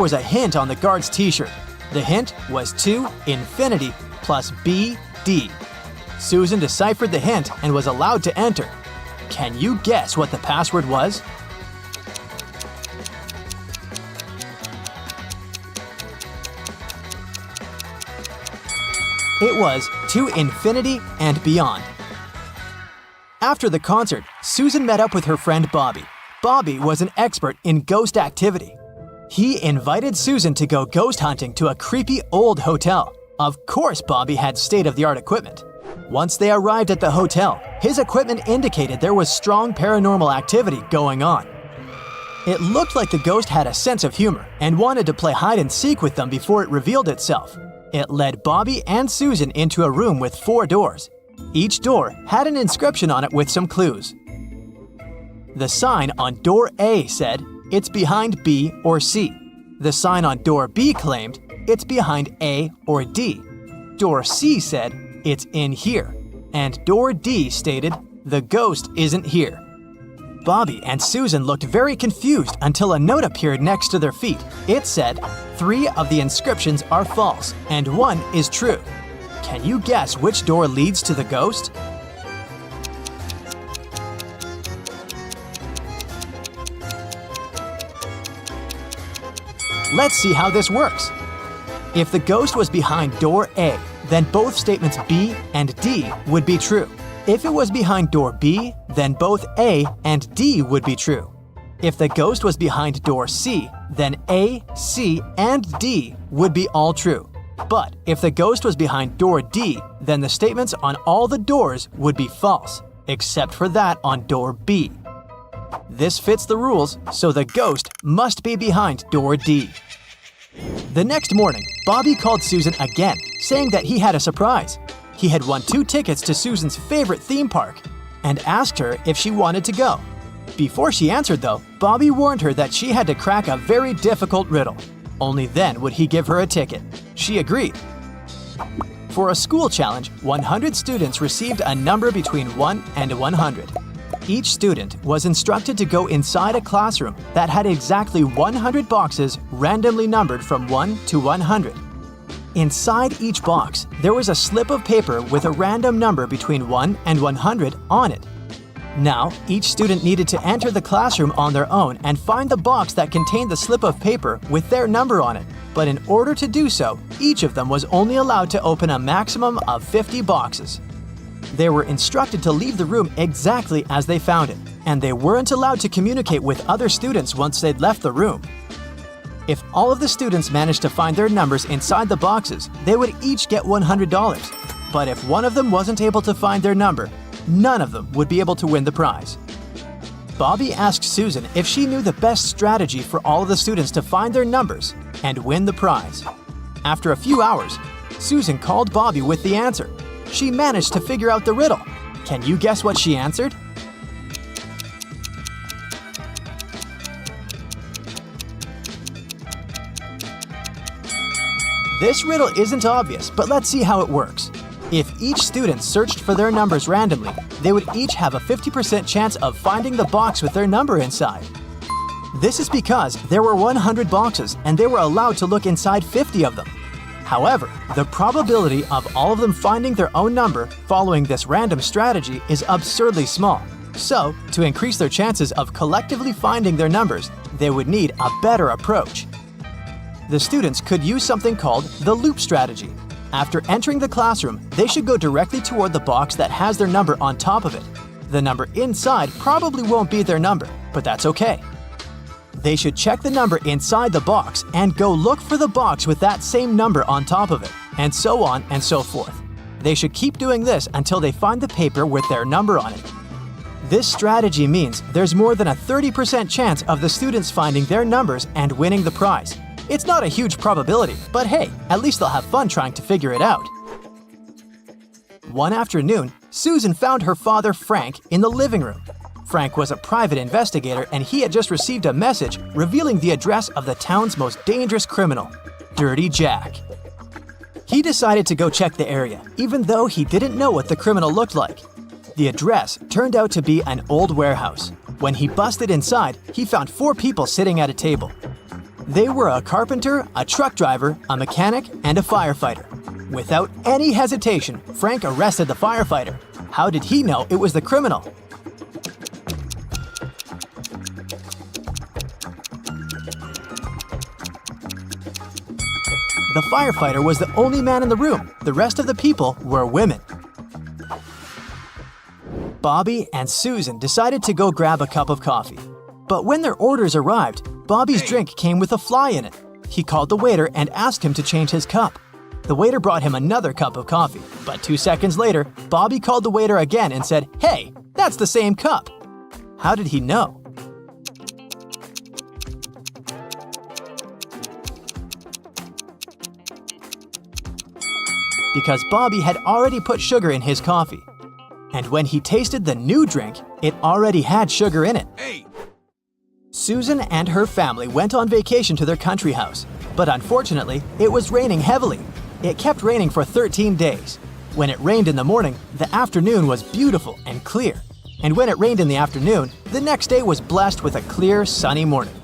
was a hint on the guard's t-shirt. The hint was to infinity plus BD. Susan deciphered the hint and was allowed to enter. Can you guess what the password was? It was to infinity and beyond. After the concert, Susan met up with her friend Bobby. Bobby was an expert in ghost activity. He invited Susan to go ghost hunting to a creepy old hotel. Of course, Bobby had state-of-the-art equipment. Once they arrived at the hotel, his equipment indicated there was strong paranormal activity going on. It looked like the ghost had a sense of humor and wanted to play hide-and-seek with them before it revealed itself. It led Bobby and Susan into a room with 4 doors. Each door had an inscription on it with some clues. The sign on door A said, "It's behind B or C." The sign on door B claimed, "It's behind A or D." Door C said, "It's in here." And door D stated, "The ghost isn't here." Bobby and Susan looked very confused until a note appeared next to their feet. It said, 3 of the inscriptions are false and 1 is true. Can you guess which door leads to the ghost? Let's see how this works. If the ghost was behind door A, then both statements B and D would be true. If it was behind door B, then both A and D would be true. If the ghost was behind door C, then A, C, and D would be all true. But if the ghost was behind door D, then the statements on all the doors would be false, except for that on door B. This fits the rules, so the ghost must be behind door D. The next morning, Bobby called Susan again, saying that he had a surprise. He had won 2 tickets to Susan's favorite theme park and asked her if she wanted to go. Before she answered, though, Bobby warned her that she had to crack a very difficult riddle. Only then would he give her a ticket. She agreed. For a school challenge, 100 students received a number between 1 and 100. Each student was instructed to go inside a classroom that had exactly 100 boxes randomly numbered from 1 to 100. Inside each box, there was a slip of paper with a random number between 1 and 100 on it. Now, each student needed to enter the classroom on their own and find the box that contained the slip of paper with their number on it. But in order to do so, each of them was only allowed to open a maximum of 50 boxes. They were instructed to leave the room exactly as they found it, and they weren't allowed to communicate with other students once they'd left the room. If all of the students managed to find their numbers inside the boxes, they would each get $100. But if one of them wasn't able to find their number, none of them would be able to win the prize. Bobby asked Susan if she knew the best strategy for all of the students to find their numbers and win the prize. After a few hours, Susan called Bobby with the answer. She managed to figure out the riddle. Can you guess what she answered? This riddle isn't obvious, but let's see how it works. If each student searched for their numbers randomly, they would each have a 50% chance of finding the box with their number inside. This is because there were 100 boxes and they were allowed to look inside 50 of them. However, the probability of all of them finding their own number following this random strategy is absurdly small. So, to increase their chances of collectively finding their numbers, they would need a better approach. The students could use something called the loop strategy. After entering the classroom, they should go directly toward the box that has their number on top of it. The number inside probably won't be their number, but that's okay. They should check the number inside the box and go look for the box with that same number on top of it, and so on and so forth. They should keep doing this until they find the paper with their number on it. This strategy means there's more than a 30% chance of the students finding their numbers and winning the prize. It's not a huge probability, but hey, at least they'll have fun trying to figure it out. One afternoon, Susan found her father, Frank, in the living room. Frank was a private investigator and he had just received a message revealing the address of the town's most dangerous criminal, Dirty Jack. He decided to go check the area, even though he didn't know what the criminal looked like. The address turned out to be an old warehouse. When he busted inside, he found 4 people sitting at a table. They were a carpenter, a truck driver, a mechanic, and a firefighter. Without any hesitation, Frank arrested the firefighter. How did he know it was the criminal? The firefighter was the only man in the room. The rest of the people were women. Bobby and Susan decided to go grab a cup of coffee. But when their orders arrived, Bobby's drink came with a fly in it. He called the waiter and asked him to change his cup. The waiter brought him another cup of coffee, but 2 seconds later, Bobby called the waiter again and said, "Hey, that's the same cup." How did he know? Because Bobby had already put sugar in his coffee. And when he tasted the new drink, it already had sugar in it. Susan and her family went on vacation to their country house, but unfortunately, it was raining heavily. It kept raining for 13 days. When it rained in the morning, the afternoon was beautiful and clear. And when it rained in the afternoon, the next day was blessed with a clear, sunny morning.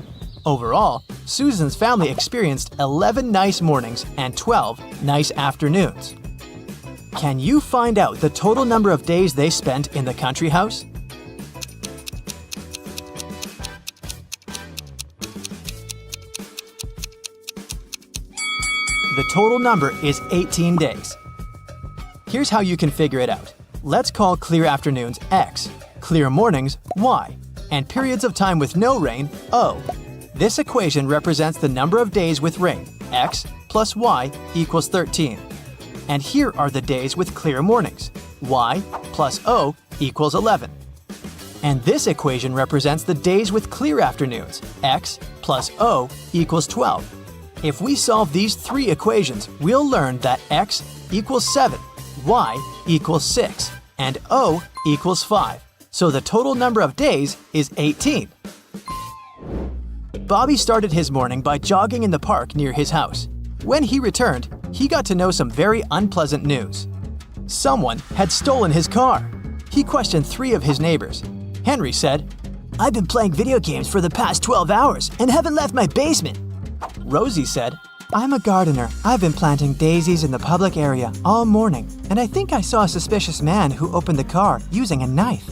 Overall, Susan's family experienced 11 nice mornings and 12 nice afternoons. Can you find out the total number of days they spent in the country house? The total number is 18 days. Here's how you can figure it out. Let's call clear afternoons X, clear mornings Y, and periods of time with no rain O. This equation represents the number of days with rain, X plus Y equals 13. And here are the days with clear mornings, Y plus O equals 11. And this equation represents the days with clear afternoons, X plus O equals 12. If we solve these three equations, we'll learn that X equals 7, Y equals 6, and O equals 5. So the total number of days is 18. Bobby started his morning by jogging in the park near his house. When he returned, he got to know some very unpleasant news. Someone had stolen his car. He questioned 3 of his neighbors. Henry said, "I've been playing video games for the past 12 hours and haven't left my basement." Rosie said, "I'm a gardener. I've been planting daisies in the public area all morning, and I think I saw a suspicious man who opened the car using a knife."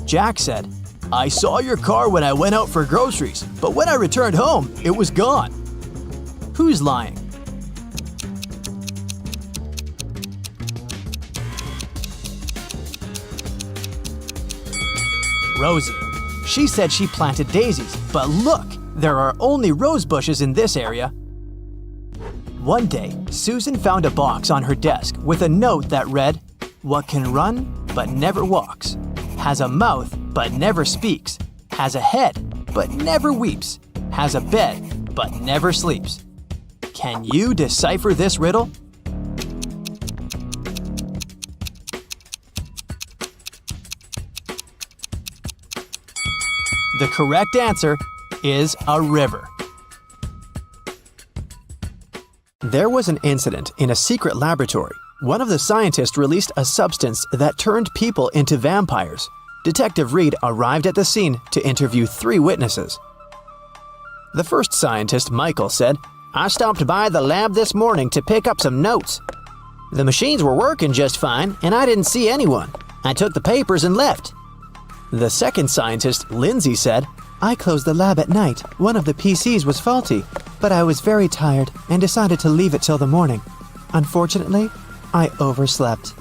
Jack said, "I saw your car when I went out for groceries, but when I returned home, it was gone." Who's lying? Rosie. She said she planted daisies, but look, there are only rose bushes in this area. One day, Susan found a box on her desk with a note that read, "What can run but never walks, has a mouth but never speaks, has a head but never weeps, has a bed but never sleeps." Can you decipher this riddle? The correct answer is a river. There was an incident in a secret laboratory. One of the scientists released a substance that turned people into vampires. Detective Reed arrived at the scene to interview 3 witnesses. The first scientist, Michael, said, "I stopped by the lab this morning to pick up some notes. The machines were working just fine, and I didn't see anyone. I took the papers and left." The second scientist, Lindsay, said, "I closed the lab at night. One of the PCs was faulty, but I was very tired and decided to leave it till the morning. Unfortunately, I overslept."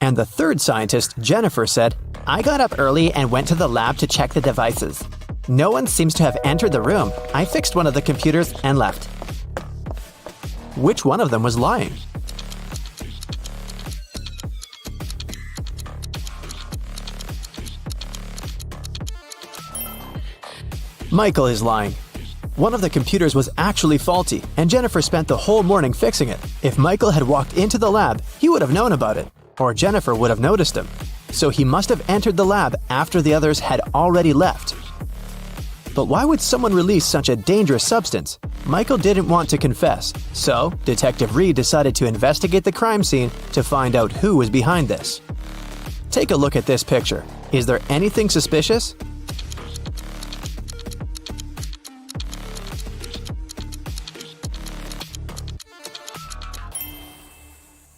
And the third scientist, Jennifer, said, "I got up early and went to the lab to check the devices. No one seems to have entered the room. I fixed one of the computers and left." Which one of them was lying? Michael is lying. One of the computers was actually faulty, and Jennifer spent the whole morning fixing it. If Michael had walked into the lab, he would have known about it, or Jennifer would have noticed him. So he must have entered the lab after the others had already left. But why would someone release such a dangerous substance? Michael didn't want to confess, so Detective Reed decided to investigate the crime scene to find out who was behind this. Take a look at this picture. Is there anything suspicious?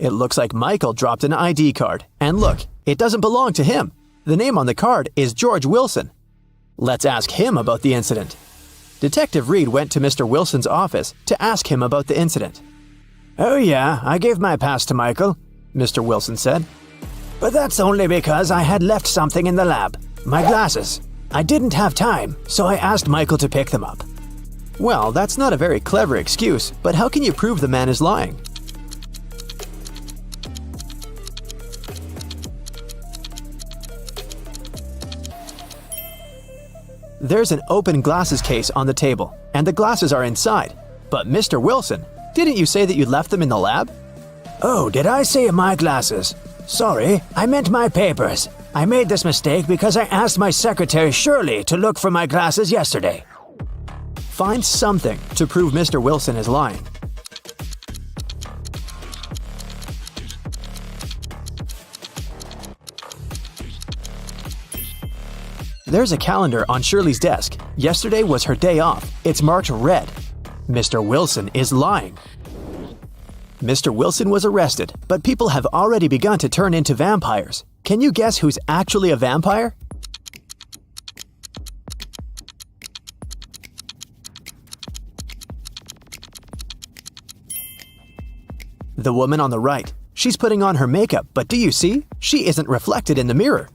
It looks like Michael dropped an ID card. And look, it doesn't belong to him. The name on the card is George Wilson. Let's ask him about the incident. Detective Reed went to Mr. Wilson's office to ask him about the incident. "Oh yeah, I gave my pass to Michael," Mr. Wilson said. "But that's only because I had left something in the lab. My glasses. I didn't have time, so I asked Michael to pick them up." Well, that's not a very clever excuse, but how can you prove the man is lying? There's an open glasses case on the table, and the glasses are inside. But Mr. Wilson, didn't you say that you left them in the lab? "Oh, did I say my glasses? Sorry, I meant my papers. I made this mistake because I asked my secretary Shirley to look for my glasses yesterday." Find something to prove Mr. Wilson is lying. There's a calendar on Shirley's desk. Yesterday was her day off. It's marked red. Mr. Wilson is lying. Mr. Wilson was arrested, but people have already begun to turn into vampires. Can you guess who's actually a vampire? The woman on the right. She's putting on her makeup, but do you see? She isn't reflected in the mirror.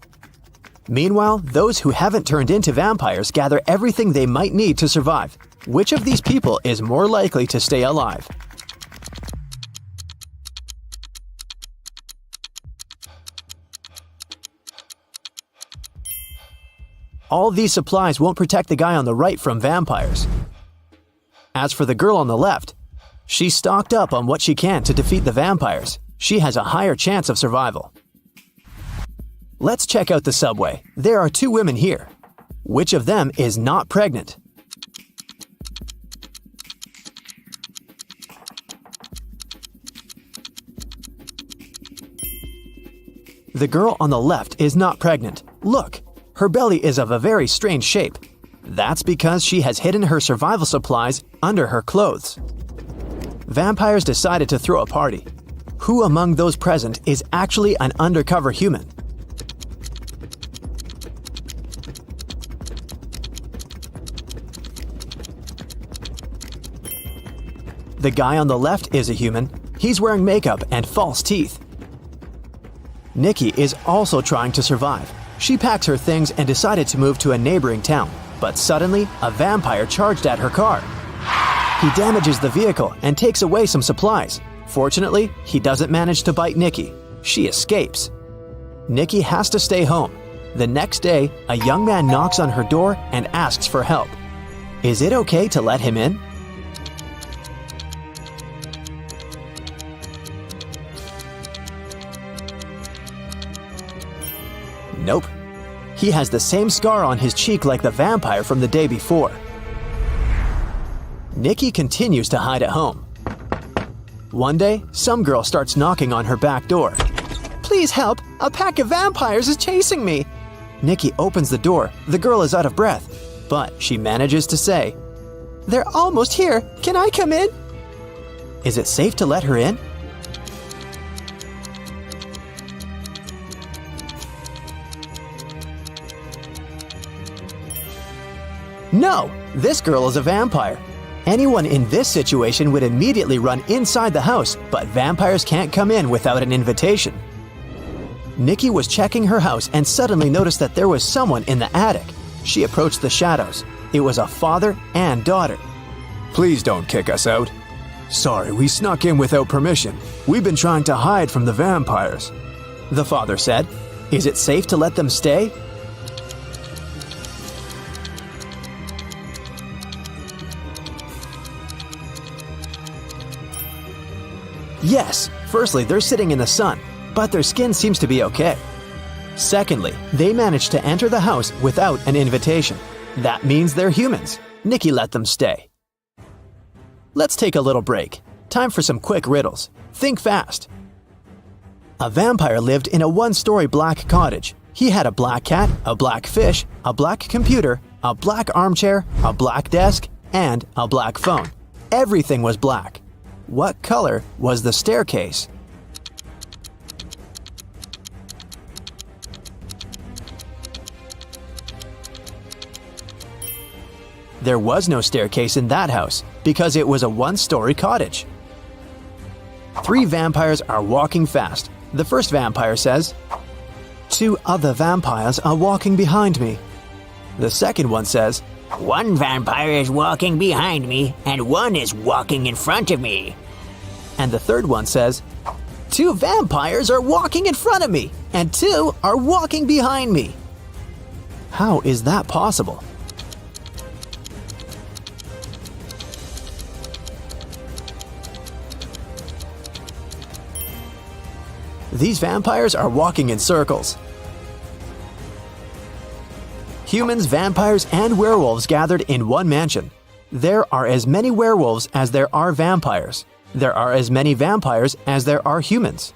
Meanwhile, those who haven't turned into vampires gather everything they might need to survive. Which of these people is more likely to stay alive? All these supplies won't protect the guy on the right from vampires. As for the girl on the left, she's stocked up on what she can to defeat the vampires. She has a higher chance of survival. Let's check out the subway. There are two women here. Which of them is not pregnant? The girl on the left is not pregnant. Look, her belly is of a very strange shape. That's because she has hidden her survival supplies under her clothes. Vampires decided to throw a party. Who among those present is actually an undercover human? The guy on the left is a human. He's wearing makeup and false teeth. Nikki is also trying to survive. She packs her things and decided to move to a neighboring town. But suddenly, a vampire charged at her car. He damages the vehicle and takes away some supplies. Fortunately, he doesn't manage to bite Nikki. She escapes. Nikki has to stay home. The next day, a young man knocks on her door and asks for help. Is it okay to let him in? Nope. He has the same scar on his cheek like the vampire from the day before. Nikki continues to hide at home. One day, some girl starts knocking on her back door. Please help! A pack of vampires is chasing me! Nikki opens the door. The girl is out of breath, but she manages to say, They're almost here! Can I come in? Is it safe to let her in? No! This girl is a vampire. Anyone in this situation would immediately run inside the house, but vampires can't come in without an invitation. Nikki was checking her house and suddenly noticed that there was someone in the attic. She approached the shadows. It was a father and daughter. Please don't kick us out. Sorry, we snuck in without permission. We've been trying to hide from the vampires. The father said, Is it safe to let them stay? Yes, firstly, they're sitting in the sun, but their skin seems to be okay. Secondly, they managed to enter the house without an invitation. That means they're humans. Nikki let them stay. Let's take a little break. Time for some quick riddles. Think fast. A vampire lived in a one-story black cottage. He had a black cat, a black fish, a black computer, a black armchair, a black desk, and a black phone. Everything was black. What color was the staircase? There was no staircase in that house because it was a one-story cottage. 3 vampires are walking fast. The first vampire says, "2 other vampires are walking behind me." The second one says, "1 vampire is walking behind me, and 1 is walking in front of me." And the third one says, "2 vampires are walking in front of me, and 2 are walking behind me." How is that possible? These vampires are walking in circles. Humans, vampires, and werewolves gathered in one mansion. There are as many werewolves as there are vampires. There are as many vampires as there are humans.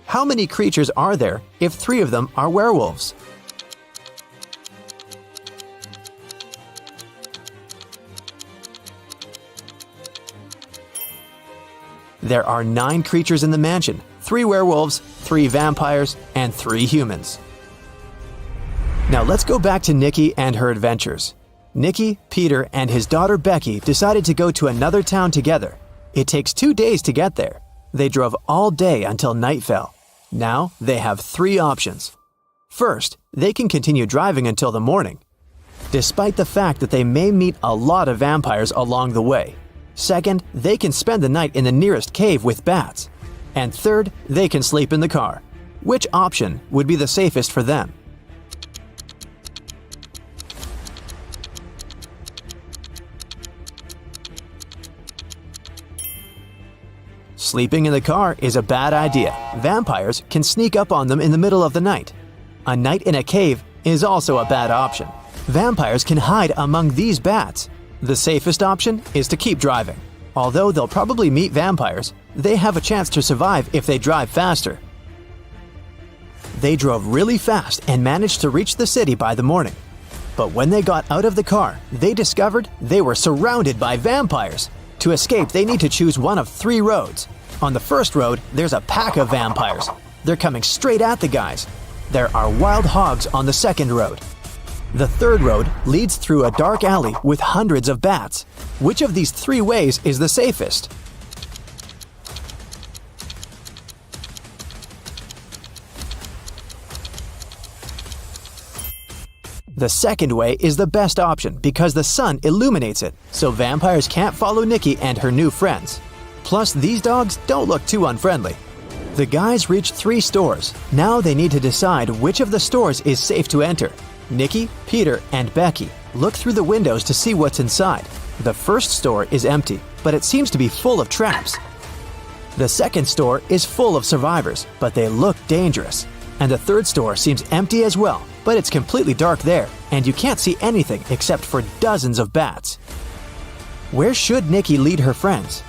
How many creatures are there if 3 of them are werewolves? There are 9 creatures in the mansion, 3 werewolves, 3 vampires, and 3 humans. Now let's go back to Nikki and her adventures. Nikki, Peter, and his daughter Becky decided to go to another town together. It takes 2 days to get there. They drove all day until night fell. Now they have 3 options. First, they can continue driving until the morning, despite the fact that they may meet a lot of vampires along the way. Second, they can spend the night in the nearest cave with bats. And third, they can sleep in the car. Which option would be the safest for them? Sleeping in the car is a bad idea. Vampires can sneak up on them in the middle of the night. A night in a cave is also a bad option. Vampires can hide among these bats. The safest option is to keep driving. Although they'll probably meet vampires, they have a chance to survive if they drive faster. They drove really fast and managed to reach the city by the morning. But when they got out of the car, they discovered they were surrounded by vampires. To escape, they need to choose one of 3 roads. On the first road, there's a pack of vampires. They're coming straight at the guys. There are wild hogs on the second road. The third road leads through a dark alley with hundreds of bats. Which of these 3 ways is the safest? The second way is the best option because the sun illuminates it, so vampires can't follow Nikki and her new friends. Plus, these dogs don't look too unfriendly. The guys reached 3 stores. Now they need to decide which of the stores is safe to enter. Nikki, Peter, and Becky look through the windows to see what's inside. The first store is empty, but it seems to be full of traps. The second store is full of survivors, but they look dangerous. And the third store seems empty as well, but it's completely dark there, and you can't see anything except for dozens of bats. Where should Nikki lead her friends?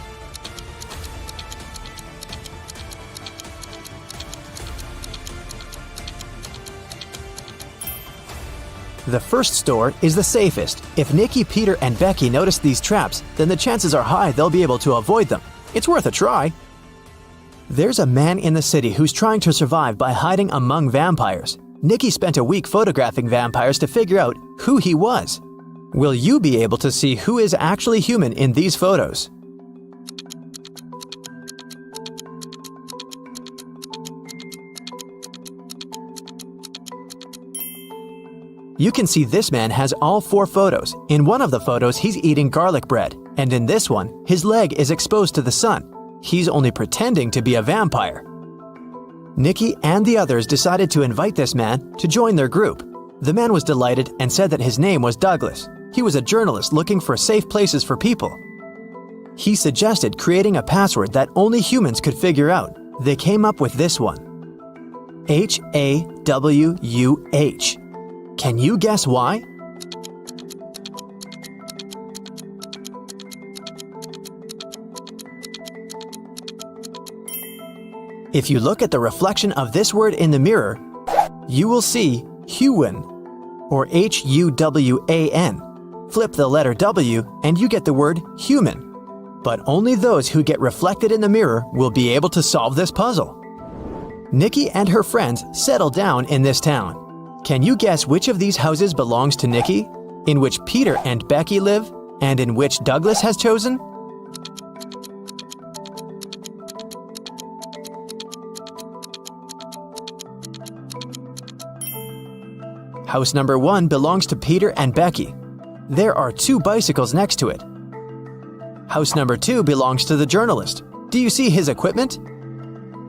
The first store is the safest. If Nikki, Peter, and Becky notice these traps, then the chances are high they'll be able to avoid them. It's worth a try. There's a man in the city who's trying to survive by hiding among vampires. Nikki spent a week photographing vampires to figure out who he was. Will you be able to see who is actually human in these photos? You can see this man has all 4 photos. In one of the photos, he's eating garlic bread, and in this one, his leg is exposed to the sun. He's only pretending to be a vampire. Nikki and the others decided to invite this man to join their group. The man was delighted and said that his name was Douglas. He was a journalist looking for safe places for people. He suggested creating a password that only humans could figure out. They came up with this one: HAWUH. Can you guess why? If you look at the reflection of this word in the mirror, you will see Huwan, or Huwan. Flip the letter W and you get the word human. But only those who get reflected in the mirror will be able to solve this puzzle. Nikki and her friends settle down in this town. Can you guess which of these houses belongs to Nikki? in which Peter and Becky live, and in which Douglas has chosen? House number 1 belongs to Peter and Becky. There are 2 bicycles next to it. House number 2 belongs to the journalist. Do you see his equipment?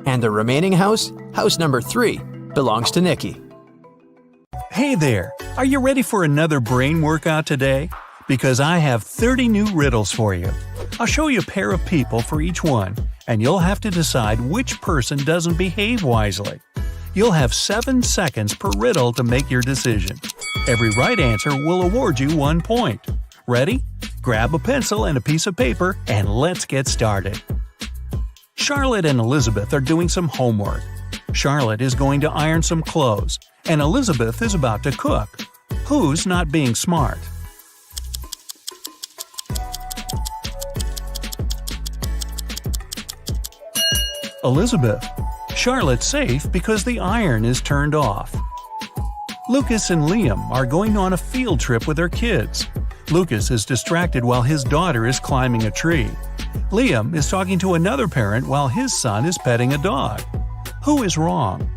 And the remaining house, house number 3, belongs to Nikki. Hey there! Are you ready for another brain workout today? Because I have 30 new riddles for you. I'll show you a pair of people for each one, and you'll have to decide which person doesn't behave wisely. You'll have 7 seconds per riddle to make your decision. Every right answer will award you 1 point. Ready? Grab a pencil and a piece of paper, and let's get started. Charlotte and Elizabeth are doing some homework. Charlotte is going to iron some clothes, and Elizabeth is about to cook. Who's not being smart? Elizabeth. Charlotte's safe because the iron is turned off. Lucas and Liam are going on a field trip with their kids. Lucas is distracted while his daughter is climbing a tree. Liam is talking to another parent while his son is petting a dog. Who is wrong?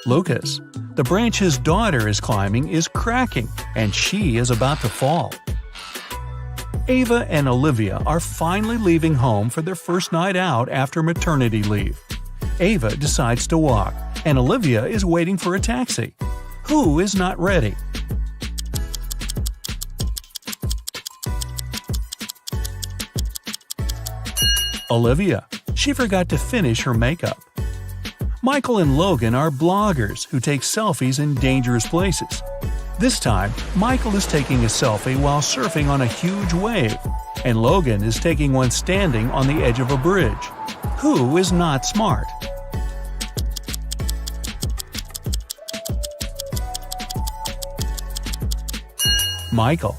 Lucas. The branch his daughter is climbing is cracking, and she is about to fall. Ava and Olivia are finally leaving home for their first night out after maternity leave. Ava decides to walk, and Olivia is waiting for a taxi. Who is not ready? Olivia. She forgot to finish her makeup. Michael and Logan are bloggers who take selfies in dangerous places. This time, Michael is taking a selfie while surfing on a huge wave, and Logan is taking one standing on the edge of a bridge. Who is not smart? Michael.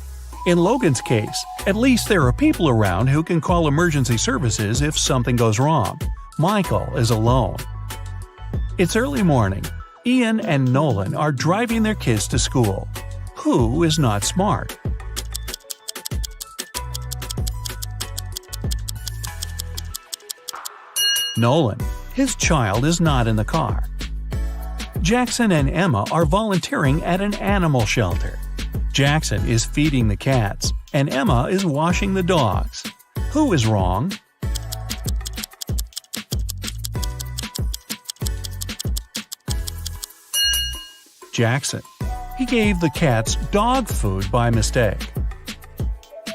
In Logan's case, at least there are people around who can call emergency services if something goes wrong. Michael is alone. It's early morning. Ian and Nolan are driving their kids to school. Who is not smart? Nolan. His child is not in the car. Jackson and Emma are volunteering at an animal shelter. Jackson is feeding the cats, and Emma is washing the dogs. Who is wrong? Jackson. He gave the cats dog food by mistake.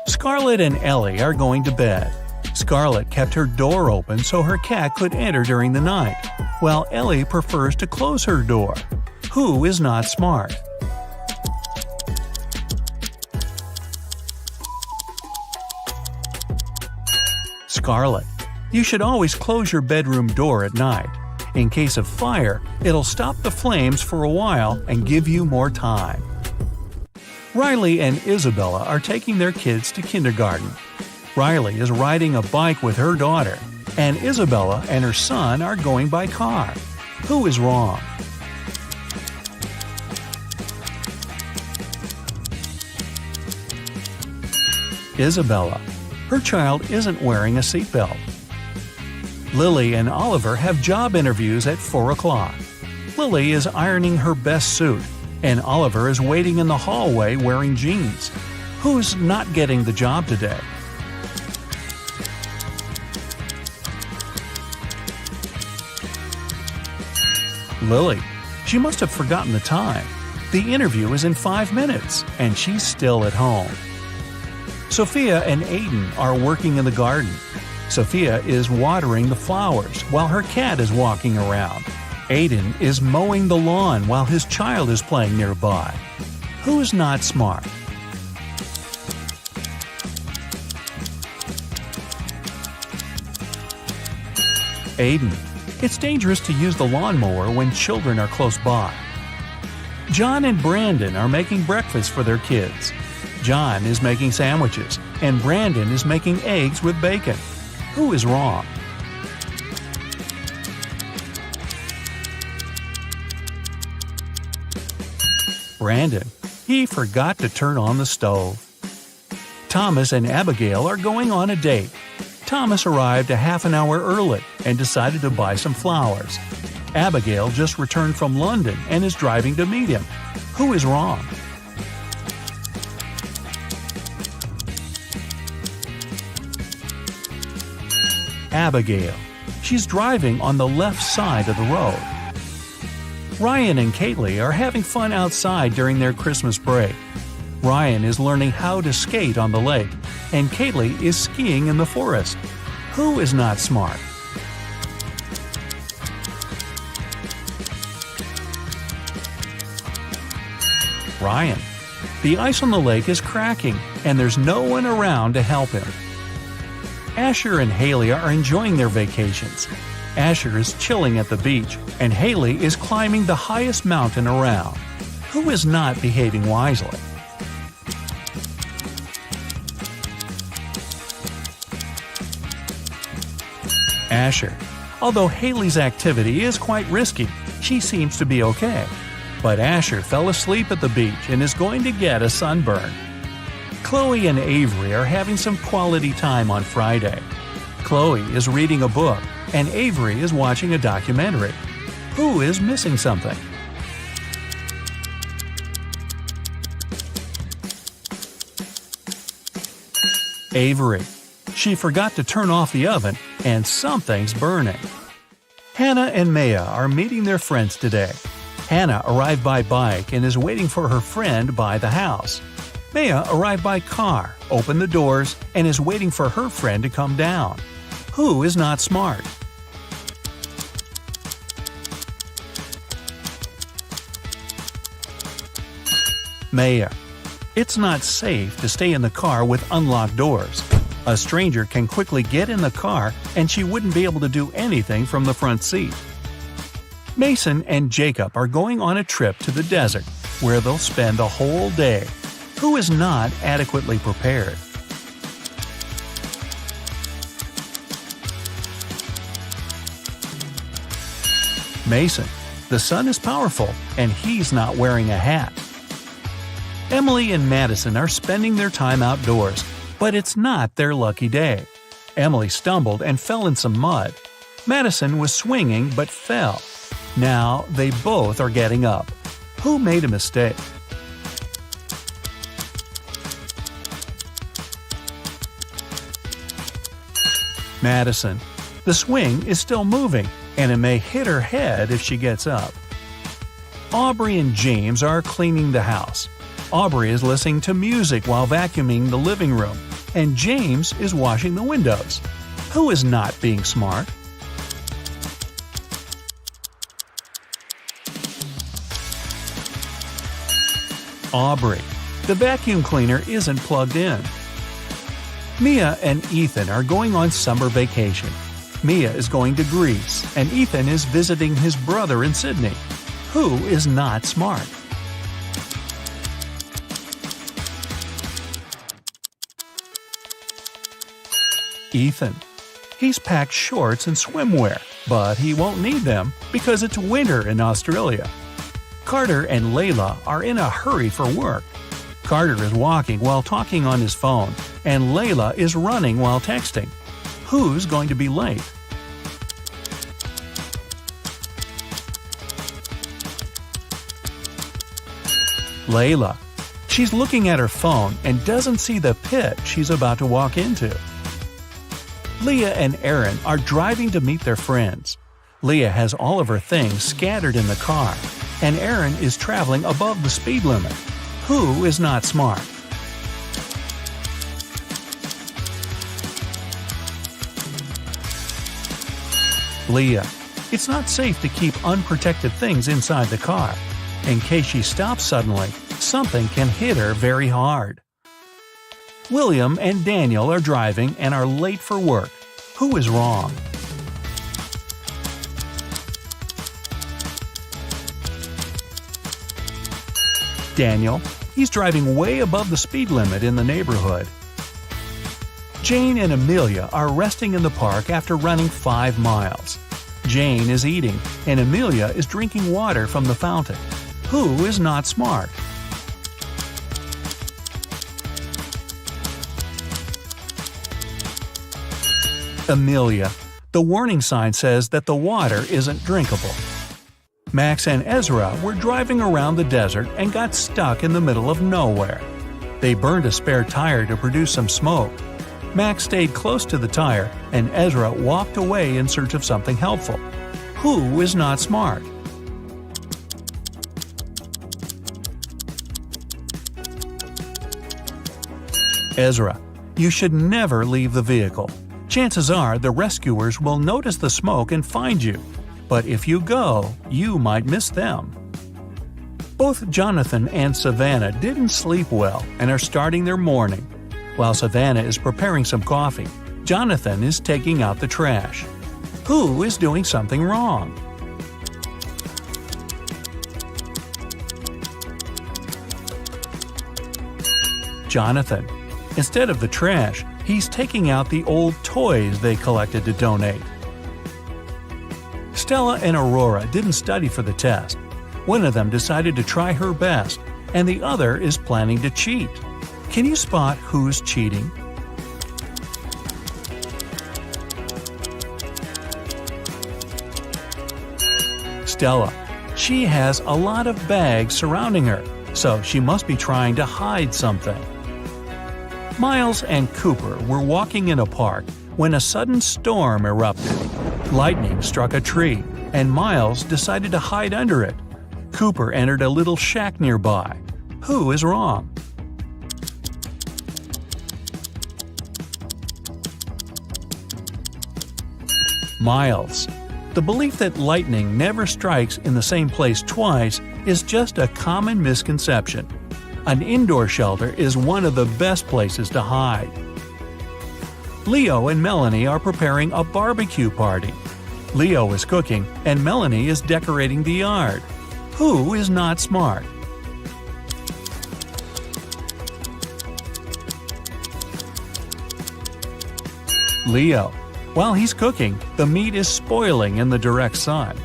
Scarlett and Ellie are going to bed. Scarlett kept her door open so her cat could enter during the night, while Ellie prefers to close her door. Who is not smart? Scarlett. You should always close your bedroom door at night. In case of fire, it'll stop the flames for a while and give you more time. Riley and Isabella are taking their kids to kindergarten. Riley is riding a bike with her daughter, and Isabella and her son are going by car. Who is wrong? Isabella. Her child isn't wearing a seatbelt. Lily and Oliver have job interviews at 4 o'clock. Lily is ironing her best suit, and Oliver is waiting in the hallway wearing jeans. Who's not getting the job today? Lily. She must have forgotten the time. The interview is in 5 minutes, and she's still at home. Sophia and Aiden are working in the garden. Sophia is watering the flowers while her cat is walking around. Aiden is mowing the lawn while his child is playing nearby. Who's not smart? Aiden. It's dangerous to use the lawnmower when children are close by. John and Brandon are making breakfast for their kids. John is making sandwiches, and Brandon is making eggs with bacon. Who is wrong? Brandon. He forgot to turn on the stove. Thomas and Abigail are going on a date. Thomas arrived a half an hour early and decided to buy some flowers. Abigail just returned from London and is driving to meet him. Who is wrong? Abigail. She's driving on the left side of the road. Ryan and Kaylee are having fun outside during their Christmas break. Ryan is learning how to skate on the lake, and Kaylee is skiing in the forest. Who is not smart? Ryan. The ice on the lake is cracking, and there's no one around to help him. Asher and Haley are enjoying their vacations. Asher is chilling at the beach, and Haley is climbing the highest mountain around. Who is not behaving wisely? Asher. Although Haley's activity is quite risky, she seems to be okay. But Asher fell asleep at the beach and is going to get a sunburn. Chloe and Avery are having some quality time on Friday. Chloe is reading a book, and Avery is watching a documentary. Who is missing something? Avery. She forgot to turn off the oven, and something's burning. Hannah and Maya are meeting their friends today. Hannah arrived by bike and is waiting for her friend by the house. Maya arrived by car, opened the doors, and is waiting for her friend to come down. Who is not smart? Maya. It's not safe to stay in the car with unlocked doors. A stranger can quickly get in the car and she wouldn't be able to do anything from the front seat. Mason and Jacob are going on a trip to the desert, where they'll spend the whole day. Who is not adequately prepared? Mason. The sun is powerful, and he's not wearing a hat. Emily and Madison are spending their time outdoors, but it's not their lucky day. Emily stumbled and fell in some mud. Madison was swinging but fell. Now they both are getting up. Who made a mistake? Madison. The swing is still moving, and it may hit her head if she gets up. Aubrey and James are cleaning the house. Aubrey is listening to music while vacuuming the living room, and James is washing the windows. Who is not being smart? Aubrey. The vacuum cleaner isn't plugged in. Mia and Ethan are going on summer vacation. Mia is going to Greece, and Ethan is visiting his brother in Sydney. Who is not smart? Ethan. He's packed shorts and swimwear, but he won't need them because it's winter in Australia. Carter and Layla are in a hurry for work. Carter is walking while talking on his phone, and Layla is running while texting. Who's going to be late? Layla. She's looking at her phone and doesn't see the pit she's about to walk into. Leah and Aaron are driving to meet their friends. Leah has all of her things scattered in the car, and Aaron is traveling above the speed limit. Who is not smart? Leah. It's not safe to keep unprotected things inside the car. In case she stops suddenly, something can hit her very hard. William and Daniel are driving and are late for work. Who is wrong? Daniel. He's driving way above the speed limit in the neighborhood. Jane and Amelia are resting in the park after running 5 miles. Jane is eating, and Amelia is drinking water from the fountain. Who is not smart? Amelia, the warning sign says that the water isn't drinkable. Max and Ezra were driving around the desert and got stuck in the middle of nowhere. They burned a spare tire to produce some smoke. Max stayed close to the tire, and Ezra walked away in search of something helpful. Who is not smart? Ezra, you should never leave the vehicle. Chances are the rescuers will notice the smoke and find you. But if you go, you might miss them. Both Jonathan and Savannah didn't sleep well and are starting their morning. While Savannah is preparing some coffee, Jonathan is taking out the trash. Who is doing something wrong? Jonathan. Instead of the trash, he's taking out the old toys they collected to donate. Stella and Aurora didn't study for the test. One of them decided to try her best, and the other is planning to cheat. Can you spot who's cheating? Stella. She has a lot of bags surrounding her, so she must be trying to hide something. Miles and Cooper were walking in a park when a sudden storm erupted. Lightning struck a tree, and Miles decided to hide under it. Cooper entered a little shack nearby. Who is wrong? Miles. The belief that lightning never strikes in the same place twice is just a common misconception. An indoor shelter is one of the best places to hide. Leo and Melanie are preparing a barbecue party. Leo is cooking and Melanie is decorating the yard. Who is not smart? Leo. While he's cooking, the meat is spoiling in the direct sun.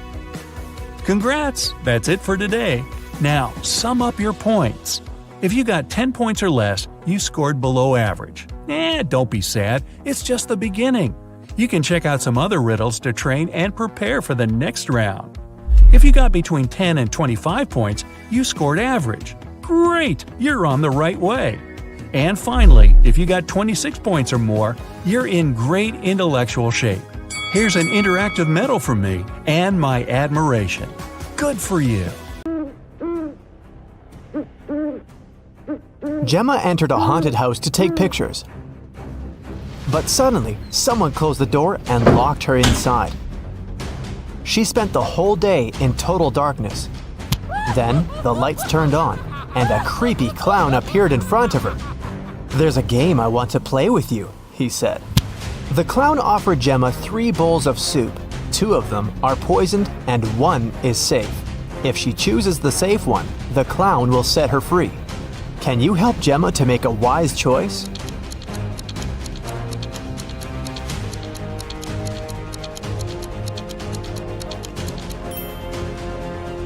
Congrats! That's it for today. Now, sum up your points. If you got 10 points or less, you scored below average. Don't be sad, it's just the beginning. You can check out some other riddles to train and prepare for the next round. If you got between 10 and 25 points, you scored average. Great! You're on the right way. And finally, if you got 26 points or more, you're in great intellectual shape. Here's an interactive medal from me and my admiration. Good for you! Gemma entered a haunted house to take pictures. But suddenly, someone closed the door and locked her inside. She spent the whole day in total darkness. Then, the lights turned on, and a creepy clown appeared in front of her. "There's a game I want to play with you," he said. The clown offered Gemma 3 bowls of soup. 2 of them are poisoned and 1 is safe. If she chooses the safe one, the clown will set her free. Can you help Gemma to make a wise choice?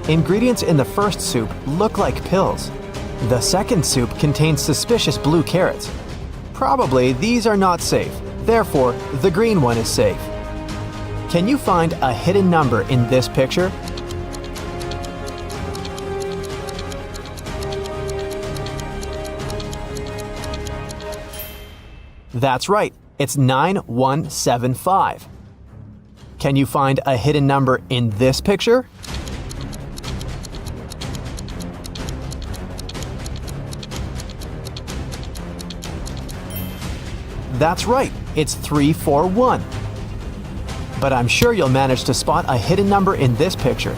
Ingredients in the first soup look like pills. The second soup contains suspicious blue carrots. Probably these are not safe, therefore the green one is safe. Can you find a hidden number in this picture? That's right, it's 9175. Can you find a hidden number in this picture? That's right, it's 341. But I'm sure you'll manage to spot a hidden number in this picture.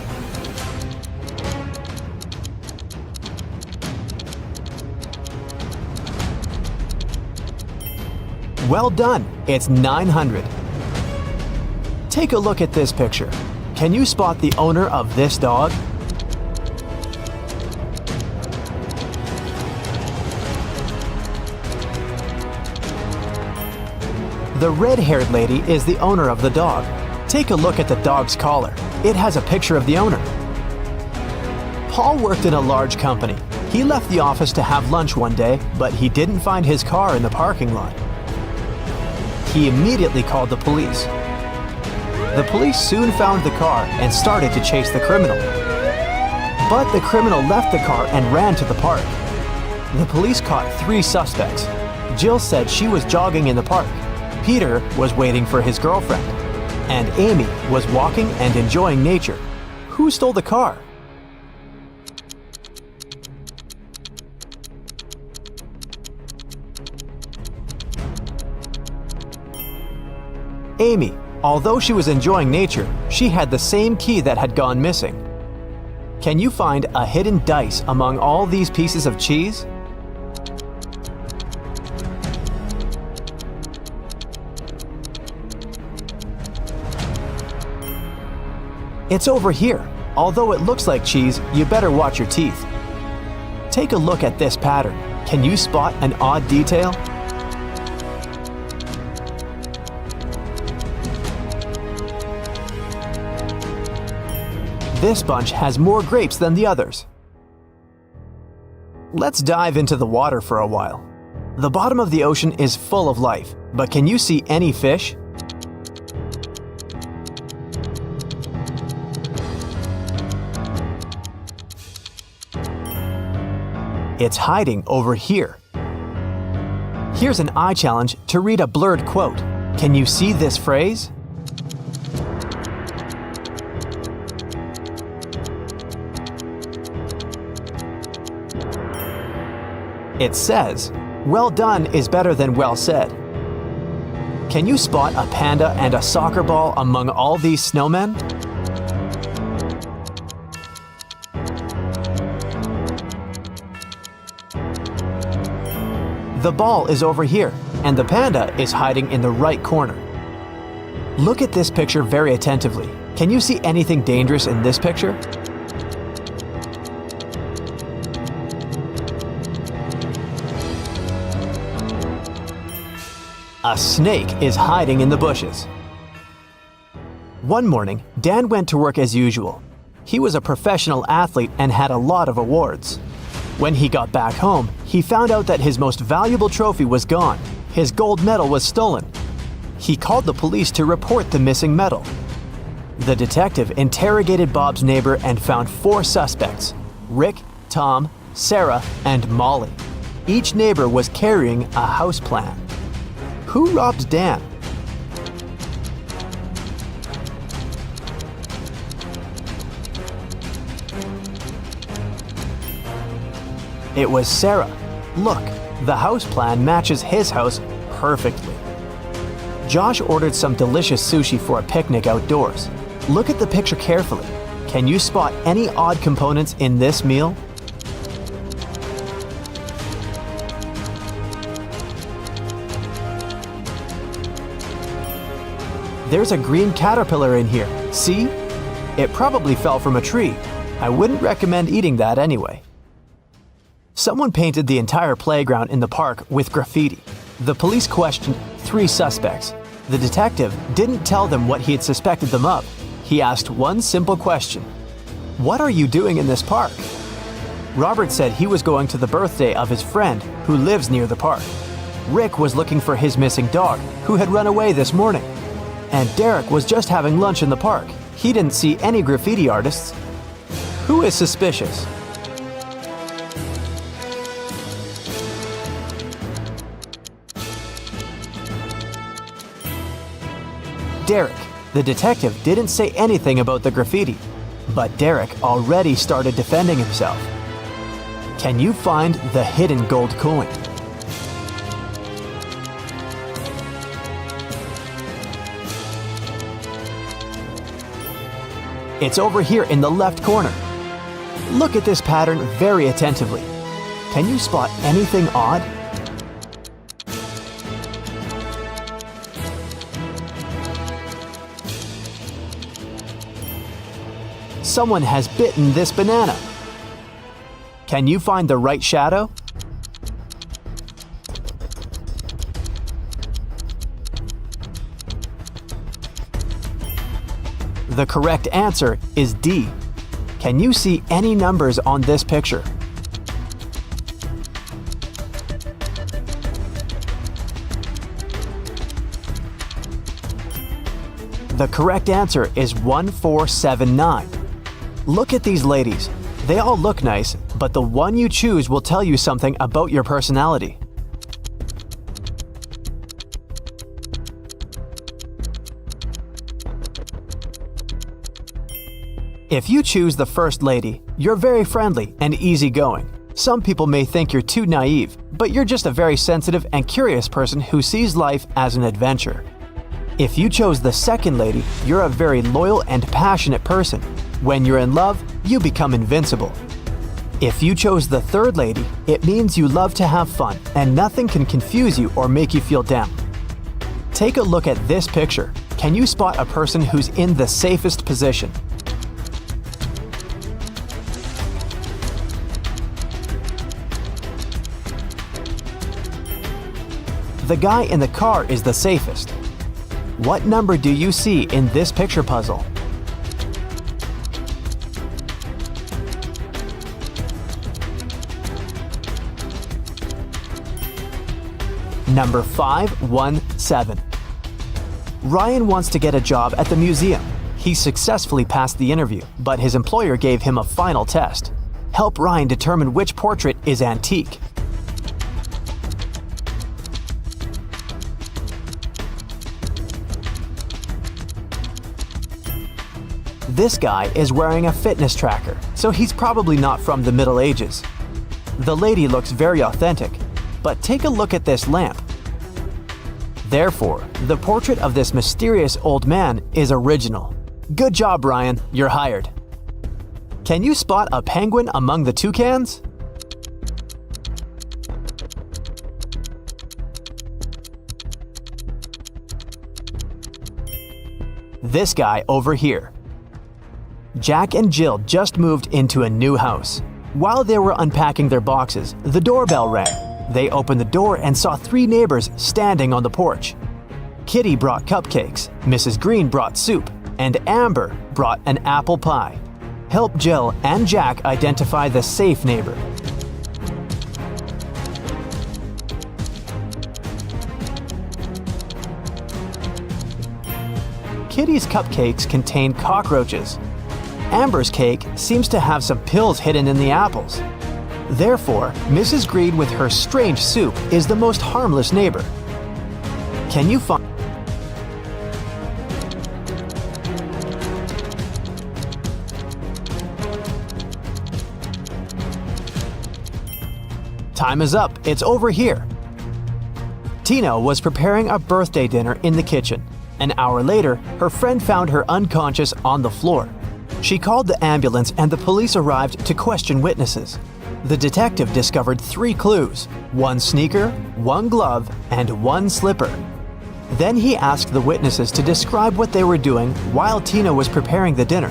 Well done, it's 900. Take a look at this picture. Can you spot the owner of this dog? The red-haired lady is the owner of the dog. Take a look at the dog's collar. It has a picture of the owner. Paul worked in a large company. He left the office to have lunch one day, but he didn't find his car in the parking lot. He immediately called the police. The police soon found the car and started to chase the criminal. But the criminal left the car and ran to the park. The police caught 3 suspects. Jill said she was jogging in the park. Peter was waiting for his girlfriend. And Amy was walking and enjoying nature. Who stole the car? Amy. Although she was enjoying nature, she had the same key that had gone missing. Can you find a hidden dice among all these pieces of cheese? It's over here. Although it looks like cheese, you better watch your teeth. Take a look at this pattern. Can you spot an odd detail? This bunch has more grapes than the others. Let's dive into the water for a while. The bottom of the ocean is full of life, but can you see any fish? It's hiding over here. Here's an eye challenge to read a blurred quote. Can you see this phrase? It says, "Well done is better than well said." Can you spot a panda and a soccer ball among all these snowmen? The ball is over here, and the panda is hiding in the right corner. Look at this picture very attentively. Can you see anything dangerous in this picture? A snake is hiding in the bushes. One morning, Dan went to work as usual. He was a professional athlete and had a lot of awards. When he got back home, he found out that his most valuable trophy was gone. His gold medal was stolen. He called the police to report the missing medal. The detective interrogated Bob's neighbor and found 4 suspects: Rick, Tom, Sarah, and Molly. Each neighbor was carrying a house plan. Who robbed Dan? It was Sarah. Look, the house plan matches his house perfectly. Josh ordered some delicious sushi for a picnic outdoors. Look at the picture carefully. Can you spot any odd components in this meal? There's a green caterpillar in here. See? It probably fell from a tree. I wouldn't recommend eating that anyway. Someone painted the entire playground in the park with graffiti. The police questioned 3 suspects. The detective didn't tell them what he had suspected them of. He asked one simple question. What are you doing in this park? Robert said he was going to the birthday of his friend who lives near the park. Rick was looking for his missing dog who had run away this morning. And Derek was just having lunch in the park. He didn't see any graffiti artists. Who is suspicious? Derek. The detective didn't say anything about the graffiti, but Derek already started defending himself. Can you find the hidden gold coin? It's over here in the left corner. Look at this pattern very attentively. Can you spot anything odd? Someone has bitten this banana. Can you find the right shadow? The correct answer is D. Can you see any numbers on this picture? The correct answer is 1479. Look at these ladies. They all look nice, but the one you choose will tell you something about your personality. If you choose the first lady, you're very friendly and easygoing. Some people may think you're too naive, but you're just a very sensitive and curious person who sees life as an adventure. If you chose the second lady, you're a very loyal and passionate person. When you're in love, you become invincible. If you chose the third lady, it means you love to have fun and nothing can confuse you or make you feel down. Take a look at this picture. Can you spot a person who's in the safest position? The guy in the car is the safest. What number do you see in this picture puzzle? Number 517. Ryan wants to get a job at the museum. He successfully passed the interview, but his employer gave him a final test. Help Ryan determine which portrait is antique. This guy is wearing a fitness tracker, so he's probably not from the Middle Ages. The lady looks very authentic, but take a look at this lamp. Therefore, the portrait of this mysterious old man is original. Good job, Ryan, you're hired. Can you spot a penguin among the toucans? This guy over here. Jack and Jill just moved into a new house. While they were unpacking their boxes, the doorbell rang. They opened the door and saw 3 neighbors standing on the porch. Kitty brought cupcakes, Mrs. Green brought soup, and Amber brought an apple pie. Help Jill and Jack identify the safe neighbor. Kitty's cupcakes contain cockroaches. Amber's cake seems to have some pills hidden in the apples. Therefore, Mrs. Green with her strange soup is the most harmless neighbor. Can you find... Time is up, it's over here. Tina was preparing a birthday dinner in the kitchen. An hour later, her friend found her unconscious on the floor. She called the ambulance and the police arrived to question witnesses. The detective discovered 3 clues: 1 sneaker, 1 glove, and 1 slipper. Then he asked the witnesses to describe what they were doing while Tina was preparing the dinner.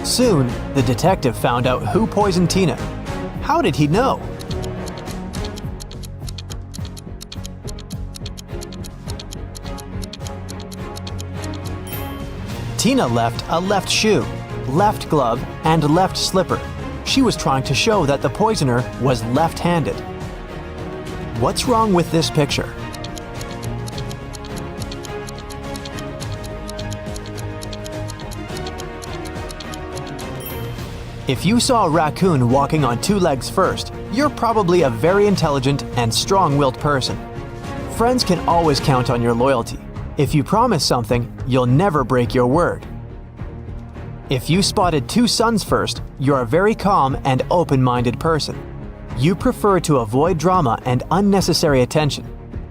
Soon, the detective found out who poisoned Tina. How did he know? Tina left a left shoe, left glove, and left slipper. She was trying to show that the poisoner was left-handed. What's wrong with this picture? If you saw a raccoon walking on 2 legs first, you're probably a very intelligent and strong-willed person. Friends can always count on your loyalty. If you promise something, you'll never break your word. If you spotted 2 suns first, you're a very calm and open-minded person. You prefer to avoid drama and unnecessary attention.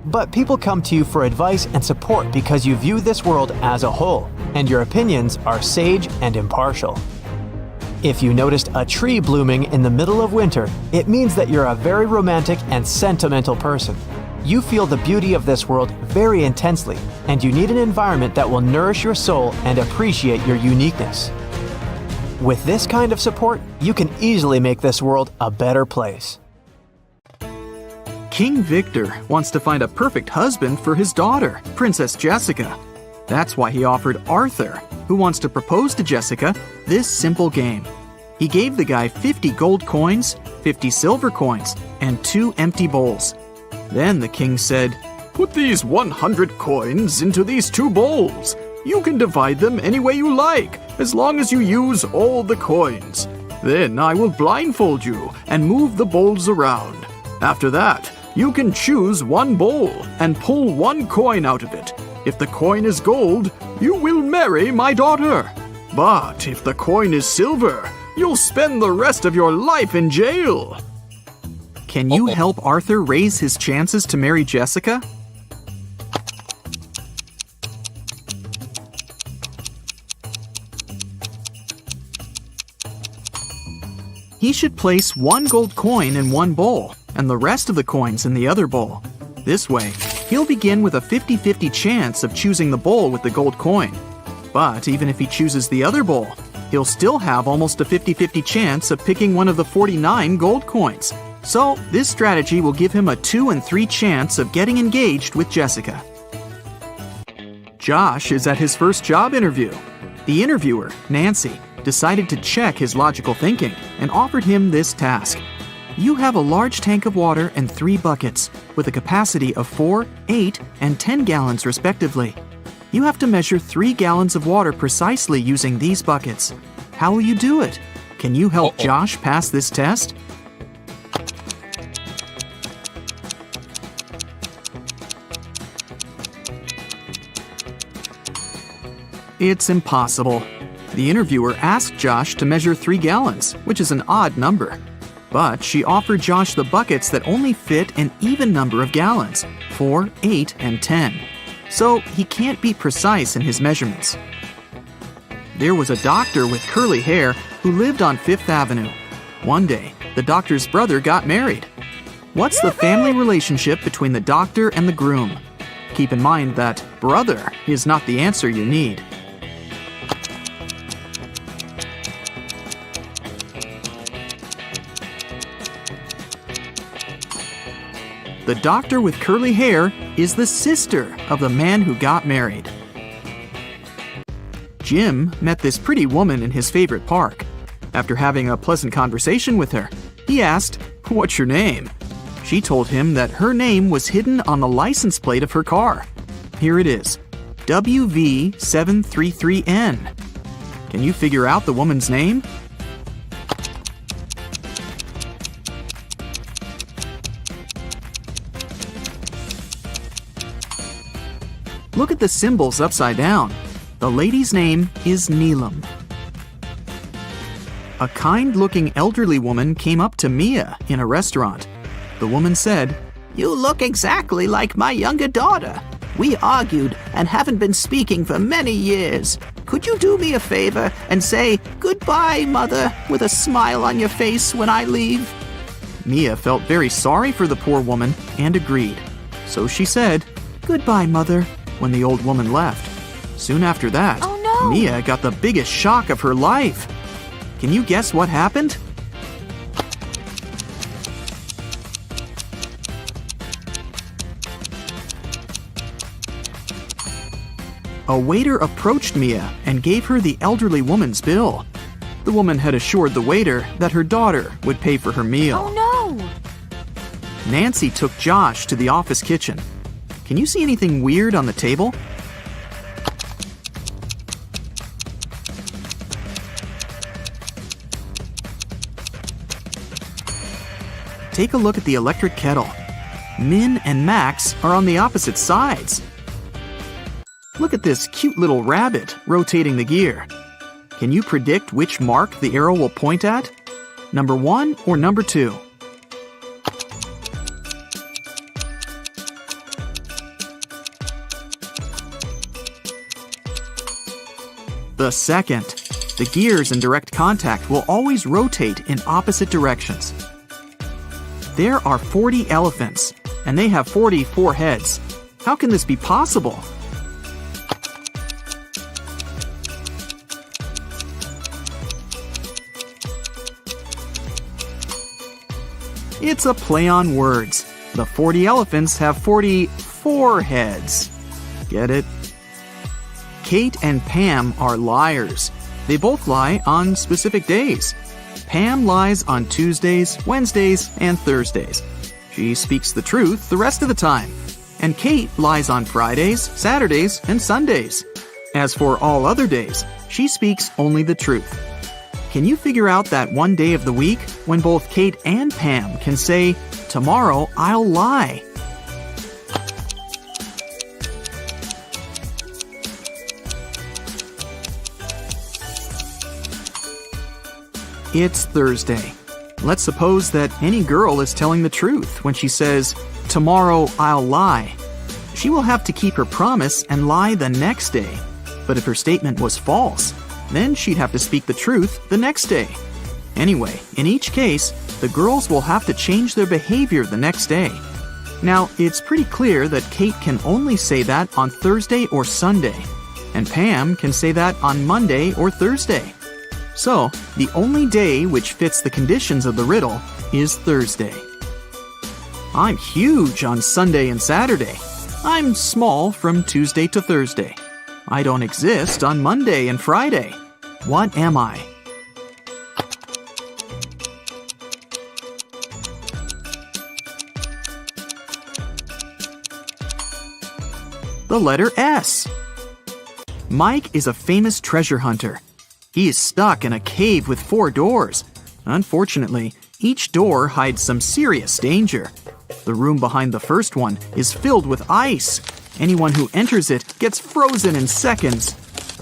But people come to you for advice and support because you view this world as a whole, and your opinions are sage and impartial. If you noticed a tree blooming in the middle of winter, it means that you're a very romantic and sentimental person. You feel the beauty of this world very intensely, and you need an environment that will nourish your soul and appreciate your uniqueness. With this kind of support, you can easily make this world a better place. King Victor wants to find a perfect husband for his daughter, Princess Jessica. That's why he offered Arthur, who wants to propose to Jessica, this simple game. He gave the guy 50 gold coins, 50 silver coins, and 2 empty bowls. Then the king said, "Put these 100 coins into these 2 bowls. You can divide them any way you like, as long as you use all the coins. Then I will blindfold you and move the bowls around. After that, you can choose one bowl and pull one coin out of it. If the coin is gold, you will marry my daughter. But if the coin is silver, you'll spend the rest of your life in jail. Can you help Arthur raise his chances to marry Jessica? He should place one gold coin in one bowl and the rest of the coins in the other bowl. This way, he'll begin with a 50-50 chance of choosing the bowl with the gold coin. But even if he chooses the other bowl, he'll still have almost a 50-50 chance of picking one of the 49 gold coins. So this strategy will give him a 2 and 3 chance of getting engaged with Jessica. Josh is at his first job interview. The interviewer, Nancy, decided to check his logical thinking and offered him this task. You have a large tank of water and 3 buckets with a capacity of 4, 8, and 10 gallons respectively. You have to measure 3 gallons of water precisely using these buckets. How will you do it? Can you help Josh pass this test? It's impossible. The interviewer asked Josh to measure 3 gallons, which is an odd number. But she offered Josh the buckets that only fit an even number of gallons, 4, 8, and 10. So he can't be precise in his measurements. There was a doctor with curly hair who lived on 5th Avenue. One day, the doctor's brother got married. What's the family relationship between the doctor and the groom? Keep in mind that brother is not the answer you need. The doctor with curly hair is the sister of the man who got married. Jim met this pretty woman in his favorite park. After having a pleasant conversation with her, he asked, "What's your name?" She told him that her name was hidden on the license plate of her car. Here it is, WV733N. Can you figure out the woman's name? Look at the symbols upside down. The lady's name is Neelam. A kind-looking elderly woman came up to Mia in a restaurant. The woman said, "You look exactly like my younger daughter. We argued and haven't been speaking for many years. Could you do me a favor and say, 'Goodbye, Mother,' with a smile on your face when I leave?" Mia felt very sorry for the poor woman and agreed. So she said, "Goodbye, Mother," when the old woman left. Soon after that, Mia got the biggest shock of her life. Can you guess what happened? A waiter approached Mia and gave her the elderly woman's bill. The woman had assured the waiter that her daughter would pay for her meal. Oh no! Nancy took Josh to the office kitchen. Can you see anything weird on the table? Take a look at the electric kettle. Min and Max are on the opposite sides. Look at this cute little rabbit rotating the gear. Can you predict which mark the arrow will point at? Number 1 or number 2? The second. The gears in direct contact will always rotate in opposite directions. There are 40 elephants, and they have 44 heads. How can this be possible? It's a play on words. The 40 elephants have 44 heads. Get it? Kate and Pam are liars. They both lie on specific days. Pam lies on Tuesdays, Wednesdays, and Thursdays. She speaks the truth the rest of the time. And Kate lies on Fridays, Saturdays, and Sundays. As for all other days, she speaks only the truth. Can you figure out that one day of the week when both Kate and Pam can say, "Tomorrow I'll lie"? It's Thursday. Let's suppose that any girl is telling the truth when she says, "Tomorrow I'll lie." She will have to keep her promise and lie the next day. But if her statement was false, then she'd have to speak the truth the next day. Anyway, in each case, the girls will have to change their behavior the next day. Now, it's pretty clear that Kate can only say that on Thursday or Sunday, and Pam can say that on Monday or Thursday. So, the only day which fits the conditions of the riddle is Thursday. I'm huge on Sunday and Saturday. I'm small from Tuesday to Thursday. I don't exist on Monday and Friday. What am I? The letter S. Mike is a famous treasure hunter. He is stuck in a cave with 4 doors. Unfortunately, each door hides some serious danger. The room behind the first one is filled with ice. Anyone who enters it gets frozen in seconds.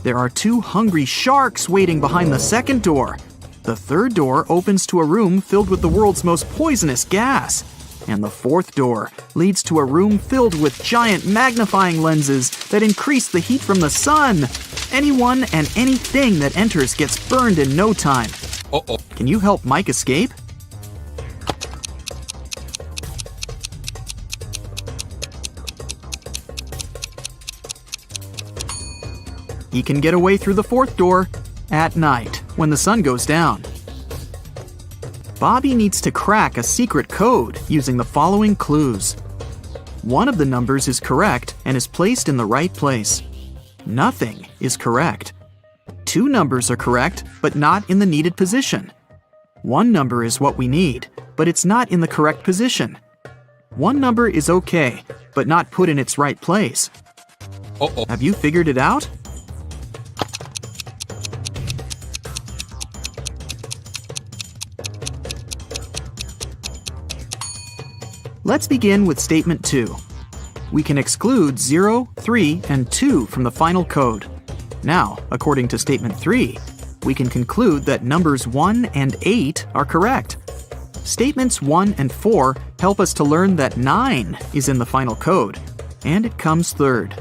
There are 2 hungry sharks waiting behind the second door. The third door opens to a room filled with the world's most poisonous gas. And the fourth door leads to a room filled with giant magnifying lenses that increase the heat from the sun. Anyone and anything that enters gets burned in no time. Can you help Mike escape? He can get away through the fourth door at night when the sun goes down. Bobby needs to crack a secret code using the following clues. One of the numbers is correct and is placed in the right place. Nothing is correct. 2 numbers are correct, but not in the needed position. 1 number is what we need, but it's not in the correct position. 1 number is okay, but not put in its right place. Have you figured it out? Let's begin with statement 2. We can exclude 0, 3, and 2 from the final code. Now, according to statement 3, we can conclude that numbers 1 and 8 are correct. Statements 1 and 4 help us to learn that 9 is in the final code, and it comes third.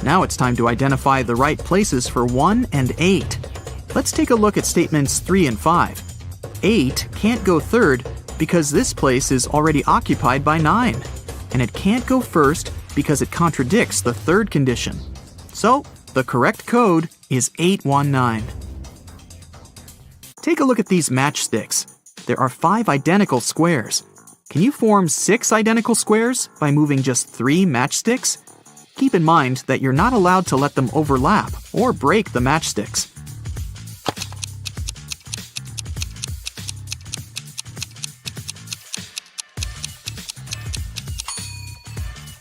Now it's time to identify the right places for 1 and 8. Let's take a look at statements 3 and 5. 8 can't go third because this place is already occupied by 9, and it can't go first because it contradicts the third condition. So, the correct code is 819. Take a look at these matchsticks. There are 5 identical squares. Can you form 6 identical squares by moving just 3 matchsticks? Keep in mind that you're not allowed to let them overlap or break the matchsticks.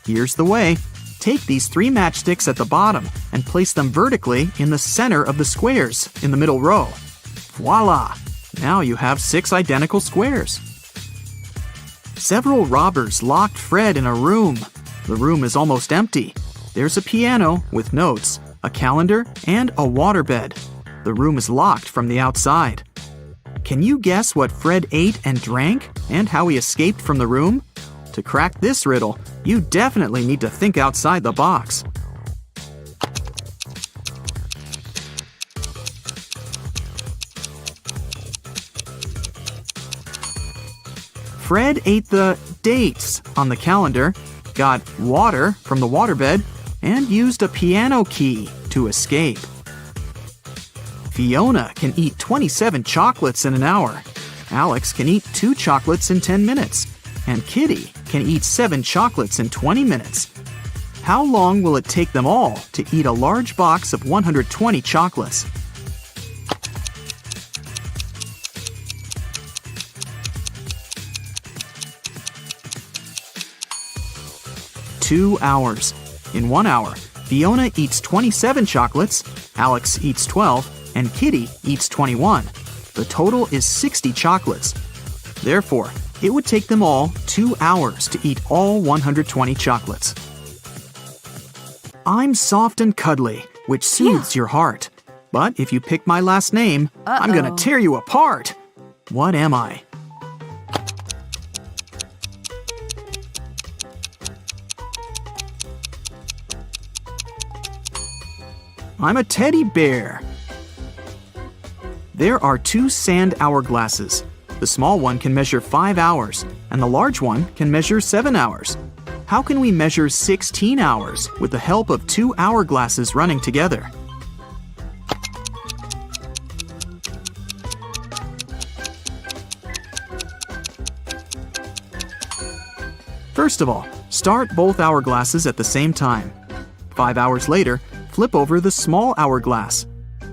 Here's the way. Take these 3 matchsticks at the bottom and place them vertically in the center of the squares in the middle row. Voila! Now you have 6 identical squares. Several robbers locked Fred in a room. The room is almost empty. There's a piano with notes, a calendar, and a waterbed. The room is locked from the outside. Can you guess what Fred ate and drank and how he escaped from the room? To crack this riddle, you definitely need to think outside the box. Fred ate the dates on the calendar, got water from the waterbed, and used a piano key to escape. Fiona can eat 27 chocolates in an hour. Alex can eat 2 chocolates in 10 minutes. And Kitty can eat 7 chocolates in 20 minutes. How long will it take them all to eat a large box of 120 chocolates? "2 hours. In 1 hour, Fiona eats 27 chocolates, Alex eats 12, and Kitty eats 21. The total is 60 chocolates. Therefore, it would take them all 2 hours to eat all 120 chocolates. I'm soft and cuddly, which soothes your heart. But if you pick my last name, I'm gonna tear you apart. What am I? I'm a teddy bear. There are 2 sand hourglasses. The small one can measure 5 hours, and the large one can measure 7 hours. How can we measure 16 hours with the help of 2 hourglasses running together? First of all, start both hourglasses at the same time. 5 hours later, flip over the small hourglass.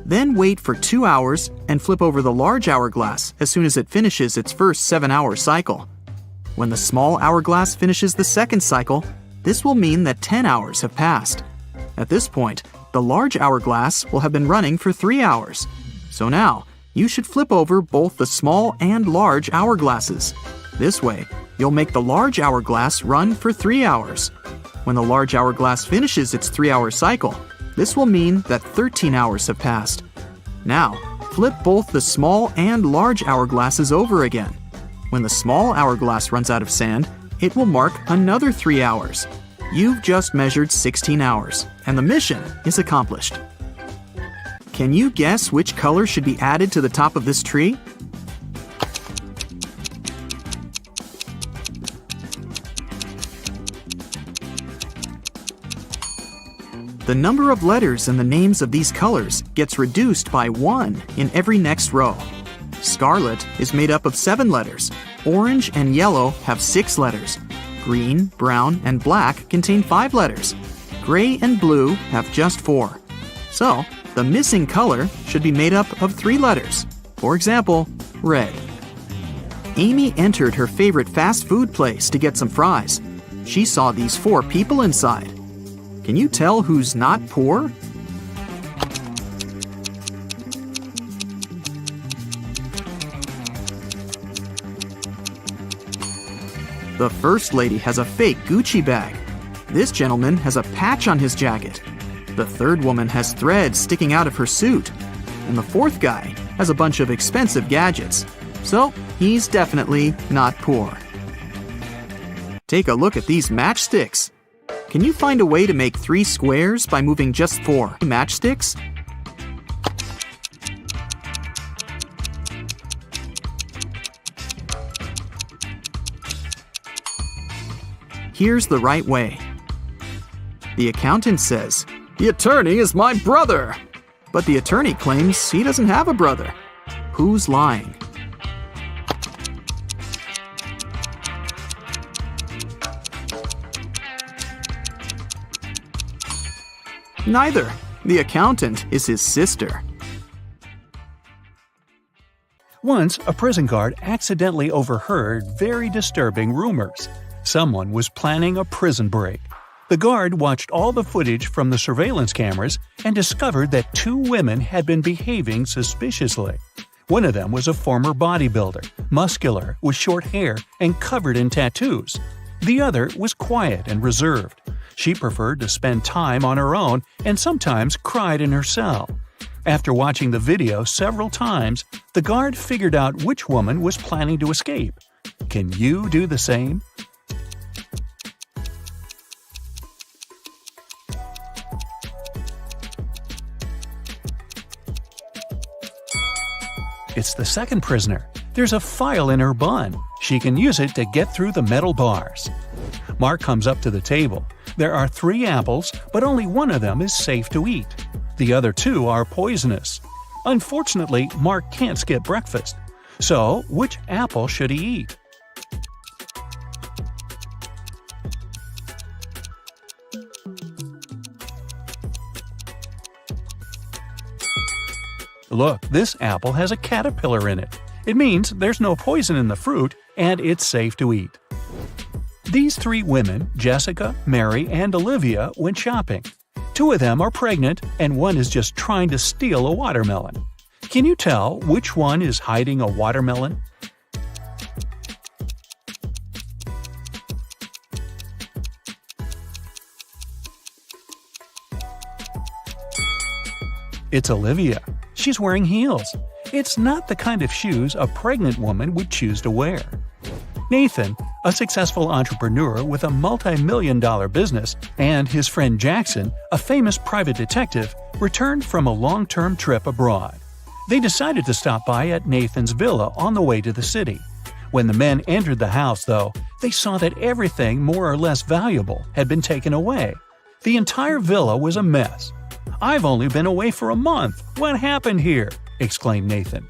Then wait for 2 hours and flip over the large hourglass as soon as it finishes its first 7-hour cycle. When the small hourglass finishes the second cycle, this will mean that 10 hours have passed. At this point, the large hourglass will have been running for 3 hours. So now, you should flip over both the small and large hourglasses. This way, you'll make the large hourglass run for 3 hours. When the large hourglass finishes its 3-hour cycle, this will mean that 13 hours have passed. Now, flip both the small and large hourglasses over again. When the small hourglass runs out of sand, it will mark another 3 hours. You've just measured 16 hours, and the mission is accomplished. Can you guess which color should be added to the top of this tree? The number of letters in the names of these colors gets reduced by 1 in every next row. Scarlet is made up of 7 letters. Orange and yellow have 6 letters. Green, brown, and black contain 5 letters. Gray and blue have just 4. So, the missing color should be made up of 3 letters. For example, red. Amy entered her favorite fast food place to get some fries. She saw these 4 people inside. Can you tell who's not poor? The first lady has a fake Gucci bag. This gentleman has a patch on his jacket. The third woman has threads sticking out of her suit. And the fourth guy has a bunch of expensive gadgets. So, he's definitely not poor. Take a look at these matchsticks. Can you find a way to make 3 squares by moving just 4 matchsticks? Here's the right way. The accountant says, "The attorney is my brother." But the attorney claims he doesn't have a brother. Who's lying? Neither. The accountant is his sister. Once, a prison guard accidentally overheard very disturbing rumors. Someone was planning a prison break. The guard watched all the footage from the surveillance cameras and discovered that 2 women had been behaving suspiciously. One of them was a former bodybuilder, muscular, with short hair, and covered in tattoos. The other was quiet and reserved. She preferred to spend time on her own and sometimes cried in her cell. After watching the video several times, the guard figured out which woman was planning to escape. Can you do the same? It's the second prisoner. There's a file in her bun. She can use it to get through the metal bars. Mark comes up to the table. There are 3 apples, but only one of them is safe to eat. The other 2 are poisonous. Unfortunately, Mark can't skip breakfast. So, which apple should he eat? Look, this apple has a caterpillar in it. It means there's no poison in the fruit, and it's safe to eat. These 3 women, Jessica, Mary, and Olivia, went shopping. Two of them are pregnant, and one is just trying to steal a watermelon. Can you tell which one is hiding a watermelon? It's Olivia. She's wearing heels. It's not the kind of shoes a pregnant woman would choose to wear. Nathan, a successful entrepreneur with a multi-million-dollar business, and his friend Jackson, a famous private detective, returned from a long-term trip abroad. They decided to stop by at Nathan's villa on the way to the city. When the men entered the house, though, they saw that everything more or less valuable had been taken away. The entire villa was a mess. "I've only been away for a month. What happened here?" exclaimed Nathan.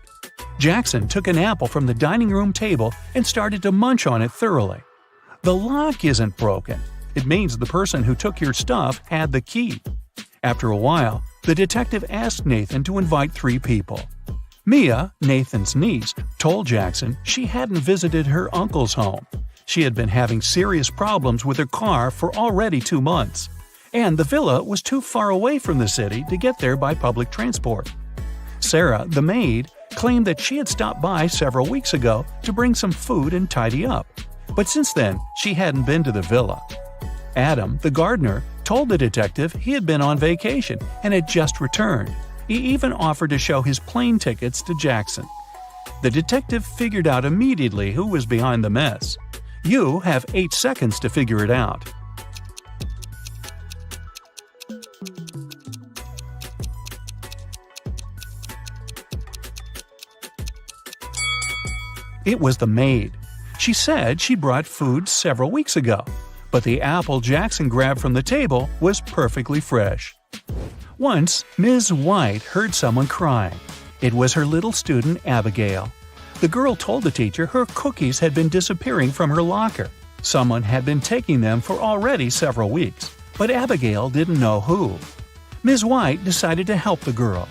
Jackson took an apple from the dining room table and started to munch on it thoroughly. "The lock isn't broken. It means the person who took your stuff had the key." After a while, the detective asked Nathan to invite 3 people. Mia, Nathan's niece, told Jackson she hadn't visited her uncle's home. She had been having serious problems with her car for already 2 months, and the villa was too far away from the city to get there by public transport. Sarah, the maid, claimed that she had stopped by several weeks ago to bring some food and tidy up, but since then she hadn't been to the villa. Adam, the gardener, told the detective he had been on vacation and had just returned. He even offered to show his plane tickets to Jackson. The detective figured out immediately who was behind the mess. You have 8 seconds to figure it out. It was the maid. She said she brought food several weeks ago, but the apple Jackson grabbed from the table was perfectly fresh. Once, Ms. White heard someone crying. It was her little student, Abigail. The girl told the teacher her cookies had been disappearing from her locker. Someone had been taking them for already several weeks, but Abigail didn't know who. Ms. White decided to help the girl.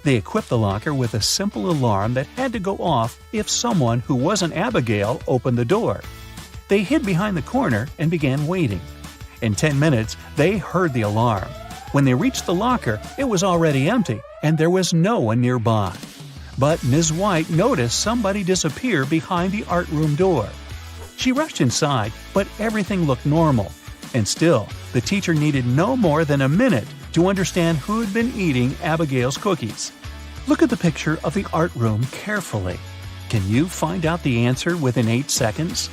They equipped the locker with a simple alarm that had to go off if someone who wasn't Abigail opened the door. They hid behind the corner and began waiting. In 10 minutes, they heard the alarm. When they reached the locker, it was already empty and there was no one nearby. But Ms. White noticed somebody disappear behind the art room door. She rushed inside, but everything looked normal. And still, the teacher needed no more than a minute to understand who had been eating Abigail's cookies. Look at the picture of the art room carefully. Can you find out the answer within 8 seconds?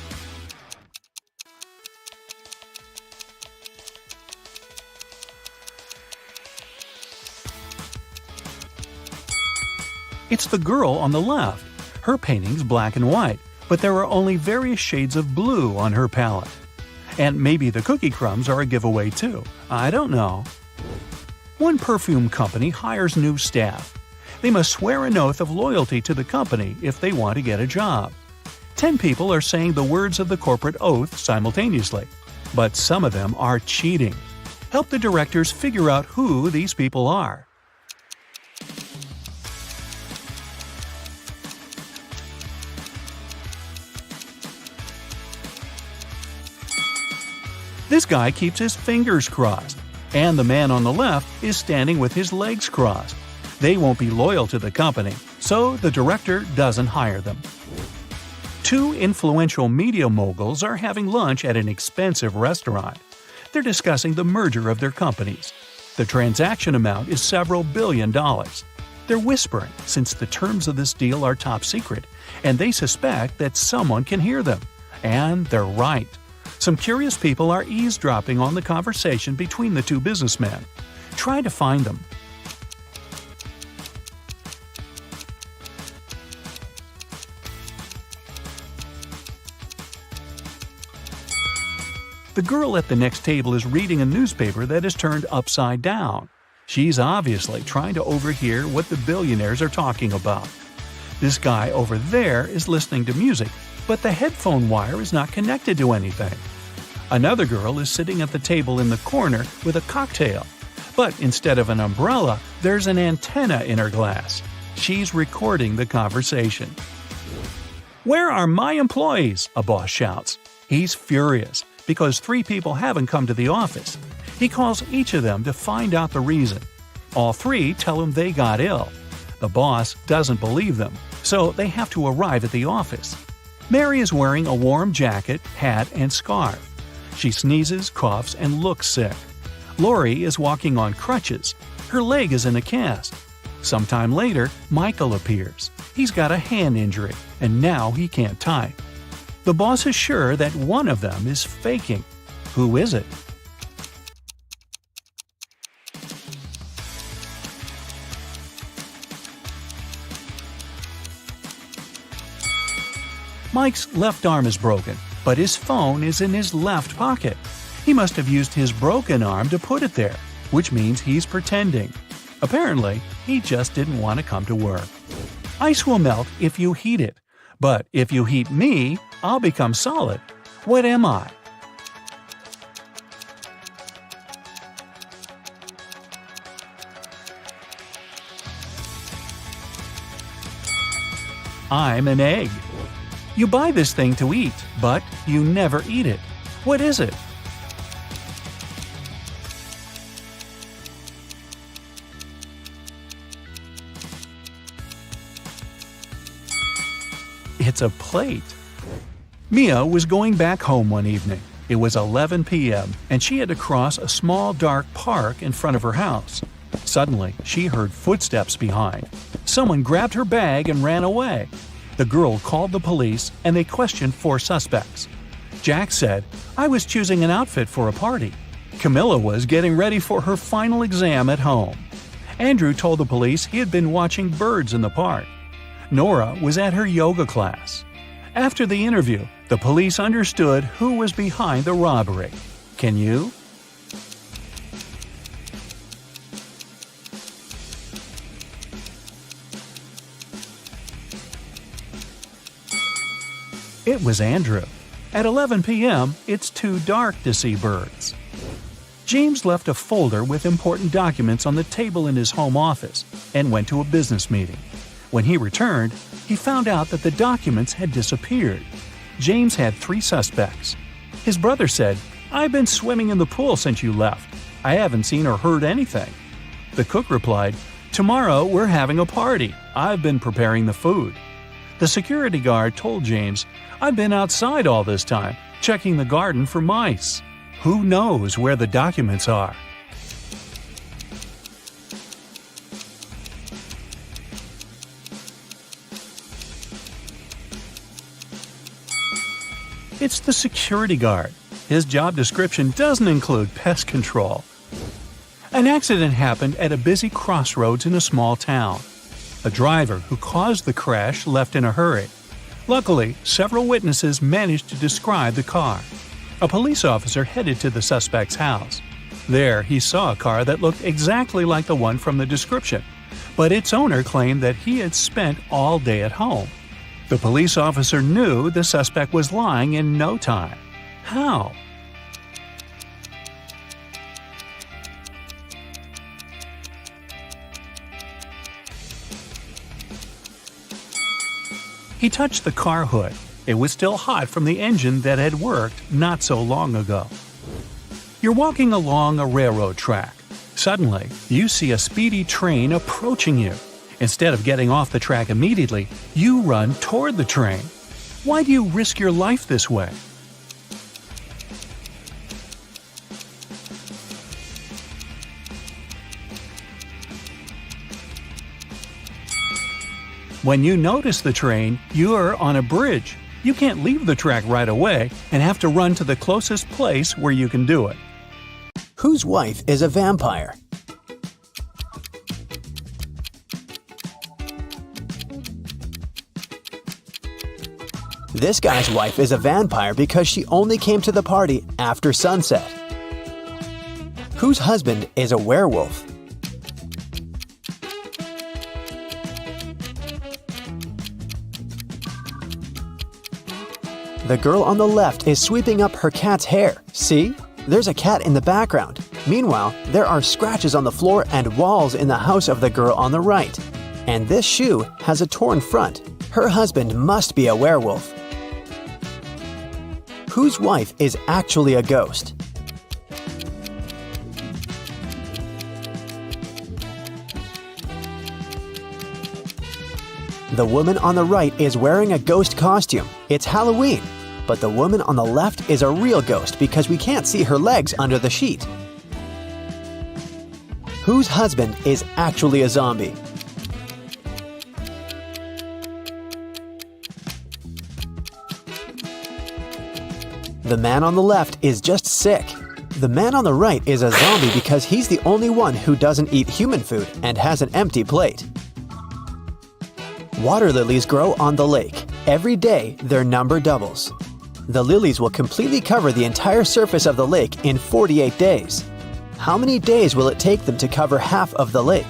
It's the girl on the left. Her painting's black and white, but there are only various shades of blue on her palette. And maybe the cookie crumbs are a giveaway too. I don't know. One perfume company hires new staff. They must swear an oath of loyalty to the company if they want to get a job. 10 people are saying the words of the corporate oath simultaneously, but some of them are cheating. Help the directors figure out who these people are. This guy keeps his fingers crossed, and the man on the left is standing with his legs crossed. They won't be loyal to the company, so the director doesn't hire them. 2 influential media moguls are having lunch at an expensive restaurant. They're discussing the merger of their companies. The transaction amount is several billion dollars. They're whispering since the terms of this deal are top secret, and they suspect that someone can hear them. And they're right. Some curious people are eavesdropping on the conversation between the 2 businessmen. Try to find them. The girl at the next table is reading a newspaper that is turned upside down. She's obviously trying to overhear what the billionaires are talking about. This guy over there is listening to music, but the headphone wire is not connected to anything. Another girl is sitting at the table in the corner with a cocktail, but instead of an umbrella, there's an antenna in her glass. She's recording the conversation. "Where are my employees?" a boss shouts. He's furious because 3 people haven't come to the office. He calls each of them to find out the reason. All three tell him they got ill. The boss doesn't believe them, so they have to arrive at the office. Mary is wearing a warm jacket, hat, and scarf. She sneezes, coughs, and looks sick. Lori is walking on crutches. Her leg is in a cast. Sometime later, Michael appears. He's got a hand injury, and now he can't type. The boss is sure that one of them is faking. Who is it? Mike's left arm is broken, but his phone is in his left pocket. He must have used his broken arm to put it there, which means he's pretending. Apparently, he just didn't want to come to work. Ice will melt if you heat it, but if you heat me, I'll become solid. What am I? I'm an egg. You buy this thing to eat, but you never eat it. What is it? It's a plate. Mia was going back home one evening. It was 11 p.m., and she had to cross a small dark park in front of her house. Suddenly, she heard footsteps behind. Someone grabbed her bag and ran away. The girl called the police, and they questioned 4 suspects. Jack said, "I was choosing an outfit for a party." Camilla was getting ready for her final exam at home. Andrew told the police he had been watching birds in the park. Nora was at her yoga class. After the interview, the police understood who was behind the robbery. Can you? It was Andrew. At 11 p.m., it's too dark to see birds. James left a folder with important documents on the table in his home office and went to a business meeting. When he returned, he found out that the documents had disappeared. James had 3 suspects. His brother said, "I've been swimming in the pool since you left. I haven't seen or heard anything." The cook replied, "Tomorrow we're having a party. I've been preparing the food." The security guard told James, "I've been outside all this time, checking the garden for mice." Who knows where the documents are? It's the security guard. His job description doesn't include pest control. An accident happened at a busy crossroads in a small town. A driver who caused the crash left in a hurry. Luckily, several witnesses managed to describe the car. A police officer headed to the suspect's house. There, he saw a car that looked exactly like the one from the description, but its owner claimed that he had spent all day at home. The police officer knew the suspect was lying in no time. How? He touched the car hood. It was still hot from the engine that had worked not so long ago. You're walking along a railroad track. Suddenly, you see a speedy train approaching you. Instead of getting off the track immediately, you run toward the train. Why do you risk your life this way? When you notice the train, you're on a bridge. You can't leave the track right away and have to run to the closest place where you can do it. Whose wife is a vampire? This guy's wife is a vampire because she only came to the party after sunset. Whose husband is a werewolf? The girl on the left is sweeping up her cat's hair. See? There's a cat in the background. Meanwhile, there are scratches on the floor and walls in the house of the girl on the right. And this shoe has a torn front. Her husband must be a werewolf. Whose wife is actually a ghost? The woman on the right is wearing a ghost costume. It's Halloween. But the woman on the left is a real ghost because we can't see her legs under the sheet. Whose husband is actually a zombie? The man on the left is just sick. The man on the right is a zombie because he's the only one who doesn't eat human food and has an empty plate. Water lilies grow on the lake. Every day, their number doubles. The lilies will completely cover the entire surface of the lake in 48 days. How many days will it take them to cover half of the lake?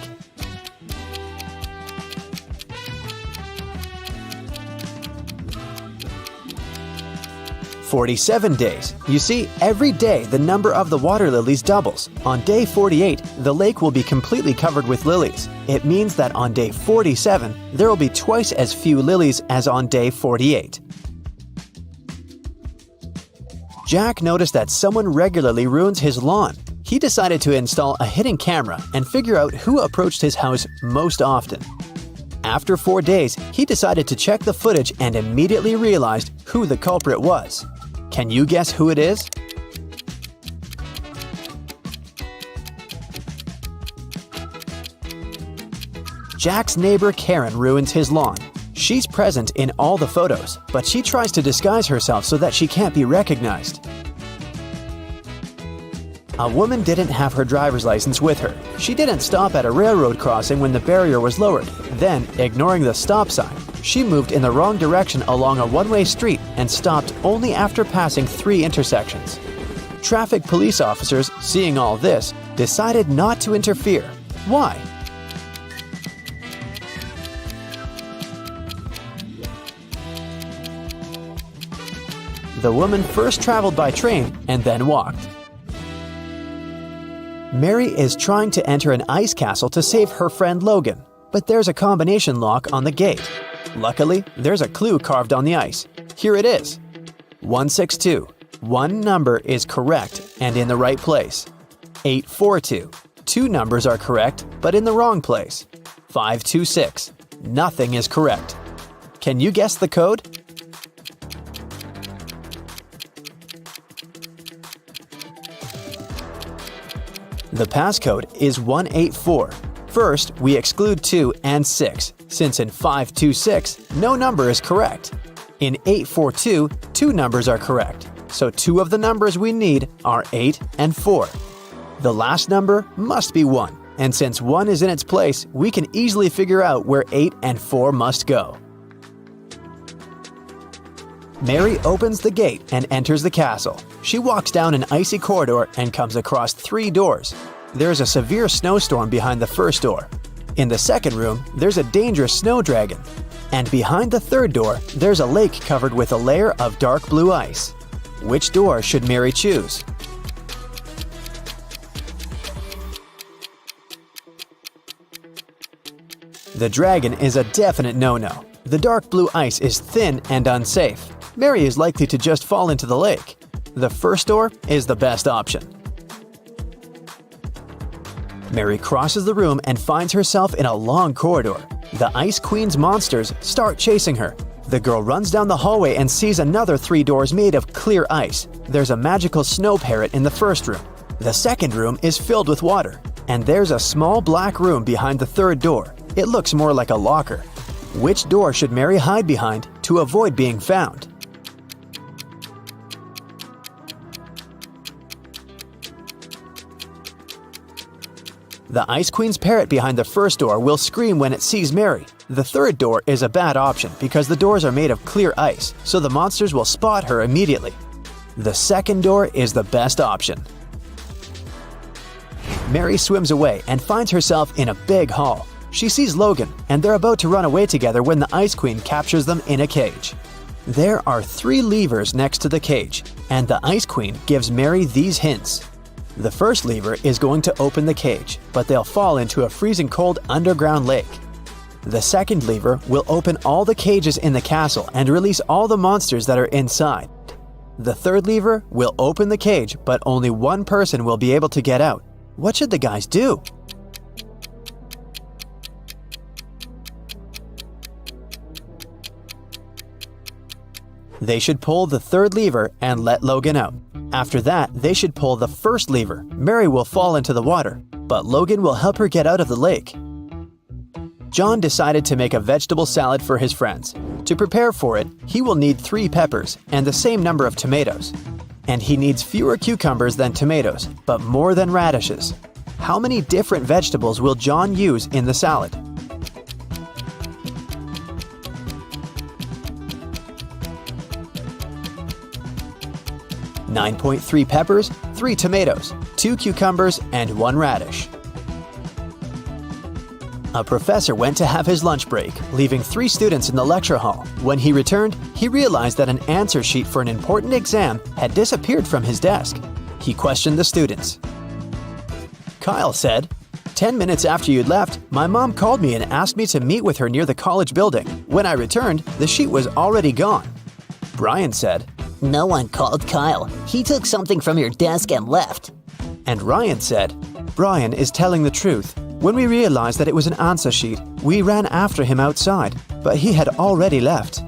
"47 days. You see, every day the number of the water lilies doubles. On day 48, the lake will be completely covered with lilies. It means that on day 47, there will be twice as few lilies as on day 48. Jack noticed that someone regularly ruins his lawn. He decided to install a hidden camera and figure out who approached his house most often. After 4 days, he decided to check the footage and immediately realized who the culprit was. Can you guess who it is? Jack's neighbor Karen ruins his lawn. She's present in all the photos, but she tries to disguise herself so that she can't be recognized. A woman didn't have her driver's license with her. She didn't stop at a railroad crossing when the barrier was lowered. Then, ignoring the stop sign, she moved in the wrong direction along a one-way street and stopped only after passing 3 intersections. Traffic police officers, seeing all this, decided not to interfere. Why? The woman first traveled by train and then walked. Mary is trying to enter an ice castle to save her friend Logan, but there's a combination lock on the gate. Luckily, there's a clue carved on the ice. Here it is. 162. One number is correct and in the right place. 842. 2 numbers are correct, but in the wrong place. 526. Nothing is correct. Can you guess the code? The passcode is 184. First, we exclude 2 and 6, since in 526, no number is correct. In 842, 2 numbers are correct, so 2 of the numbers we need are 8 and 4. The last number must be 1, and since 1 is in its place, we can easily figure out where 8 and 4 must go. Mary opens the gate and enters the castle. She walks down an icy corridor and comes across 3 doors. There's a severe snowstorm behind the first door. In the second room, there's a dangerous snow dragon. And behind the third door, there's a lake covered with a layer of dark blue ice. Which door should Mary choose? The dragon is a definite no-no. The dark blue ice is thin and unsafe. Mary is likely to just fall into the lake. The first door is the best option. Mary crosses the room and finds herself in a long corridor. The Ice Queen's monsters start chasing her. The girl runs down the hallway and sees another 3 doors made of clear ice. There's a magical snow parrot in the first room. The second room is filled with water. And there's a small black room behind the third door. It looks more like a locker. Which door should Mary hide behind to avoid being found? The Ice Queen's parrot behind the first door will scream when it sees Mary. The third door is a bad option because the doors are made of clear ice, so the monsters will spot her immediately. The second door is the best option. Mary swims away and finds herself in a big hall. She sees Logan, and they're about to run away together when the Ice Queen captures them in a cage. There are 3 levers next to the cage, and the Ice Queen gives Mary these hints. The first lever is going to open the cage, but they'll fall into a freezing cold underground lake. The second lever will open all the cages in the castle and release all the monsters that are inside. The third lever will open the cage, but only one person will be able to get out. What should the guys do? They should pull the third lever and let Logan out. After that, they should pull the first lever. Mary will fall into the water, but Logan will help her get out of the lake. John decided to make a vegetable salad for his friends. To prepare for it, he will need 3 peppers and the same number of tomatoes. And he needs fewer cucumbers than tomatoes, but more than radishes. How many different vegetables will John use in the salad? .3 peppers, 3 tomatoes, 2 cucumbers, and 1 radish. A professor went to have his lunch break, leaving 3 students in the lecture hall. When he returned, he realized that an answer sheet for an important exam had disappeared from his desk. He questioned the students. Kyle said, "10 minutes after you'd left, my mom called me and asked me to meet with her near the college building. When I returned, the sheet was already gone." Brian said, No one called Kyle. He took something from your desk and left. and Ryan said, "Brian is telling the truth. When we realized that it was an answer sheet, we ran after him outside, but he had already left."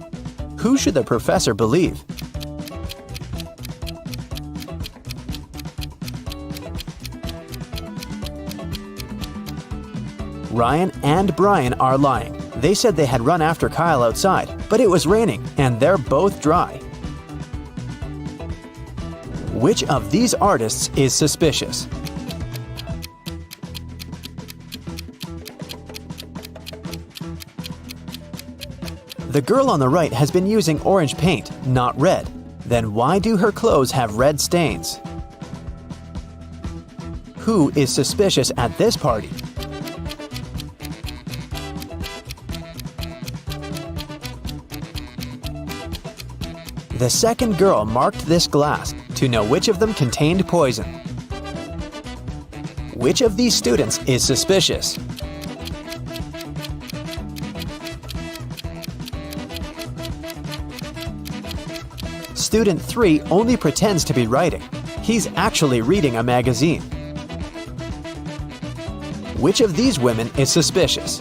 Who should the professor believe? Ryan and Brian are lying. They said they had run after Kyle outside, but it was raining and they're both dry. Which of these artists is suspicious? The girl on the right has been using orange paint, not red. Then why do her clothes have red stains? Who is suspicious at this party? The second girl marked this glass to know which of them contained poison. Which of these students is suspicious? Student 3 only pretends to be writing. He's actually reading a magazine. Which of these women is suspicious?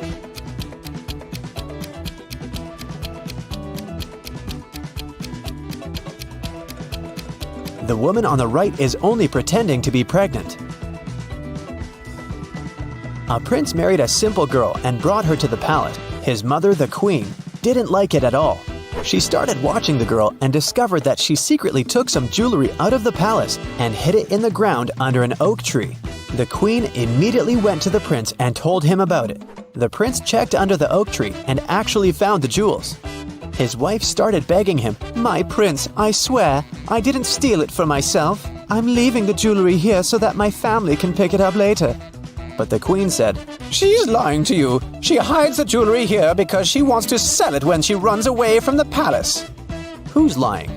The woman on the right is only pretending to be pregnant. A prince married a simple girl and brought her to the palace. His mother, the queen, didn't like it at all. She started watching the girl and discovered that she secretly took some jewelry out of the palace and hid it in the ground under an oak tree. The queen immediately went to the prince and told him about it. The prince checked under the oak tree and actually found the jewels. His wife started begging him, "My prince, I swear, I didn't steal it for myself. I'm leaving the jewelry here so that my family can pick it up later." But the queen said, "She's lying to you. She hides the jewelry here because she wants to sell it when she runs away from the palace." Who's lying?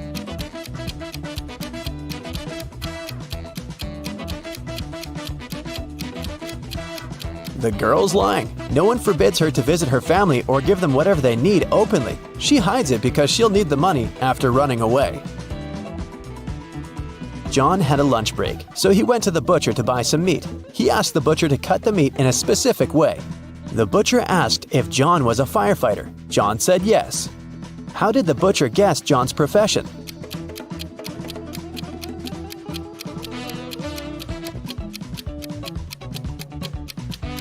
The girl's lying. No one forbids her to visit her family or give them whatever they need openly. She hides it because she'll need the money after running away. John had a lunch break, so he went to the butcher to buy some meat. He asked the butcher to cut the meat in a specific way. The butcher asked if John was a firefighter. John said yes. How did the butcher guess John's profession?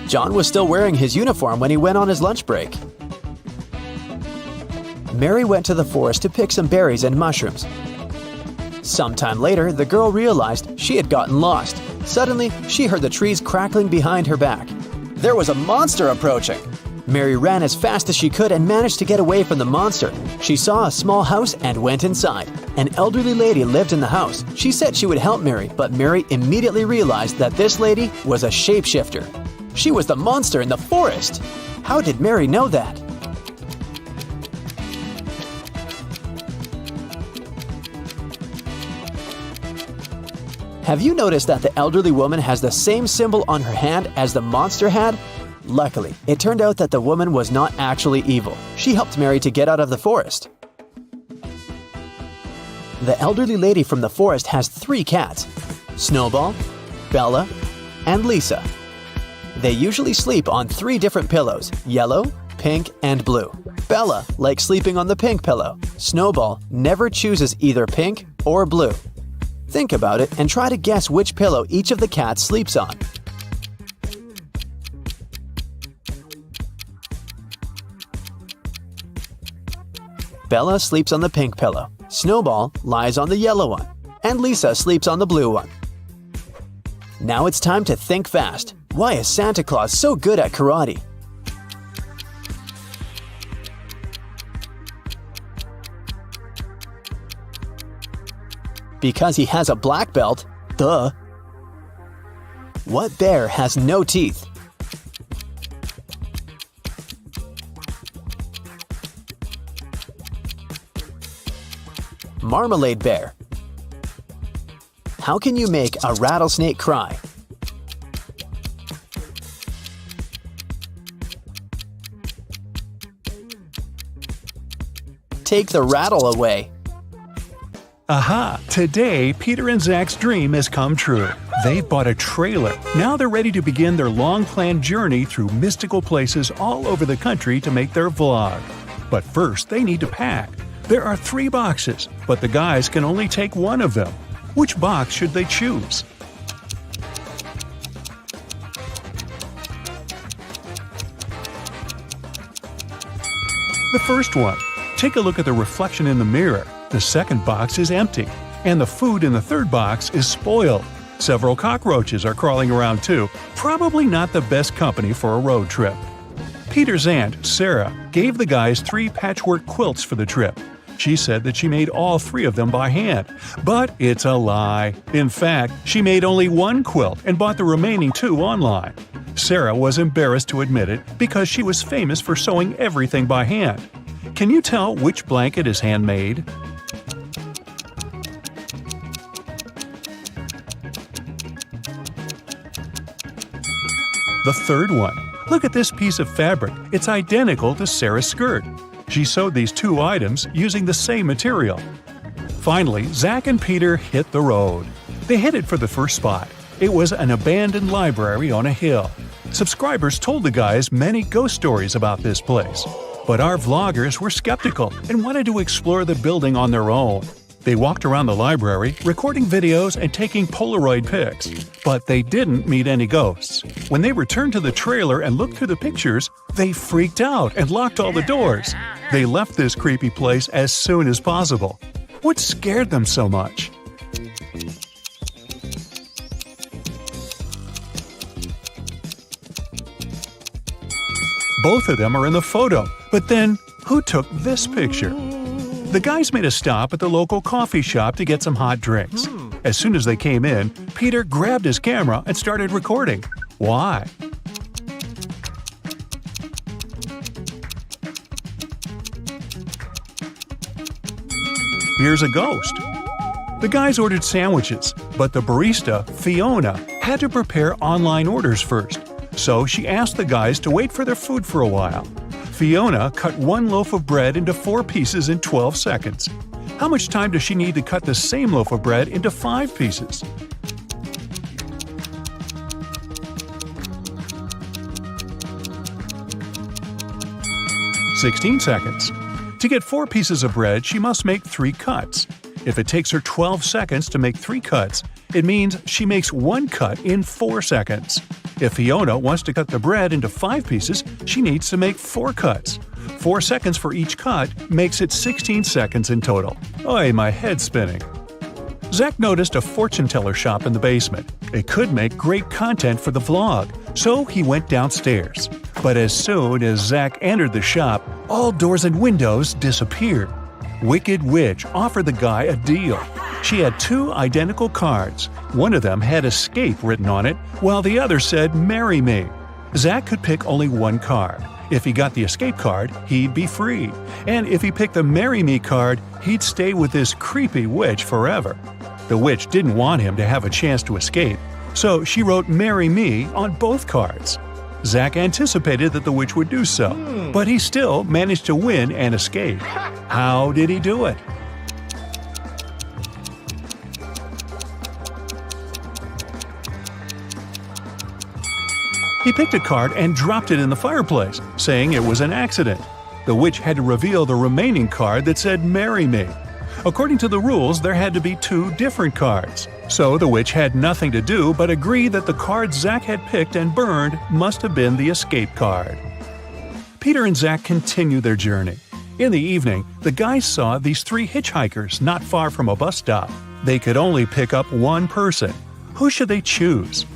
John was still wearing his uniform when he went on his lunch break. Mary went to the forest to pick some berries and mushrooms. Sometime later, the girl realized she had gotten lost. Suddenly, she heard the trees crackling behind her back. There was a monster approaching. Mary ran as fast as she could and managed to get away from the monster. She saw a small house and went inside. An elderly lady lived in the house. She said she would help Mary, but Mary immediately realized that this lady was a shapeshifter. She was the monster in the forest. How did Mary know that? Have you noticed that the elderly woman has the same symbol on her hand as the monster had? Luckily, it turned out that the woman was not actually evil. She helped Mary to get out of the forest. The elderly lady from the forest has 3 cats: Snowball, Bella, and Lisa. They usually sleep on 3 different pillows: yellow, pink and blue. Bella likes sleeping on the pink pillow. Snowball never chooses either pink or blue. Think about it and try to guess which pillow each of the cats sleeps on. Bella sleeps on the pink pillow. Snowball lies on the yellow one. And Lisa sleeps on the blue one. Now it's time to think fast. Why is Santa Claus so good at karate? Because he has a black belt. Duh. What bear has no teeth? Marmalade bear. How can you make a rattlesnake cry? Take the rattle away. Aha! Today, Peter and Zach's dream has come true. They've bought a trailer. Now they're ready to begin their long-planned journey through mystical places all over the country to make their vlog. But first, they need to pack. There are 3 boxes, but the guys can only take one of them. Which box should they choose? The first one. Take a look at the reflection in the mirror. The second box is empty, and the food in the third box is spoiled. Several cockroaches are crawling around too, probably not the best company for a road trip. Peter's aunt, Sarah, gave the guys 3 patchwork quilts for the trip. She said that she made all 3 of them by hand, but it's a lie. In fact, she made only 1 quilt and bought the remaining 2 online. Sarah was embarrassed to admit it because she was famous for sewing everything by hand. Can you tell which blanket is handmade? The third one. Look at this piece of fabric. It's identical to Sarah's skirt. She sewed these 2 items using the same material. Finally, Zach and Peter hit the road. They headed for the first spot. It was an abandoned library on a hill. Subscribers told the guys many ghost stories about this place. But our vloggers were skeptical and wanted to explore the building on their own. They walked around the library, recording videos and taking Polaroid pics. But they didn't meet any ghosts. When they returned to the trailer and looked through the pictures, they freaked out and locked all the doors. They left this creepy place as soon as possible. What scared them so much? Both of them are in the photo, but then who took this picture? The guys made a stop at the local coffee shop to get some hot drinks. As soon as they came in, Peter grabbed his camera and started recording. Why? Here's a ghost. The guys ordered sandwiches, but the barista, Fiona, had to prepare online orders first. So she asked the guys to wait for their food for a while. Fiona cut 1 loaf of bread into 4 pieces in 12 seconds. How much time does she need to cut the same loaf of bread into 5 pieces? "16 seconds. To get 4 pieces of bread, she must make 3 cuts. If it takes her 12 seconds to make 3 cuts, it means she makes 1 cut in 4 seconds. If Fiona wants to cut the bread into 5 pieces, she needs to make 4 cuts. 4 seconds for each cut makes it 16 seconds in total. Oy, my head's spinning. Zach noticed a fortune teller shop in the basement. It could make great content for the vlog, so he went downstairs. But as soon as Zach entered the shop, all doors and windows disappeared. Wicked Witch offered the guy a deal. She had 2 identical cards. One of them had escape written on it, while the other said marry me. Zach could pick only 1 card. If he got the escape card, he'd be free. And if he picked the marry me card, he'd stay with this creepy witch forever. The witch didn't want him to have a chance to escape, so she wrote marry me on both cards. Zach anticipated that the witch would do so, but he still managed to win and escape. How did he do it? He picked a card and dropped it in the fireplace, saying it was an accident. The witch had to reveal the remaining card that said "Marry me." According to the rules, there had to be 2 different cards. So the witch had nothing to do but agree that the card Zach had picked and burned must have been the escape card. Peter and Zach continue their journey. In the evening, the guys saw these 3 hitchhikers not far from a bus stop. They could only pick up one person. Who should they choose?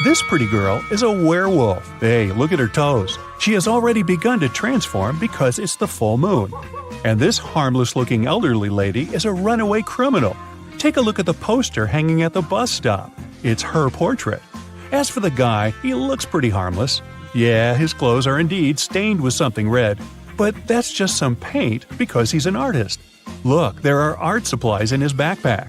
This pretty girl is a werewolf. Hey, look at her toes. She has already begun to transform because it's the full moon. And this harmless-looking elderly lady is a runaway criminal. Take a look at the poster hanging at the bus stop. It's her portrait. As for the guy, he looks pretty harmless. Yeah, his clothes are indeed stained with something red, but that's just some paint because he's an artist. Look, there are art supplies in his backpack.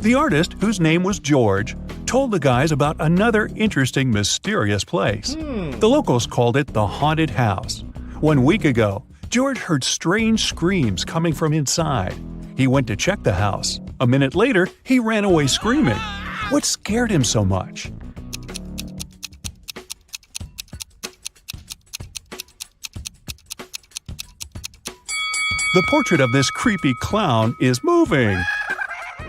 The artist, whose name was George, told the guys about another interesting, mysterious place. The locals called it the Haunted House. 1 week ago, George heard strange screams coming from inside. He went to check the house. A minute later, he ran away screaming. What scared him so much? The portrait of this creepy clown is moving.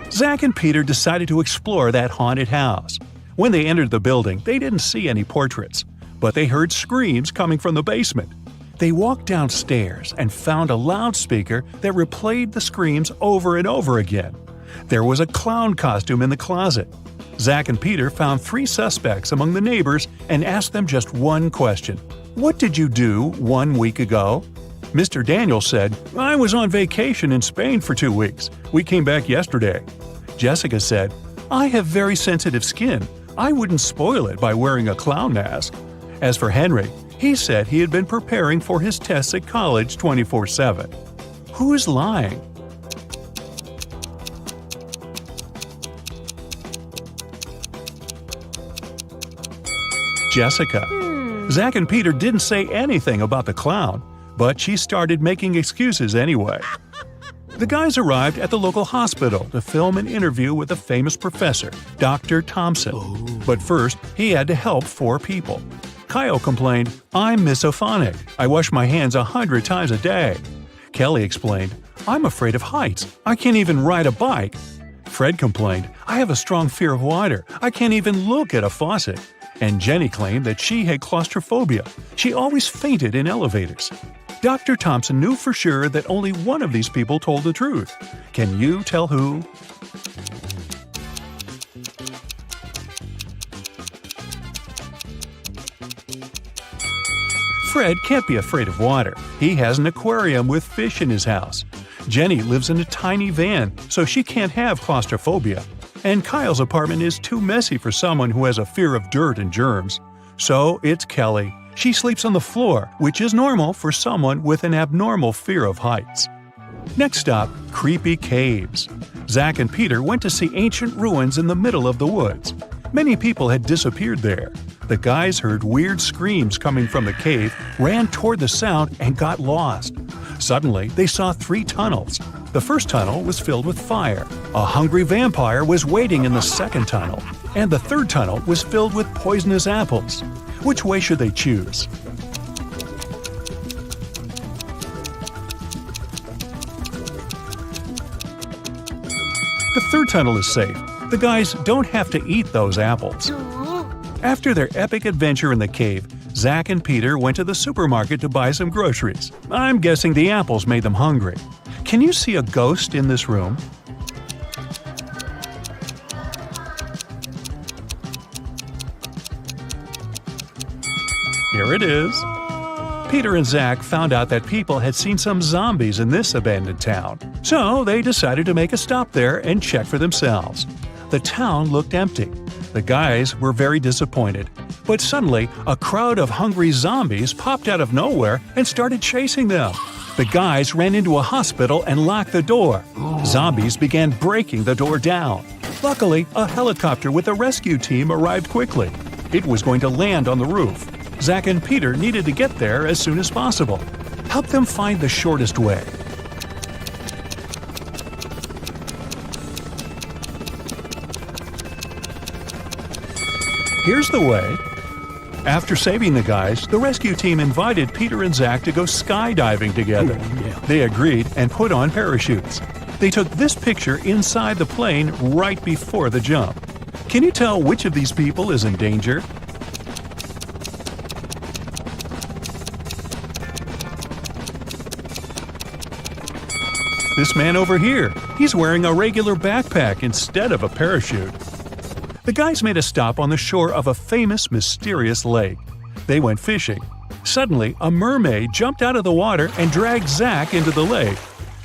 Zach and Peter decided to explore that haunted house. When they entered the building, they didn't see any portraits, but they heard screams coming from the basement. They walked downstairs and found a loudspeaker that replayed the screams over and over again. There was a clown costume in the closet. Zach and Peter found 3 suspects among the neighbors and asked them just one question. What did you do 1 week ago? Mr. Daniel said, I was on vacation in Spain for 2 weeks. We came back yesterday. Jessica said, I have very sensitive skin. I wouldn't spoil it by wearing a clown mask. As for Henry, he said he had been preparing for his tests at college 24/7. Who is lying? Jessica. Zach and Peter didn't say anything about the clown, but she started making excuses anyway. The guys arrived at the local hospital to film an interview with a famous professor, Dr. Thompson. But first, he had to help 4 people. Kyle complained, I'm misophonic. I wash my hands 100 times a day. Kelly explained, I'm afraid of heights. I can't even ride a bike. Fred complained, I have a strong fear of water. I can't even look at a faucet. And Jenny claimed that she had claustrophobia. She always fainted in elevators. Dr. Thompson knew for sure that only one of these people told the truth. Can you tell who? Fred can't be afraid of water. He has an aquarium with fish in his house. Jenny lives in a tiny van, so she can't have claustrophobia. And Kyle's apartment is too messy for someone who has a fear of dirt and germs. So it's Kelly. She sleeps on the floor, which is normal for someone with an abnormal fear of heights. Next stop, creepy caves. Zach and Peter went to see ancient ruins in the middle of the woods. Many people had disappeared there. The guys heard weird screams coming from the cave, ran toward the sound, and got lost. Suddenly, they saw 3 tunnels. The first tunnel was filled with fire. A hungry vampire was waiting in the second tunnel. And the third tunnel was filled with poisonous apples. Which way should they choose? The third tunnel is safe. The guys don't have to eat those apples. After their epic adventure in the cave, Zach and Peter went to the supermarket to buy some groceries. I'm guessing the apples made them hungry. Can you see a ghost in this room? Here it is. Peter and Zach found out that people had seen some zombies in this abandoned town. So they decided to make a stop there and check for themselves. The town looked empty. The guys were very disappointed. But suddenly, a crowd of hungry zombies popped out of nowhere and started chasing them. The guys ran into a hospital and locked the door. Zombies began breaking the door down. Luckily, a helicopter with a rescue team arrived quickly. It was going to land on the roof. Zach and Peter needed to get there as soon as possible. Help them find the shortest way. Here's the way. After saving the guys, the rescue team invited Peter and Zach to go skydiving together. They agreed and put on parachutes. They took this picture inside the plane right before the jump. Can you tell which of these people is in danger? This man over here, he's wearing a regular backpack instead of a parachute. The guys made a stop on the shore of a famous, mysterious lake. They went fishing. Suddenly, a mermaid jumped out of the water and dragged Zach into the lake.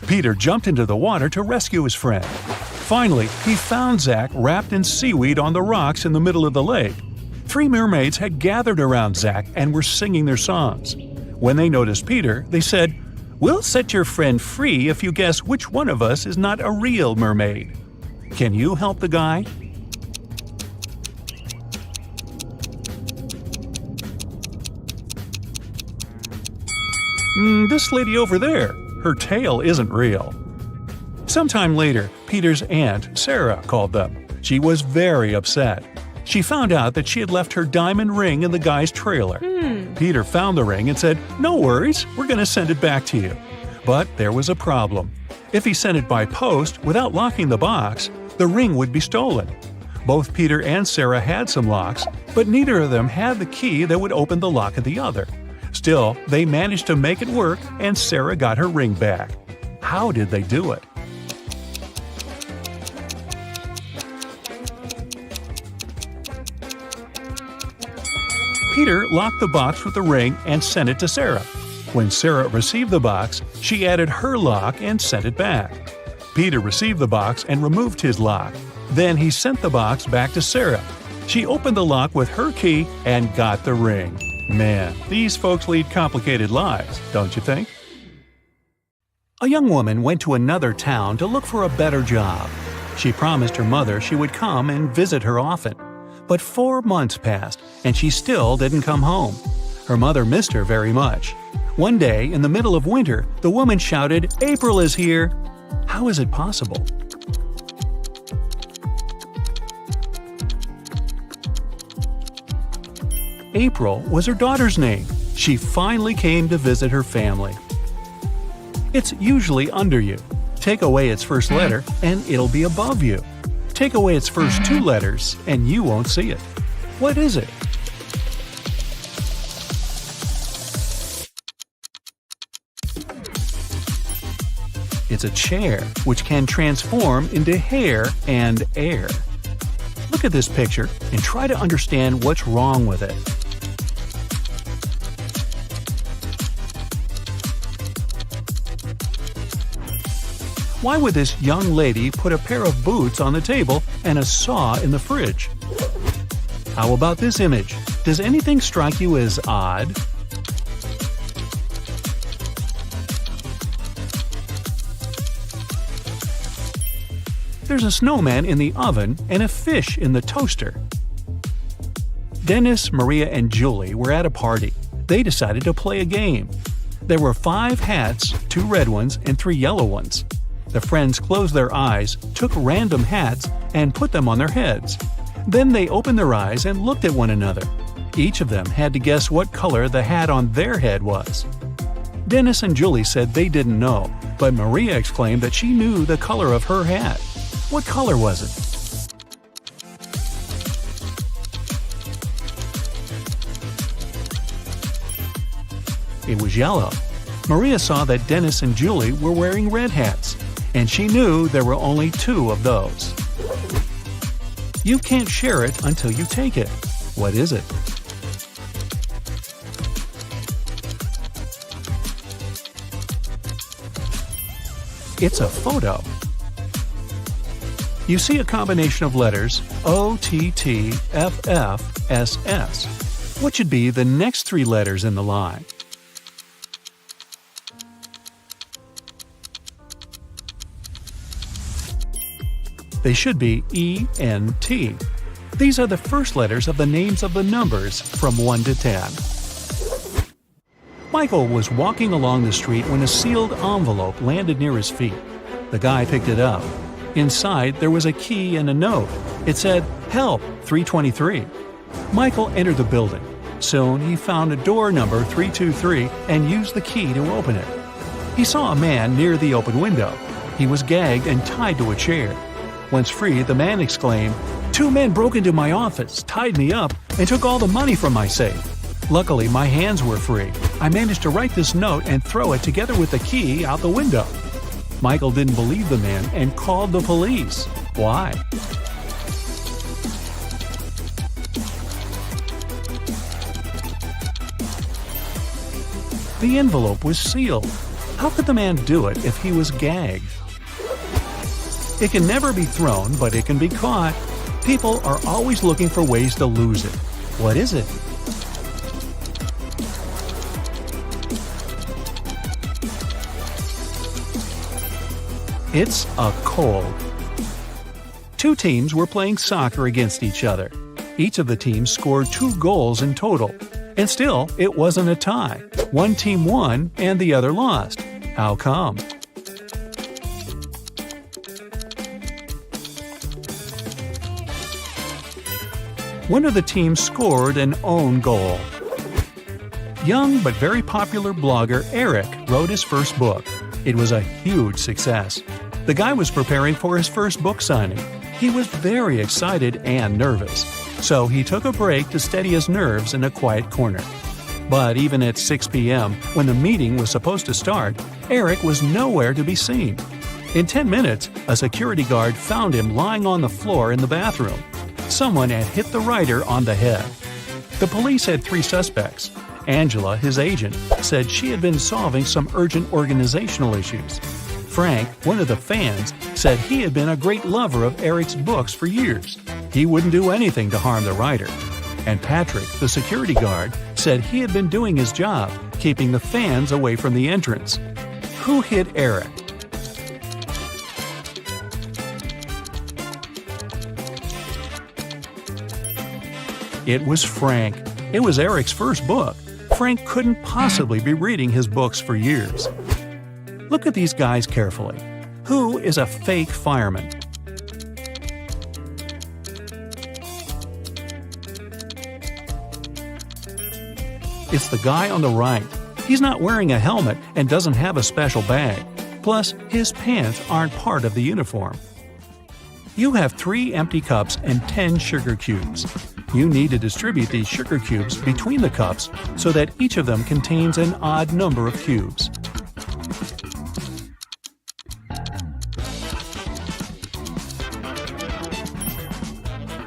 Peter jumped into the water to rescue his friend. Finally, he found Zach wrapped in seaweed on the rocks in the middle of the lake. 3 mermaids had gathered around Zach and were singing their songs. When they noticed Peter, they said, "We'll set your friend free if you guess which one of us is not a real mermaid. Can you help the guy?" This lady over there, her tail isn't real. Sometime later, Peter's aunt, Sarah, called them. She was very upset. She found out that she had left her diamond ring in the guy's trailer. Peter found the ring and said, "No worries, we're going to send it back to you." But there was a problem. If he sent it by post without locking the box, the ring would be stolen. Both Peter and Sarah had some locks, but neither of them had the key that would open the lock of the other. Still, they managed to make it work and Sarah got her ring back. How did they do it? Peter locked the box with the ring and sent it to Sarah. When Sarah received the box, she added her lock and sent it back. Peter received the box and removed his lock. Then he sent the box back to Sarah. She opened the lock with her key and got the ring. Man, these folks lead complicated lives, don't you think? A young woman went to another town to look for a better job. She promised her mother she would come and visit her often. But 4 months passed, and she still didn't come home. Her mother missed her very much. One day, in the middle of winter, the woman shouted, "April is here!" How is it possible? April was her daughter's name. She finally came to visit her family. It's usually under you. Take away its first letter, and it'll be above you. Take away its first 2 letters, and you won't see it. What is it? It's a chair, which can transform into hair and air. Look at this picture and try to understand what's wrong with it. Why would this young lady put a pair of boots on the table and a saw in the fridge? How about this image? Does anything strike you as odd? There's a snowman in the oven and a fish in the toaster. Dennis, Maria, and Julie were at a party. They decided to play a game. There were 5 hats, 2 red ones and 3 yellow ones. The friends closed their eyes, took random hats, and put them on their heads. Then they opened their eyes and looked at one another. Each of them had to guess what color the hat on their head was. Dennis and Julie said they didn't know, but Maria exclaimed that she knew the color of her hat. What color was it? It was yellow. Maria saw that Dennis and Julie were wearing red hats, and she knew there were only 2 of those. You can't share it until you take it. What is it? It's a photo. You see a combination of letters OTTFFSS. What should be the next 3 letters in the line? They should be ENT. These are the first letters of the names of the numbers from 1 to 10. Michael was walking along the street when a sealed envelope landed near his feet. The guy picked it up. Inside, there was a key and a note. It said, "Help, 323." Michael entered the building. Soon he found a door number 323 and used the key to open it. He saw a man near the open window. He was gagged and tied to a chair. Once free, the man exclaimed, "Two men broke into my office, tied me up, and took all the money from my safe. Luckily, my hands were free. I managed to write this note and throw it together with the key out the window." Michael didn't believe the man and called the police. Why? The envelope was sealed. How could the man do it if he was gagged? It can never be thrown, but it can be caught. People are always looking for ways to lose it. What is it? It's a cold. Two teams were playing soccer against each other. Each of the teams scored 2 goals in total. And still, it wasn't a tie. One team won and the other lost. How come? One of the teams scored an own goal. Young but very popular blogger Eric wrote his first book. It was a huge success. The guy was preparing for his first book signing. He was very excited and nervous. So he took a break to steady his nerves in a quiet corner. But even at 6 p.m., when the meeting was supposed to start, Eric was nowhere to be seen. In 10 minutes, a security guard found him lying on the floor in the bathroom. Someone had hit the writer on the head. The police had 3 suspects. Angela, his agent, said she had been solving some urgent organizational issues. Frank, one of the fans, said he had been a great lover of Eric's books for years. He wouldn't do anything to harm the writer. And Patrick, the security guard, said he had been doing his job, keeping the fans away from the entrance. Who hit Eric? It was Frank. It was Eric's first book. Frank couldn't possibly be reading his books for years. Look at these guys carefully. Who is a fake fireman? It's the guy on the right. He's not wearing a helmet and doesn't have a special bag. Plus, his pants aren't part of the uniform. You have 3 empty cups and 10 sugar cubes. You need to distribute these sugar cubes between the cups so that each of them contains an odd number of cubes.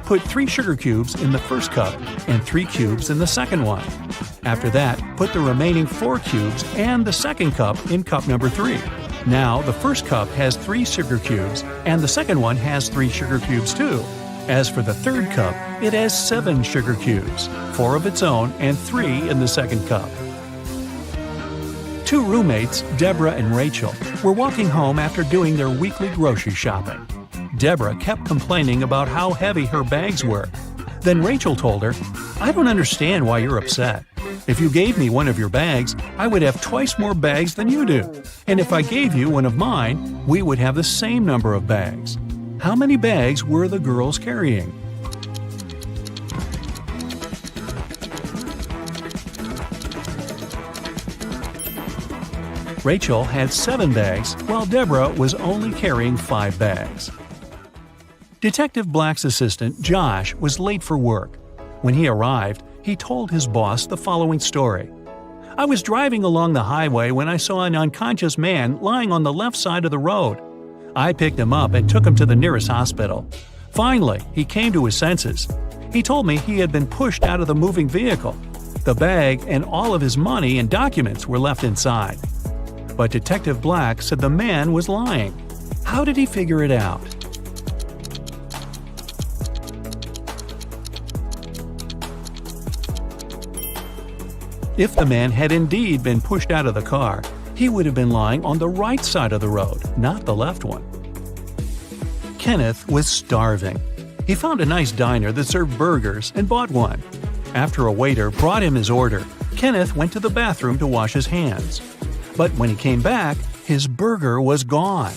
Put 3 sugar cubes in the first cup and 3 cubes in the second one. After that, put the remaining 4 cubes and the second cup in cup number 3. Now, the first cup has 3 sugar cubes, and the second one has 3 sugar cubes too. As for the third cup, it has 7 sugar cubes, 4 of its own and 3 in the second cup. 2 roommates, Deborah and Rachel, were walking home after doing their weekly grocery shopping. Deborah kept complaining about how heavy her bags were. Then Rachel told her, "I don't understand why you're upset. If you gave me one of your bags, I would have twice more bags than you do. And if I gave you one of mine, we would have the same number of bags." How many bags were the girls carrying? Rachel had 7 bags, while Deborah was only carrying 5 bags. Detective Black's assistant, Josh, was late for work. When he arrived, he told his boss the following story. "I was driving along the highway when I saw an unconscious man lying on the left side of the road. I picked him up and took him to the nearest hospital. Finally, he came to his senses. He told me he had been pushed out of the moving vehicle. The bag and all of his money and documents were left inside." But Detective Black said the man was lying. How did he figure it out? If the man had indeed been pushed out of the car, he would have been lying on the right side of the road, not the left one. Kenneth was starving. He found a nice diner that served burgers and bought one. After a waiter brought him his order, Kenneth went to the bathroom to wash his hands. But when he came back, his burger was gone.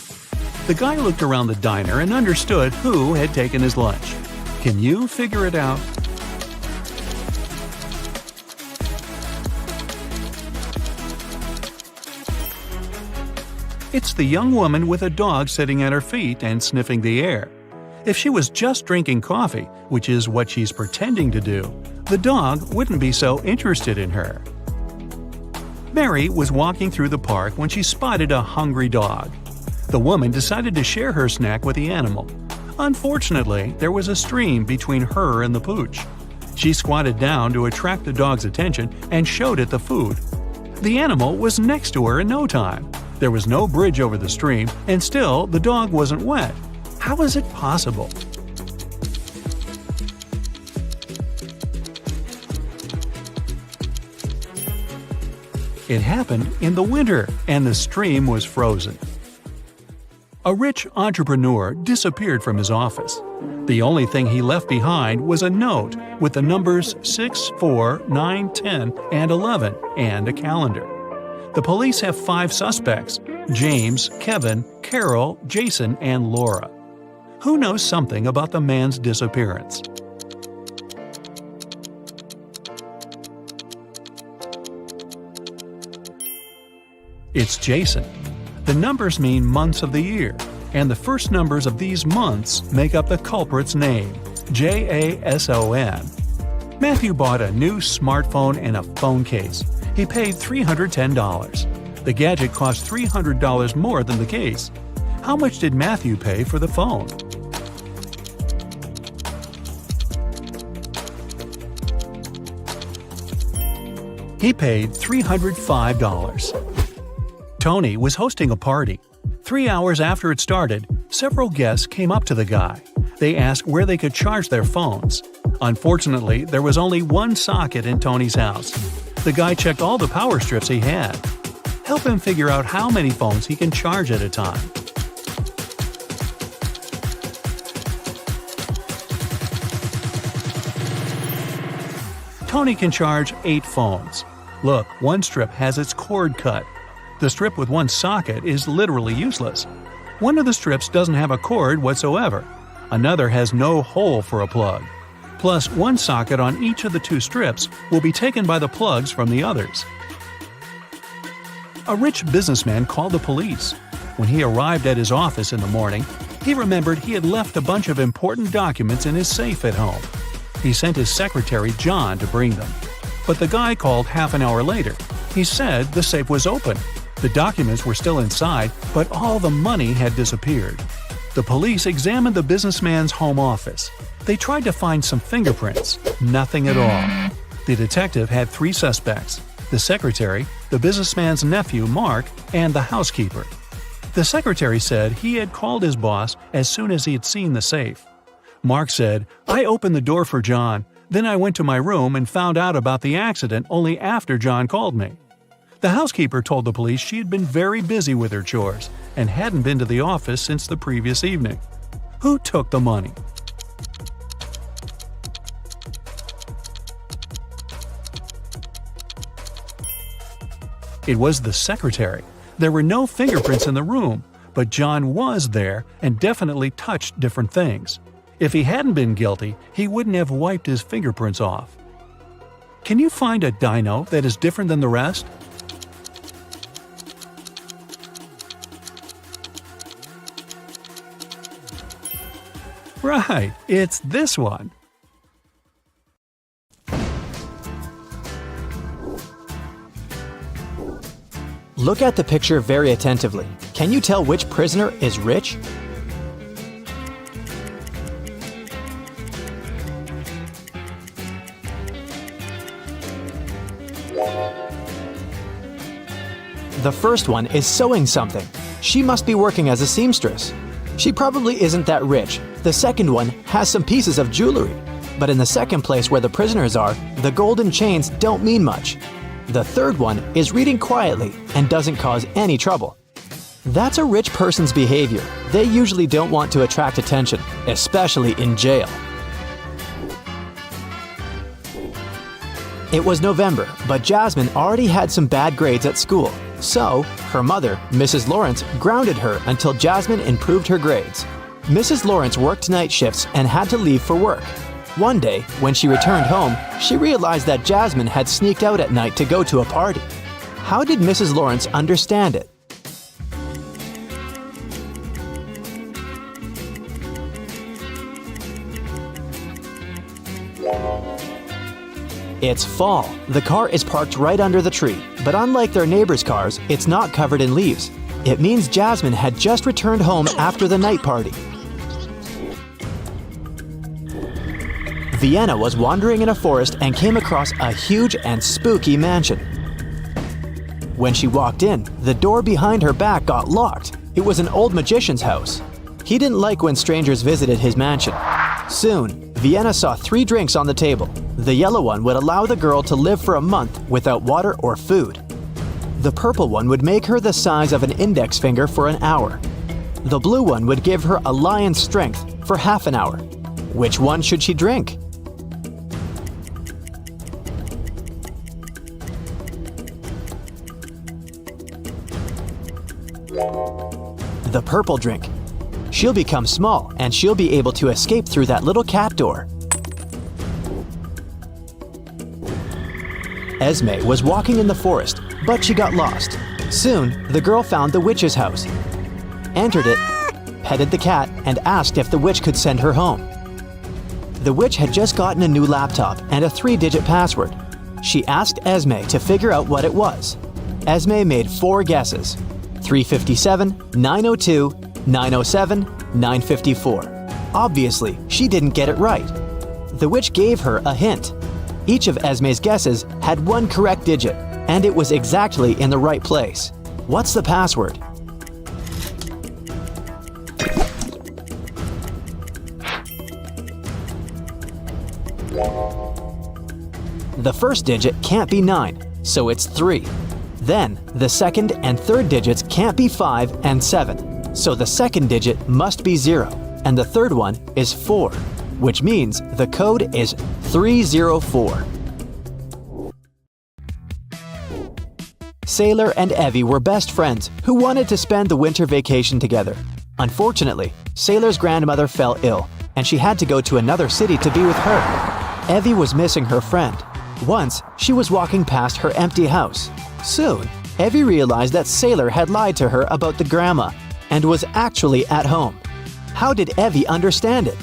The guy looked around the diner and understood who had taken his lunch. Can you figure it out? It's the young woman with a dog sitting at her feet and sniffing the air. If she was just drinking coffee, which is what she's pretending to do, the dog wouldn't be so interested in her. Mary was walking through the park when she spotted a hungry dog. The woman decided to share her snack with the animal. Unfortunately, there was a stream between her and the pooch. She squatted down to attract the dog's attention and showed it the food. The animal was next to her in no time. There was no bridge over the stream, and still the dog wasn't wet. How is it possible? It happened in the winter, and the stream was frozen. A rich entrepreneur disappeared from his office. The only thing he left behind was a note with the numbers 6, 4, 9, 10, and 11, and a calendar. The police have 5 suspects: James, Kevin, Carol, Jason, and Laura. Who knows something about the man's disappearance? It's Jason. The numbers mean months of the year, and the first numbers of these months make up the culprit's name, Jason. Matthew bought a new smartphone and a phone case. He paid $310. The gadget cost $300 more than the case. How much did Matthew pay for the phone? He paid $305. Tony was hosting a party. 3 hours after it started, several guests came up to the guy. They asked where they could charge their phones. Unfortunately, there was only one socket in Tony's house. The guy checked all the power strips he had. Help him figure out how many phones he can charge at a time. Tony can charge 8 phones. Look, one strip has its cord cut. The strip with one socket is literally useless. One of the strips doesn't have a cord whatsoever. Another has no hole for a plug. Plus, one socket on each of the 2 strips will be taken by the plugs from the others. A rich businessman called the police. When he arrived at his office in the morning, he remembered he had left a bunch of important documents in his safe at home. He sent his secretary, John, to bring them. But the guy called half an hour later. He said the safe was open. The documents were still inside, but all the money had disappeared. The police examined the businessman's home office. They tried to find some fingerprints. Nothing at all. The detective had 3 suspects: the secretary, the businessman's nephew, Mark, and the housekeeper. The secretary said he had called his boss as soon as he had seen the safe. Mark said, "I opened the door for John. Then I went to my room and found out about the accident only after John called me." The housekeeper told the police she had been very busy with her chores and hadn't been to the office since the previous evening. Who took the money? It was the secretary. There were no fingerprints in the room, but John was there and definitely touched different things. If he hadn't been guilty, he wouldn't have wiped his fingerprints off. Can you find a dino that is different than the rest? Right, it's this one. Look at the picture very attentively. Can you tell which prisoner is rich? The first one is sewing something. She must be working as a seamstress. She probably isn't that rich. The second one has some pieces of jewelry. But in the second place where the prisoners are, the golden chains don't mean much. The third one is reading quietly and doesn't cause any trouble. That's a rich person's behavior. They usually don't want to attract attention, especially in jail. It was November, but Jasmine already had some bad grades at school. So, her mother, Mrs. Lawrence, grounded her until Jasmine improved her grades. Mrs. Lawrence worked night shifts and had to leave for work. One day, when she returned home, she realized that Jasmine had sneaked out at night to go to a party. How did Mrs. Lawrence understand it? It's fall. The car is parked right under the tree, but unlike their neighbors' cars, it's not covered in leaves. It means Jasmine had just returned home after the night party. Vienna was wandering in a forest and came across a huge and spooky mansion. When she walked in, the door behind her back got locked. It was an old magician's house. He didn't like when strangers visited his mansion. Soon, Vienna saw 3 drinks on the table. The yellow one would allow the girl to live for a month without water or food. The purple one would make her the size of an index finger for an hour. The blue one would give her a lion's strength for half an hour. Which one should she drink? The purple drink. She'll become small and she'll be able to escape through that little cat door. Esme was walking in the forest, but she got lost. Soon, the girl found the witch's house, entered it, petted the cat, and asked if the witch could send her home. The witch had just gotten a new laptop and a 3-digit password. She asked Esme to figure out what it was. Esme made 4 guesses: 357, 902, 907, 954. Obviously, she didn't get it right. The witch gave her a hint. Each of Esme's guesses had 1 correct digit, and it was exactly in the right place. What's the password? The first digit can't be 9, so it's 3. Then, the second and third digits can't be 5 and 7, so the second digit must be 0, and the third one is 4, which means the code is 304. Sailor and Evie were best friends who wanted to spend the winter vacation together. Unfortunately, Sailor's grandmother fell ill, and she had to go to another city to be with her. Evie was missing her friend. Once, she was walking past her empty house. Soon, Evie realized that Sailor had lied to her about the grandma and was actually at home. How did Evie understand it?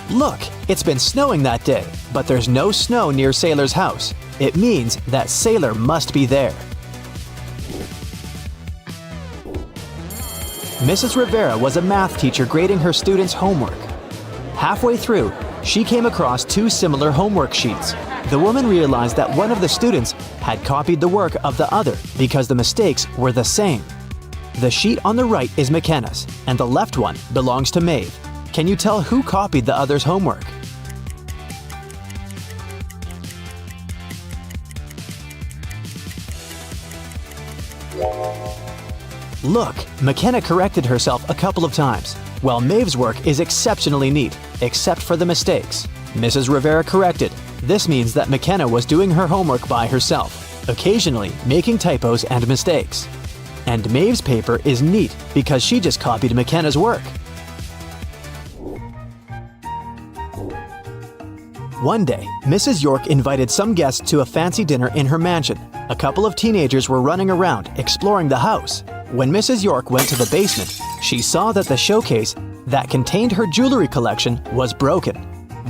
Look, it's been snowing that day, but there's no snow near Sailor's house. It means that Sailor must be there. Mrs. Rivera was a math teacher grading her students' homework. Halfway through, she came across 2 similar homework sheets. The woman realized that one of the students had copied the work of the other because the mistakes were the same. The sheet on the right is McKenna's, and the left one belongs to Maeve. Can you tell who copied the other's homework? Look, McKenna corrected herself a couple of times. While Maeve's work is exceptionally neat, except for the mistakes. Mrs. Rivera corrected. This means that McKenna was doing her homework by herself, occasionally making typos and mistakes. And Maeve's paper is neat because she just copied McKenna's work. One day, Mrs. York invited some guests to a fancy dinner in her mansion. A couple of teenagers were running around, exploring the house. When Mrs. York went to the basement, she saw that the showcase that contained her jewelry collection was broken.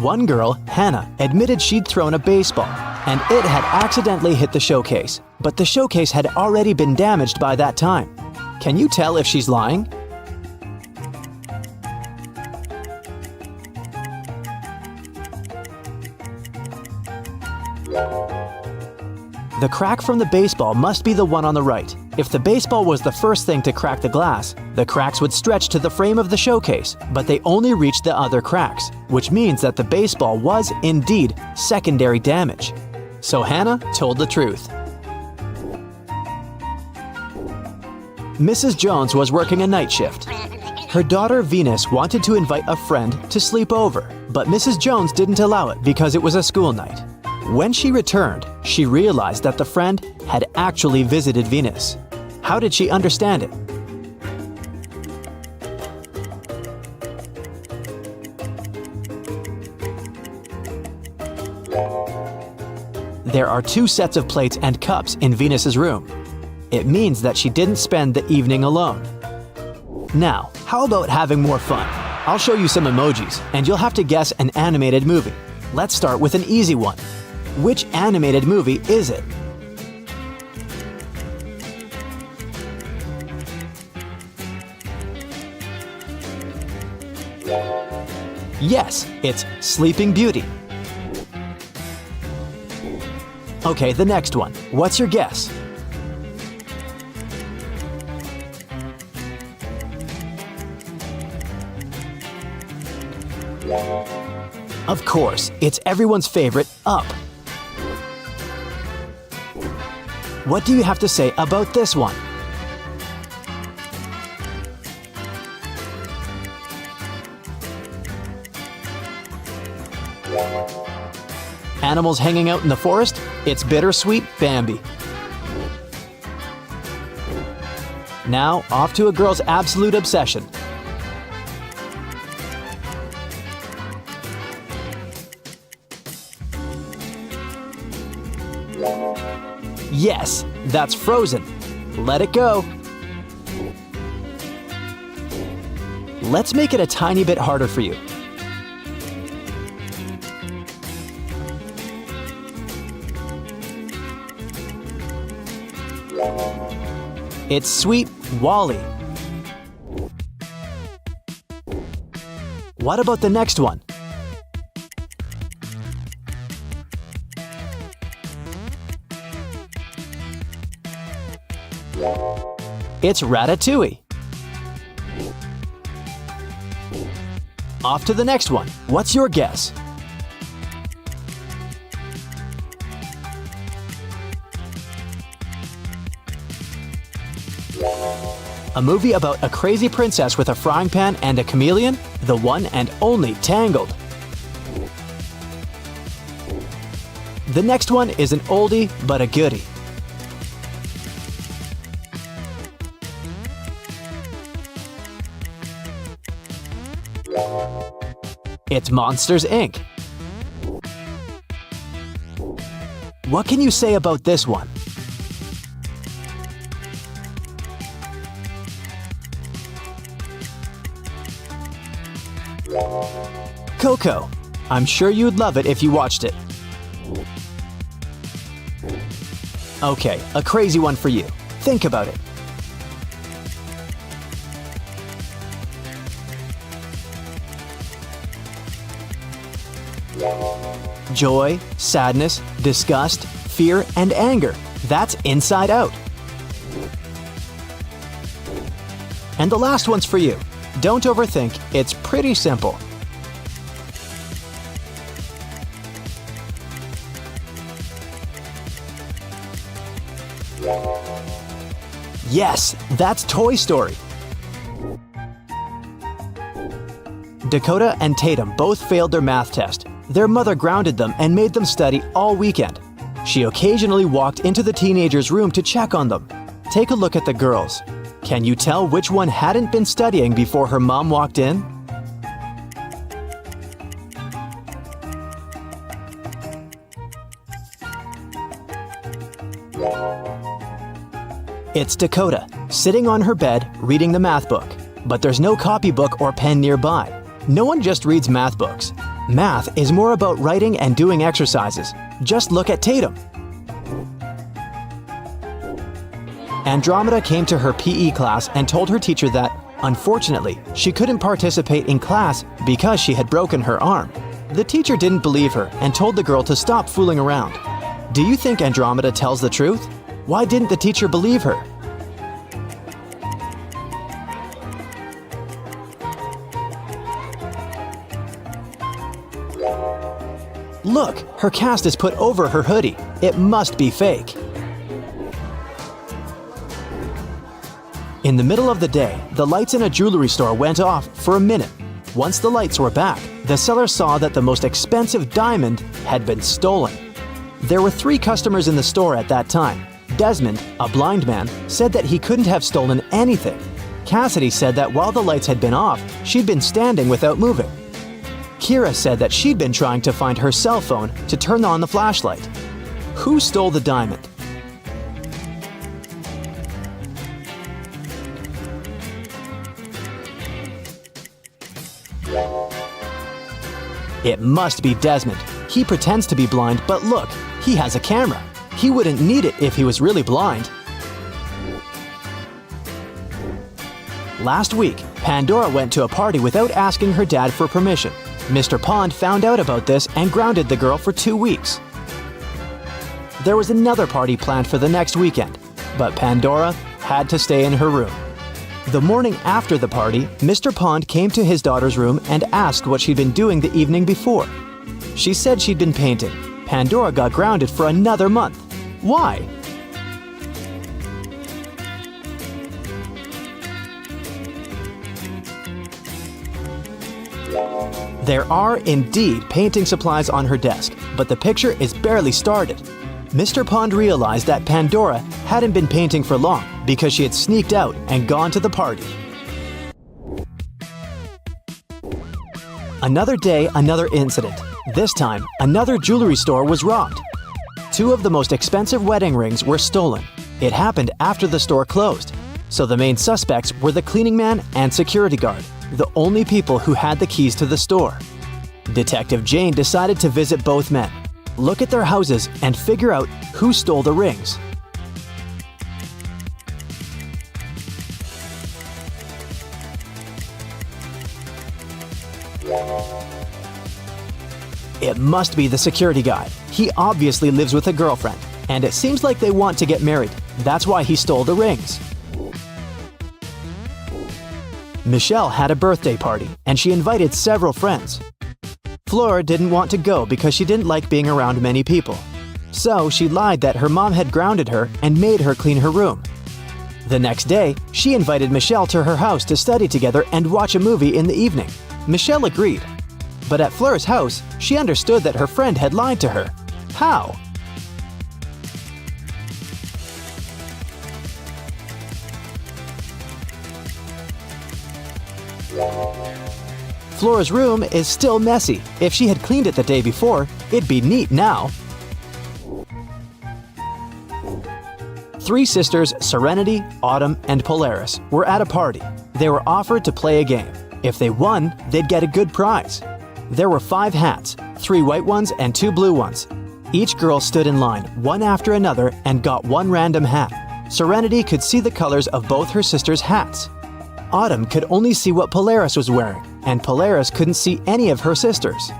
One girl, Hannah, admitted she'd thrown a baseball, and it had accidentally hit the showcase, but the showcase had already been damaged by that time. Can you tell if she's lying? The crack from the baseball must be the one on the right. If the baseball was the first thing to crack the glass, the cracks would stretch to the frame of the showcase, but they only reached the other cracks, which means that the baseball was, indeed, secondary damage. So Hannah told the truth. Mrs. Jones was working a night shift. Her daughter Venus wanted to invite a friend to sleep over, but Mrs. Jones didn't allow it because it was a school night. When she returned, she realized that the friend had actually visited Venus. How did she understand it? There are 2 sets of plates and cups in Venus's room. It means that she didn't spend the evening alone. Now, how about having more fun? I'll show you some emojis, and you'll have to guess an animated movie. Let's start with an easy one. Which animated movie is it? Yes, it's Sleeping Beauty. Okay, the next one. What's your guess? Of course, it's everyone's favorite, Up. What do you have to say about this one? Animals hanging out in the forest? It's Bittersweet Bambi. Now, off to a girl's absolute obsession. Yes, that's Frozen. Let it go. Let's make it a tiny bit harder for you. It's Sweet Wally. What about the next one? It's Ratatouille. Off to the next one. What's your guess? A movie about a crazy princess with a frying pan and a chameleon? The one and only Tangled. The next one is an oldie but a goodie. It's Monsters, Inc. What can you say about this one? Coco. I'm sure you'd love it if you watched it. Okay, a crazy one for you. Think about it. Joy, sadness, disgust, fear, and anger. That's Inside Out. And the last one's for you. Don't overthink, it's pretty simple. Yes, that's Toy Story. Dakota and Tatum both failed their math test. Their mother grounded them and made them study all weekend. She occasionally walked into the teenagers' room to check on them. Take a look at the girls. Can you tell which one hadn't been studying before her mom walked in? It's Dakota, sitting on her bed reading the math book. But there's no copybook or pen nearby. No one just reads math books. Math is more about writing and doing exercises. Just look at Tatum. Andromeda came to her PE class and told her teacher that, unfortunately, she couldn't participate in class because she had broken her arm. The teacher didn't believe her and told the girl to stop fooling around. Do you think Andromeda tells the truth? Why didn't the teacher believe her? Look, her cast is put over her hoodie. It must be fake. In the middle of the day, the lights in a jewelry store went off for a minute. Once the lights were back, the seller saw that the most expensive diamond had been stolen. There were 3 customers in the store at that time. Desmond, a blind man, said that he couldn't have stolen anything. Cassidy said that while the lights had been off, she'd been standing without moving. Kira said that she'd been trying to find her cell phone to turn on the flashlight. Who stole the diamond? It must be Desmond. He pretends to be blind, but look, he has a camera. He wouldn't need it if he was really blind. Last week, Pandora went to a party without asking her dad for permission. Mr. Pond found out about this and grounded the girl for 2 weeks. There was another party planned for the next weekend, but Pandora had to stay in her room. The morning after the party, Mr. Pond came to his daughter's room and asked what she'd been doing the evening before. She said she'd been painting. Pandora got grounded for another month. Why? There are indeed painting supplies on her desk, but the picture is barely started. Mr. Pond realized that Pandora hadn't been painting for long because she had sneaked out and gone to the party. Another day, another incident. This time, another jewelry store was robbed. 2 of the most expensive wedding rings were stolen. It happened after the store closed. So the main suspects were the cleaning man and security guard, the only people who had the keys to the store. Detective Jane decided to visit both men, look at their houses, and figure out who stole the rings. It must be the security guy. He obviously lives with a girlfriend, and it seems like they want to get married. That's why he stole the rings. Michelle had a birthday party, and she invited several friends. Flora didn't want to go because she didn't like being around many people. So she lied that her mom had grounded her and made her clean her room. The next day, she invited Michelle to her house to study together and watch a movie in the evening. Michelle agreed. But at Fleur's house, she understood that her friend had lied to her. How? Flora's room is still messy. If she had cleaned it the day before, it'd be neat now. 3 sisters, Serenity, Autumn, and Polaris, were at a party. They were offered to play a game. If they won, they'd get a good prize. There were 5 hats, 3 white ones and 2 blue ones. Each girl stood in line, one after another, and got one random hat. Serenity could see the colors of both her sisters' hats. Autumn could only see what Polaris was wearing, and Polaris couldn't see any of her sisters.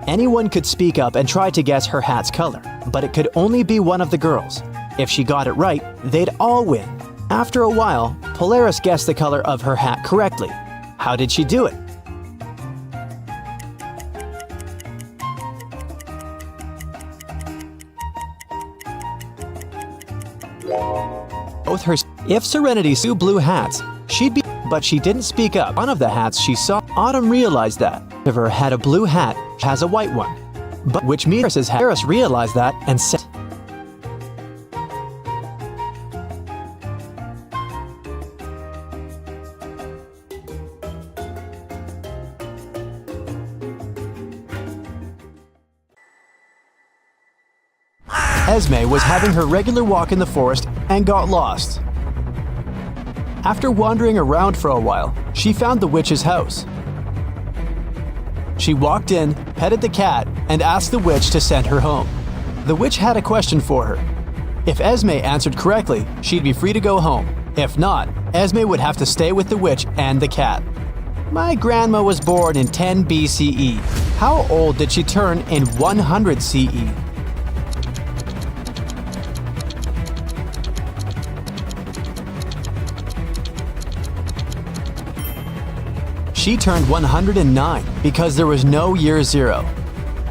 Anyone could speak up and try to guess her hat's color, but it could only be one of the girls. If she got it right, they'd all win. After a while, Polaris guessed the color of her hat correctly. How did she do it? If Serenity saw blue hats, she'd be, but she didn't speak up. One of the hats she saw, Autumn realized that if her had a blue hat, has a white one. But which means Harris realized that and said, Esme was having her regular walk in the forest and got lost. After wandering around for a while, she found the witch's house. She walked in, petted the cat, and asked the witch to send her home. The witch had a question for her. If Esme answered correctly, she'd be free to go home. If not, Esme would have to stay with the witch and the cat. My grandma was born in 10 BCE. How old did she turn in 100 CE? She turned 109 because there was no year 0.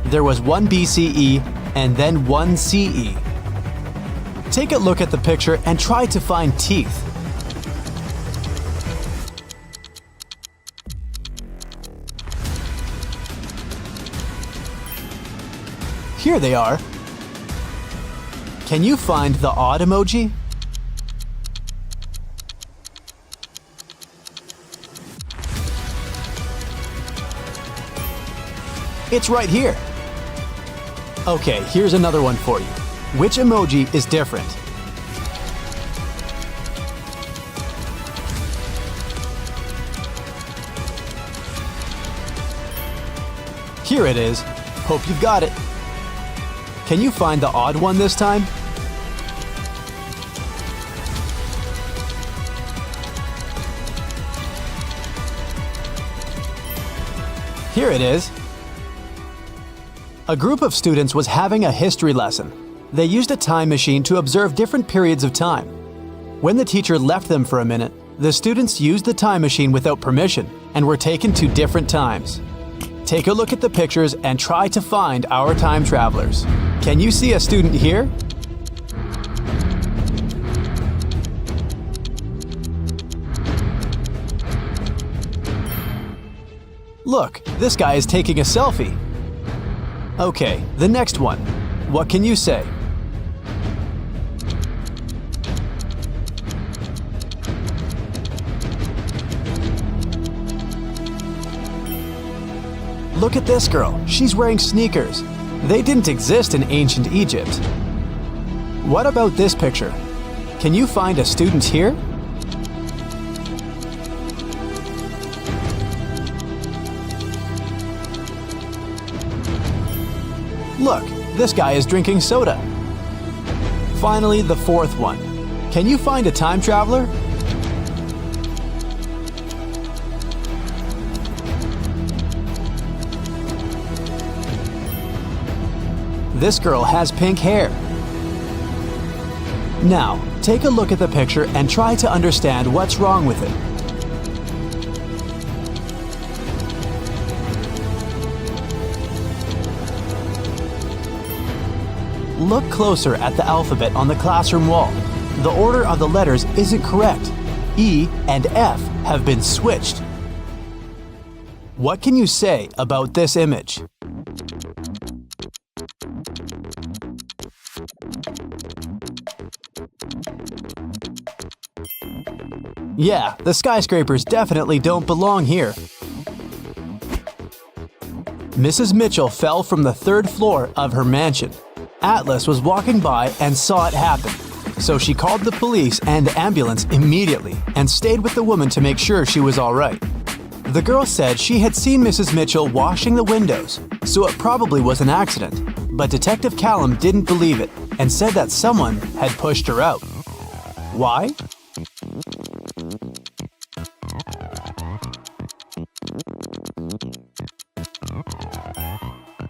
There was 1 BCE and then 1 CE. Take a look at the picture and try to find teeth. Here they are. Can you find the odd emoji? It's right here. Okay, here's another one for you. Which emoji is different? Here Here it is. Hope you've got it. Can you find the odd one this time? Here it is. A group of students was having a history lesson. They used a time machine to observe different periods of time. When the teacher left them for a minute, the students used the time machine without permission and were taken to different times. Take a look at the pictures and try to find our time travelers. Can you see a student here? Look, this guy is taking a selfie. Okay, the next one. What can you say? Look at this girl. She's wearing sneakers. They didn't exist in ancient Egypt. What about this picture? Can you find a student here? Look, this guy is drinking soda. Finally, the fourth one. Can you find a time traveler? This girl has pink hair. Now, take a look at the picture and try to understand what's wrong with it. Look closer at the alphabet on the classroom wall. The order of the letters isn't correct. E and F have been switched. What can you say about this image? Yeah, the skyscrapers definitely don't belong here. Mrs. Mitchell fell from the third floor of her mansion. Atlas was walking by and saw it happen. So she called the police and the ambulance immediately and stayed with the woman to make sure she was all right. The girl said she had seen Mrs. Mitchell washing the windows, so it probably was an accident. But Detective Callum didn't believe it and said that someone had pushed her out. Why?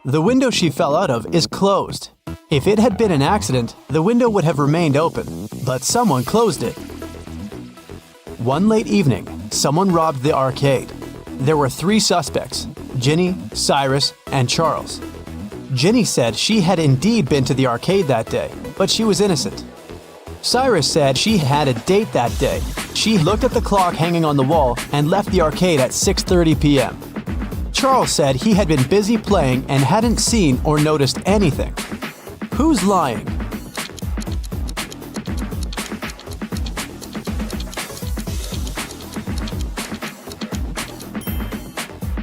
The window she fell out of is closed. If it had been an accident, the window would have remained open, but someone closed it. One late evening, someone robbed the arcade. There were 3 suspects, Ginny, Cyrus, and Charles. Ginny said she had indeed been to the arcade that day, but she was innocent. Cyrus said she had a date that day. She looked at the clock hanging on the wall and left the arcade at 6:30 p.m. Charles said he had been busy playing and hadn't seen or noticed anything. Who's lying?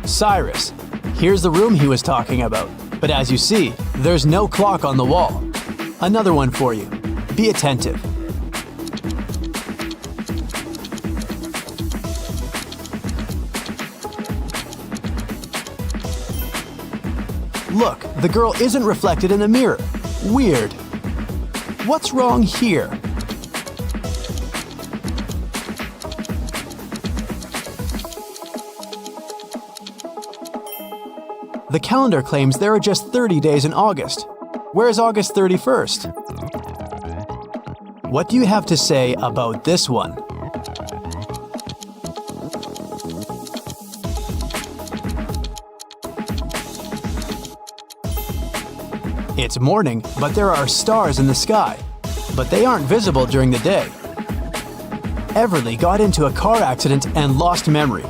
Cyrus. Here's the room he was talking about. But as you see, there's no clock on the wall. Another one for you. Be attentive. Look, the girl isn't reflected in the mirror. Weird. What's wrong here? The calendar claims there are just 30 days in August. Where's August 31st? What do you have to say about this one? It's morning, but there are stars in the sky. But they aren't visible during the day. Everly got into a car accident and lost memory.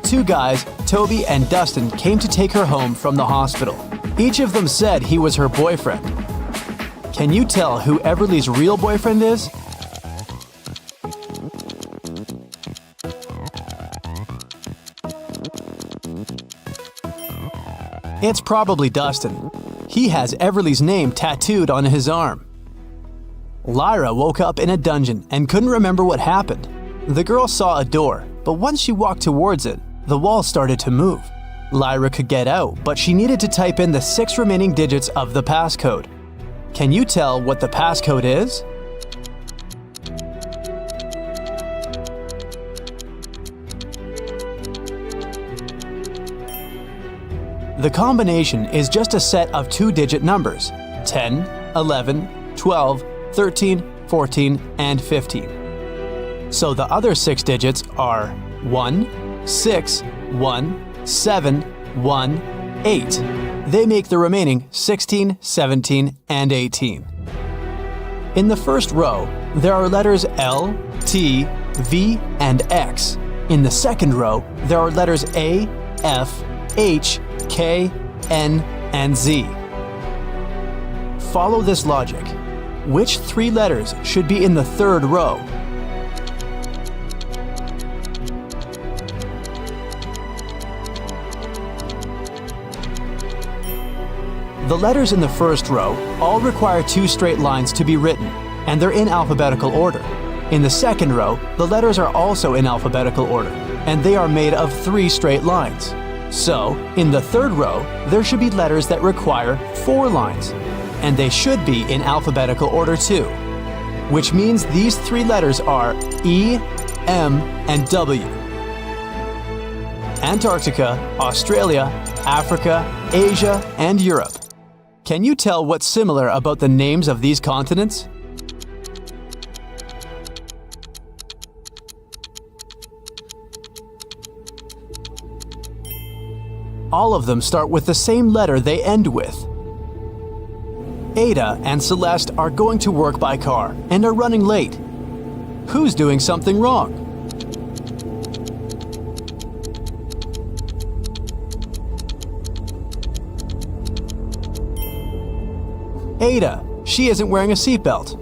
2 guys, Toby and Dustin, came to take her home from the hospital. Each of them said he was her boyfriend. Can you tell who Everly's real boyfriend is? It's probably Dustin. He has Everly's name tattooed on his arm. Lyra woke up in a dungeon and couldn't remember what happened. The girl saw a door, but once she walked towards it, the wall started to move. Lyra could get out, but she needed to type in the 6 remaining digits of the passcode. Can you tell what the passcode is? The combination is just a set of 2-digit numbers: 10, 11, 12, 13, 14, and 15. So the other 6 digits are 1, 6, 1, 7, 1, 8. They make the remaining 16, 17, and 18. In the first row, there are letters L, T, V, and X. In the second row, there are letters A, F, H, K, N, and Z. Follow this logic. Which 3 letters should be in the third row? The letters in the first row all require 2 straight lines to be written, and they're in alphabetical order. In the second row, the letters are also in alphabetical order, and they are made of 3 straight lines. So, in the third row, there should be letters that require 4 lines, and they should be in alphabetical order too, which means these 3 letters are E, M, and W. Antarctica, Australia, Africa, Asia, and Europe. Can you tell what's similar about the names of these continents? All of them start with the same letter they end with. Ada and Celeste are going to work by car and are running late. Who's doing something wrong? Ada. She isn't wearing a seatbelt.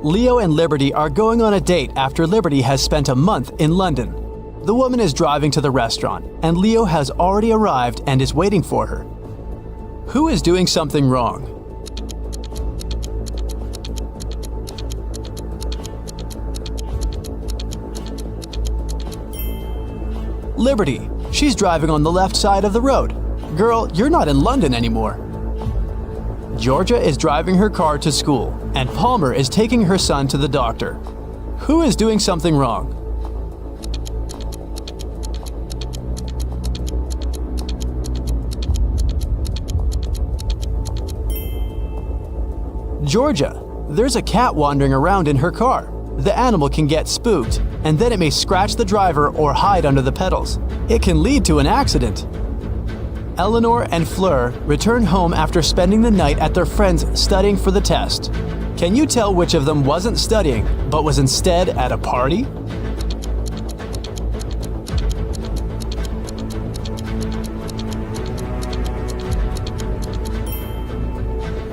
Leo and Liberty are going on a date after Liberty has spent a month in London. The woman is driving to the restaurant, and Leo has already arrived and is waiting for her. Who is doing something wrong? Liberty. She's driving on the left side of the road. Girl, you're not in London anymore. Georgia is driving her car to school, and Palmer is taking her son to the doctor. Who is doing something wrong? Georgia. There's a cat wandering around in her car. The animal can get spooked, and then it may scratch the driver or hide under the pedals. It can lead to an accident. Eleanor and Fleur return home after spending the night at their friend's studying for the test. Can you tell which of them wasn't studying, but was instead at a party?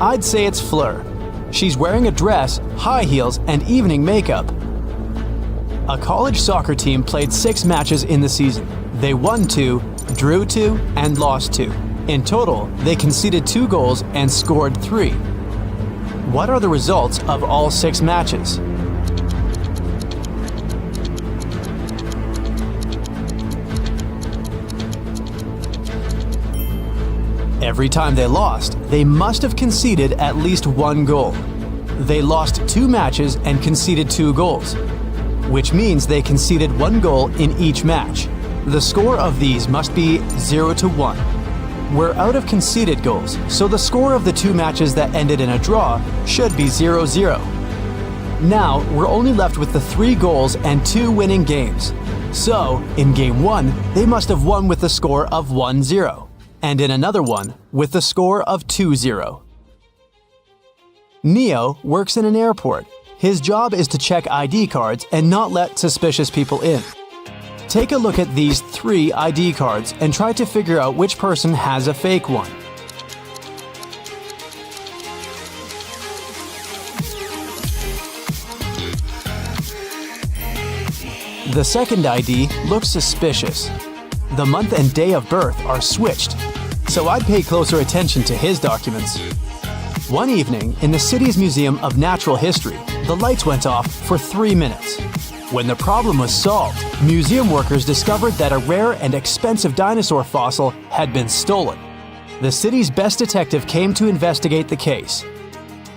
I'd say it's Fleur. She's wearing a dress, high heels, and evening makeup. A college soccer team played 6 matches in the season. They won 2, drew 2, and lost 2. In total, they conceded 2 goals and scored 3. What are the results of all 6 matches? Every time they lost, they must have conceded at least 1 goal. They lost 2 matches and conceded 2 goals, which means they conceded 1 goal in each match. The score of these must be 0-1. We're out of conceded goals, so the score of the 2 matches that ended in a draw should be 0-0. Now, we're only left with the 3 goals and 2 winning games. So, in Game 1, they must have won with the score of 1-0, and in another one, with the score of 2-0. Neo works in an airport. His job is to check ID cards and not let suspicious people in. Take a look at these 3 ID cards and try to figure out which person has a fake one. The second ID looks suspicious. The month and day of birth are switched, so I'd pay closer attention to his documents. One evening, in the city's Museum of Natural History, the lights went off for 3 minutes. When the problem was solved, museum workers discovered that a rare and expensive dinosaur fossil had been stolen. The city's best detective came to investigate the case.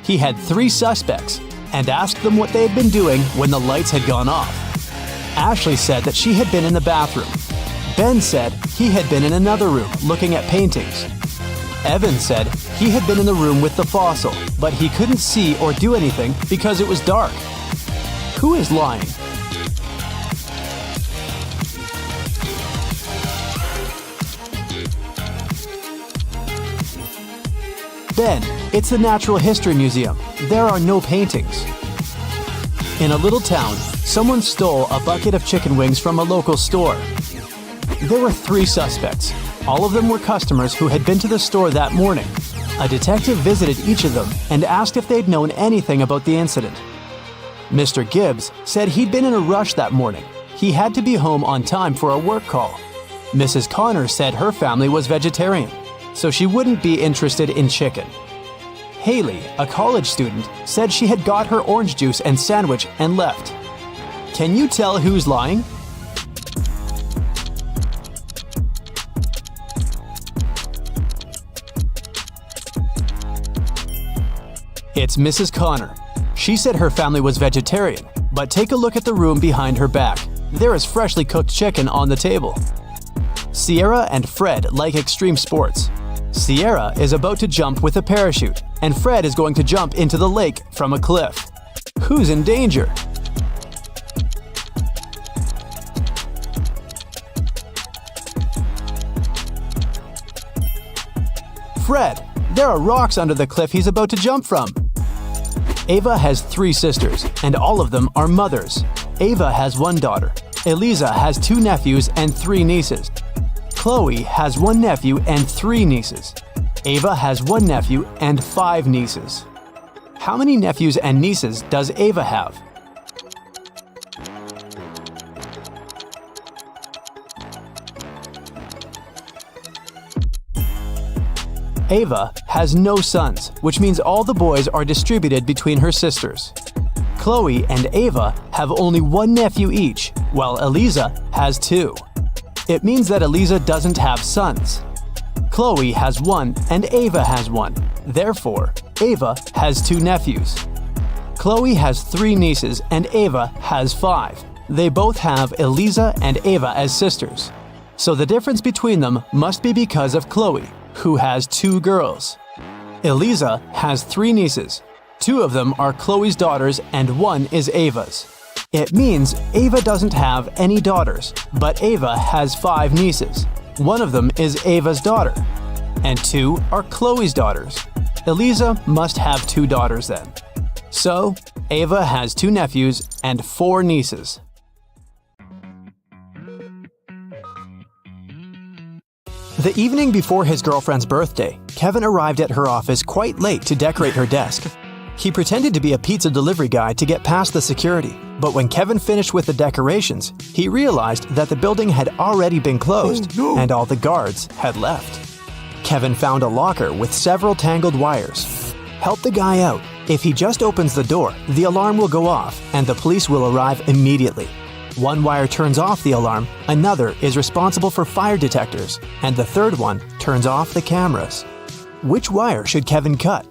He had 3 suspects and asked them what they had been doing when the lights had gone off. Ashley said that she had been in the bathroom. Ben said he had been in another room looking at paintings. Evan said he had been in the room with the fossil, but he couldn't see or do anything because it was dark. Who is lying? Ben, it's the Natural History Museum. There are no paintings. In a little town, someone stole a bucket of chicken wings from a local store. There were 3 suspects. All of them were customers who had been to the store that morning. A detective visited each of them and asked if they'd known anything about the incident. Mr. Gibbs said he'd been in a rush that morning. He had to be home on time for a work call. Mrs. Connor said her family was vegetarian, so she wouldn't be interested in chicken. Haley, a college student, said she had got her orange juice and sandwich and left. Can you tell who's lying? It's Mrs. Connor. She said her family was vegetarian, but take a look at the room behind her back. There is freshly cooked chicken on the table. Sierra and Fred like extreme sports. Sierra is about to jump with a parachute, and Fred is going to jump into the lake from a cliff. Who's in danger? Fred, there are rocks under the cliff he's about to jump from. Ava has 3 sisters, and all of them are mothers. Ava has 1 daughter. Eliza has 2 nephews and 3 nieces. Chloe has 1 nephew and 3 nieces. Ava has 1 nephew and 5 nieces. How many nephews and nieces does Ava have? Ava has no sons, which means all the boys are distributed between her sisters. Chloe and Ava have only 1 nephew each, while Eliza has 2. It means that Eliza doesn't have sons. Chloe has 1 and Ava has 1. Therefore, Ava has 2 nephews. Chloe has 3 nieces and Ava has 5. They both have Eliza and Ava as sisters. So the difference between them must be because of Chloe, who has 2 girls. Eliza has 3 nieces. 2 of them are Chloe's daughters and 1 is Ava's. It means Ava doesn't have any daughters, but Ava has 5 nieces. 1 of them is Ava's daughter, and 2 are Chloe's daughters. Eliza must have 2 daughters then. So, Ava has 2 nephews and 4 nieces. The evening before his girlfriend's birthday, Kevin arrived at her office quite late to decorate her desk. He pretended to be a pizza delivery guy to get past the security, but when Kevin finished with the decorations, he realized that the building had already been closed and all the guards had left. Kevin found a locker with several tangled wires. Help the guy out. If he just opens the door, the alarm will go off and the police will arrive immediately. 1 wire turns off the alarm, another is responsible for fire detectors, and the 3rd one turns off the cameras. Which wire should Kevin cut?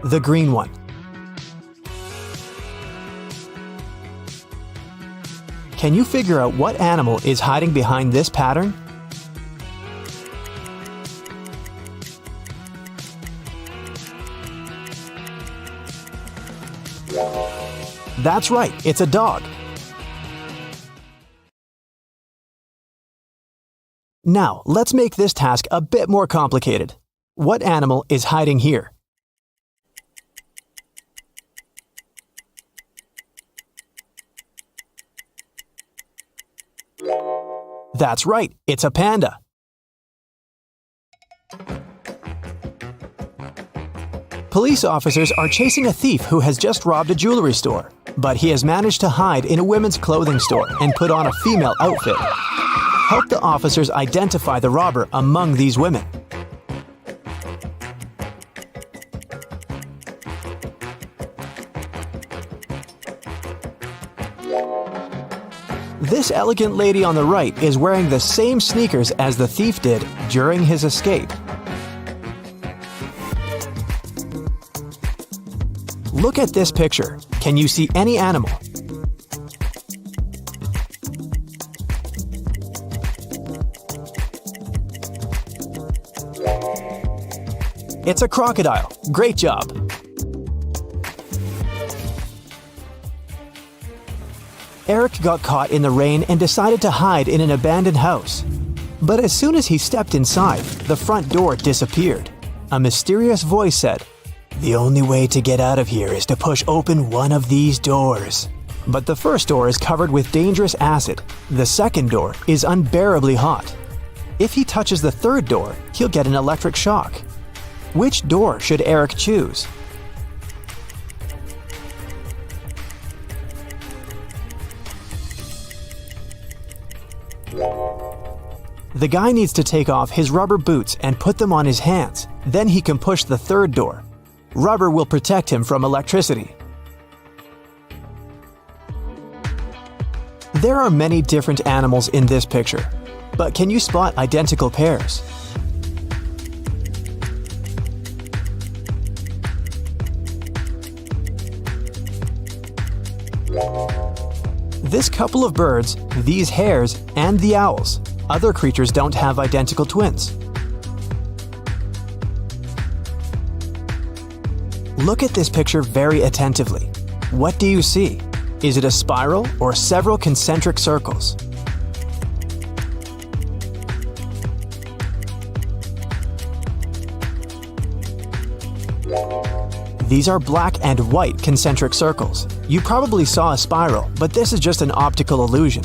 The green one. Can you figure out what animal is hiding behind this pattern? That's right, it's a dog. Now, let's make this task a bit more complicated. What animal is hiding here? That's right, it's a panda. Police officers are chasing a thief who has just robbed a jewelry store, but he has managed to hide in a women's clothing store and put on a female outfit. help the officers identify the robber among these women. This elegant lady on the right is wearing the same sneakers as the thief did during his escape. Look at this picture. Can you see any animal? It's a crocodile. Great job. Eric got caught in the rain and decided to hide in an abandoned house. But as soon as he stepped inside, the front door disappeared. A mysterious voice said, "The only way to get out of here is to push open one of these doors." But the first door is covered with dangerous acid. The second door is unbearably hot. If he touches the third door, he'll get an electric shock. Which door should Eric choose? The guy needs to take off his rubber boots and put them on his hands. Then he can push the third door. Rubber will protect him from electricity. There are many different animals in this picture, but can you spot identical pairs? This couple of birds, these hares, and the owls. Other creatures don't have identical twins. Look at this picture very attentively. What do you see? Is it a spiral or several concentric circles? These are black and white concentric circles. You probably saw a spiral, but this is just an optical illusion.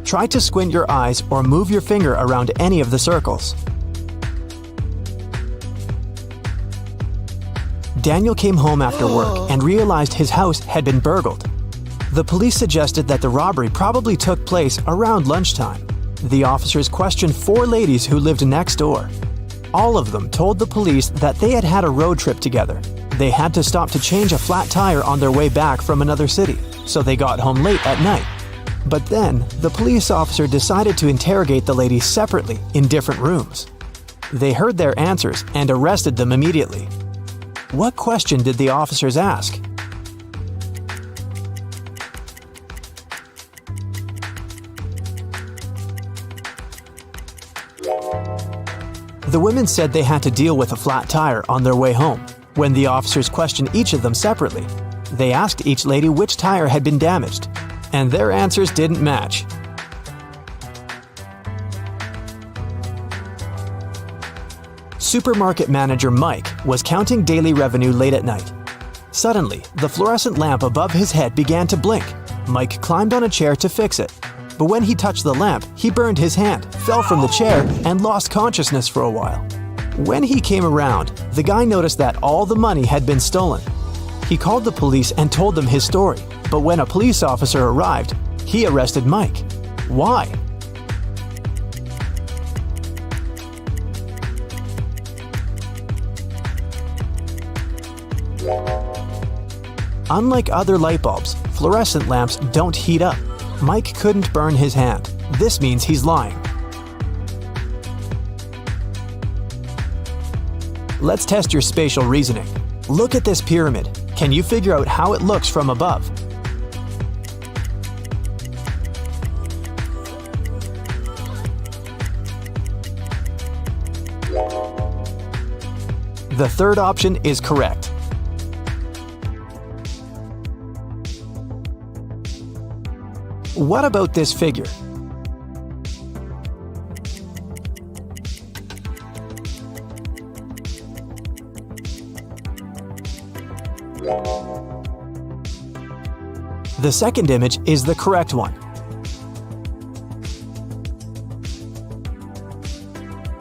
Try to squint your eyes or move your finger around any of the circles. Daniel came home after work and realized his house had been burgled. The police suggested that the robbery probably took place around lunchtime. The officers questioned 4 ladies who lived next door. All of them told the police that they had had a road trip together. They had to stop to change a flat tire on their way back from another city, so they got home late at night. But then, the police officer decided to interrogate the ladies separately in different rooms. They heard their answers and arrested them immediately. What question did the officers ask? The women said they had to deal with a flat tire on their way home. When the officers questioned each of them separately, they asked each lady which tire had been damaged, and their answers didn't match. Supermarket manager Mike was counting daily revenue late at night. Suddenly, the fluorescent lamp above his head began to blink. Mike climbed on a chair to fix it. But when he touched the lamp, he burned his hand, fell from the chair, and lost consciousness for a while. When he came around, the guy noticed that all the money had been stolen. He called the police and told them his story, but when a police officer arrived, he arrested Mike. Why? Unlike other light bulbs, fluorescent lamps don't heat up. Mike couldn't burn his hand. This means he's lying. Let's test your spatial reasoning. Look at this pyramid. Can you figure out how it looks from above? The third option is correct. What about this figure? The second image is the correct one.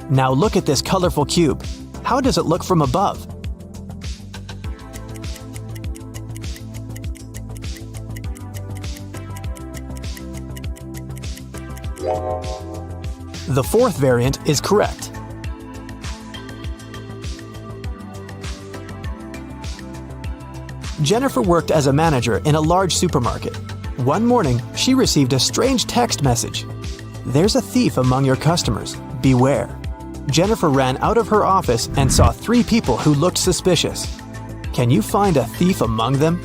Now look at this colorful cube. How does it look from above? The fourth variant is correct. Jennifer worked as a manager in a large supermarket. One morning, she received a strange text message. "There's a thief among your customers. Beware." Jennifer ran out of her office and saw 3 people who looked suspicious. Can you find a thief among them?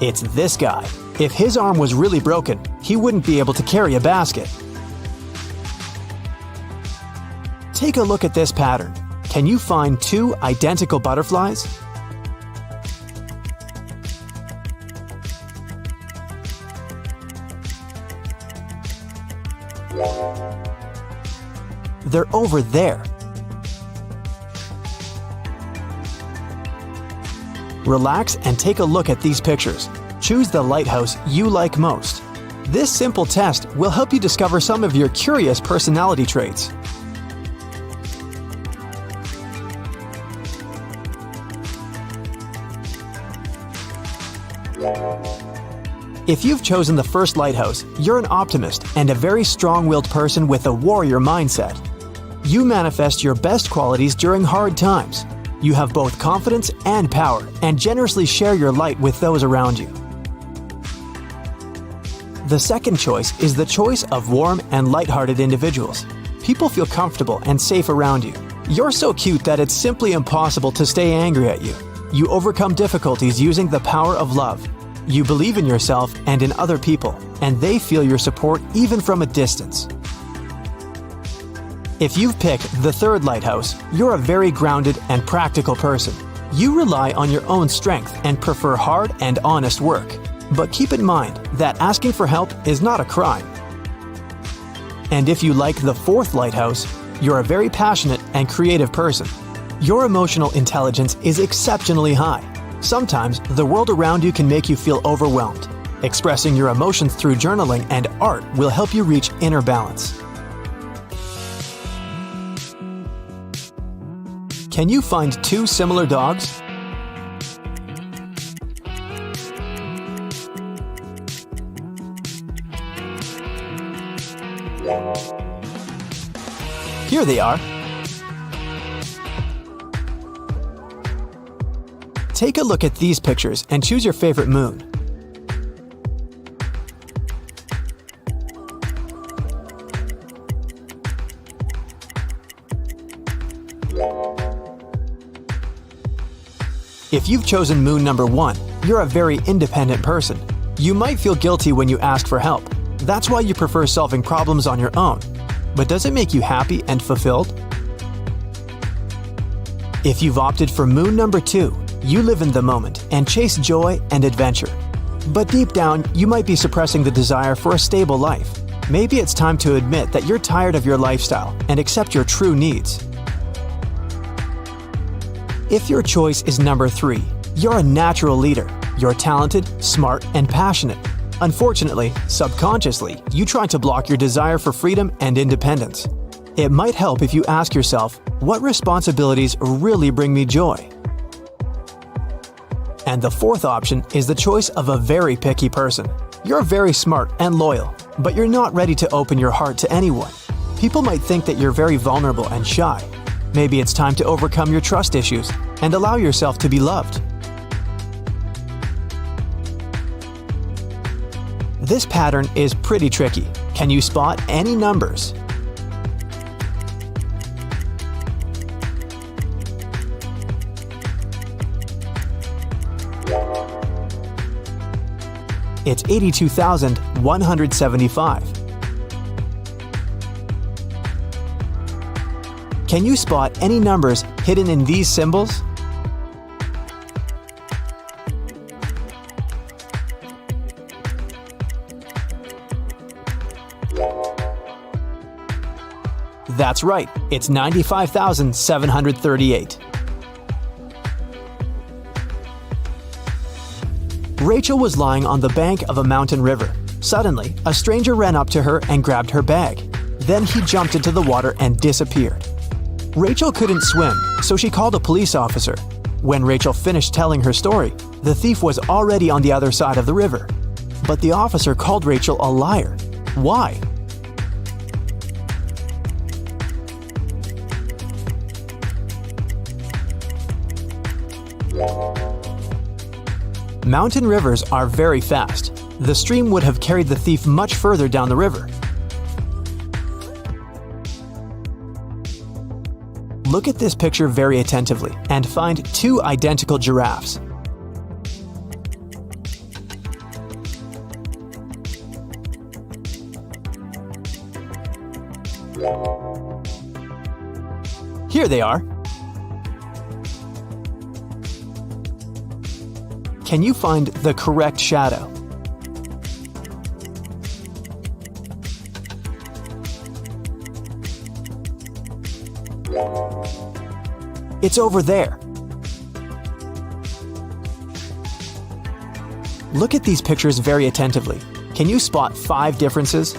It's this guy. If his arm was really broken, he wouldn't be able to carry a basket. Take a look at this pattern. Can you find 2 identical butterflies? They're over there. Relax and take a look at these pictures. Choose the lighthouse you like most. This simple test will help you discover some of your curious personality traits. If you've chosen the first lighthouse, you're an optimist and a very strong-willed person with a warrior mindset. You manifest your best qualities during hard times. You have both confidence and power and generously share your light with those around you. The second choice is the choice of warm and lighthearted individuals. People feel comfortable and safe around you. You're so cute that it's simply impossible to stay angry at you. You overcome difficulties using the power of love. You believe in yourself and in other people, and they feel your support even from a distance. If you've picked the third lighthouse, you're a very grounded and practical person. You rely on your own strength and prefer hard and honest work. But keep in mind that asking for help is not a crime. And if you like the fourth lighthouse, you're a very passionate and creative person. Your emotional intelligence is exceptionally high. Sometimes the world around you can make you feel overwhelmed. Expressing your emotions through journaling and art will help you reach inner balance. Can you find 2 similar dogs? Here they are. Take a look at these pictures and choose your favorite moon. If you've chosen moon number 1, you're a very independent person. You might feel guilty when you ask for help. That's why you prefer solving problems on your own. But does it make you happy and fulfilled? If you've opted for moon number 2, you live in the moment and chase joy and adventure. But deep down, you might be suppressing the desire for a stable life. Maybe it's time to admit that you're tired of your lifestyle and accept your true needs. If your choice is number 3, you're a natural leader. You're talented, smart, and passionate. Unfortunately, subconsciously, you try to block your desire for freedom and independence. It might help if you ask yourself, what responsibilities really bring me joy? And the fourth option is the choice of a very picky person. You're very smart and loyal, but you're not ready to open your heart to anyone. People might think that you're very vulnerable and shy. Maybe it's time to overcome your trust issues and allow yourself to be loved. This pattern is pretty tricky. Can you spot any numbers? It's 82,175. Can you spot any numbers hidden in these symbols? That's right, it's 95,738. Rachel was lying on the bank of a mountain river. Suddenly, a stranger ran up to her and grabbed her bag. Then he jumped into the water and disappeared. Rachel couldn't swim, so she called a police officer. When Rachel finished telling her story, the thief was already on the other side of the river. But the officer called Rachel a liar. Why? Mountain rivers are very fast. The stream would have carried the thief much further down the river. Look at this picture very attentively and find two identical giraffes. Here they are. Can you find the correct shadow? It's over there. Look at these pictures very attentively. Can you spot 5 differences?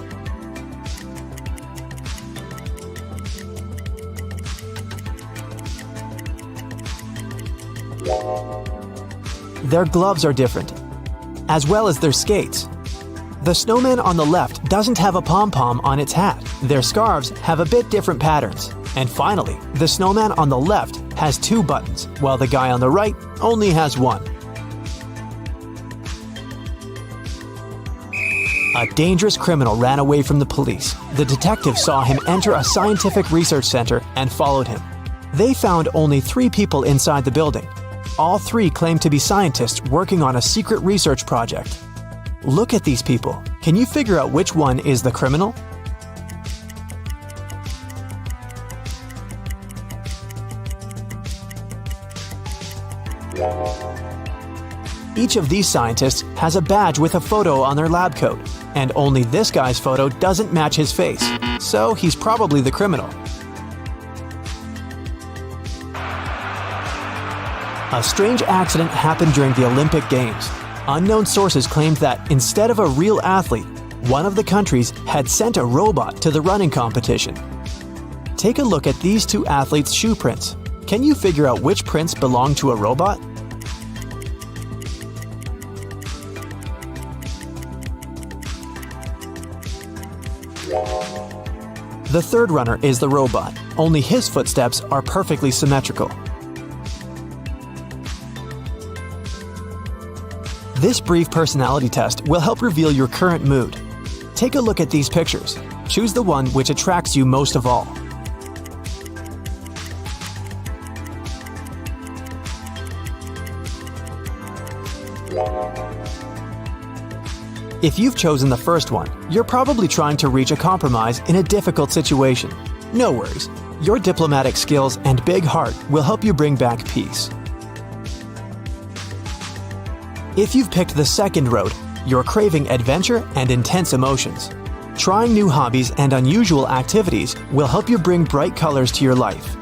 Their gloves are different, as well as their skates. The snowman on the left doesn't have a pom-pom on its hat. Their scarves have a bit different patterns. And finally, the snowman on the left has 2 buttons, while the guy on the right only has 1. A dangerous criminal ran away from the police. The detective saw him enter a scientific research center and followed him. They found only 3 people inside the building. All 3 claimed to be scientists working on a secret research project. Look at these people. Can you figure out which one is the criminal? Each of these scientists has a badge with a photo on their lab coat, and only this guy's photo doesn't match his face, so he's probably the criminal. A strange accident happened during the Olympic Games. Unknown sources claimed that instead of a real athlete, one of the countries had sent a robot to the running competition. Take a look at these 2 athletes' shoe prints. Can you figure out which prints belong to a robot? The third runner is the robot, only his footsteps are perfectly symmetrical. This brief personality test will help reveal your current mood. Take a look at these pictures. Choose the one which attracts you most of all. If you've chosen the first one, you're probably trying to reach a compromise in a difficult situation. No worries. Your diplomatic skills and big heart will help you bring back peace. If you've picked the second road, you're craving adventure and intense emotions. Trying new hobbies and unusual activities will help you bring bright colors to your life.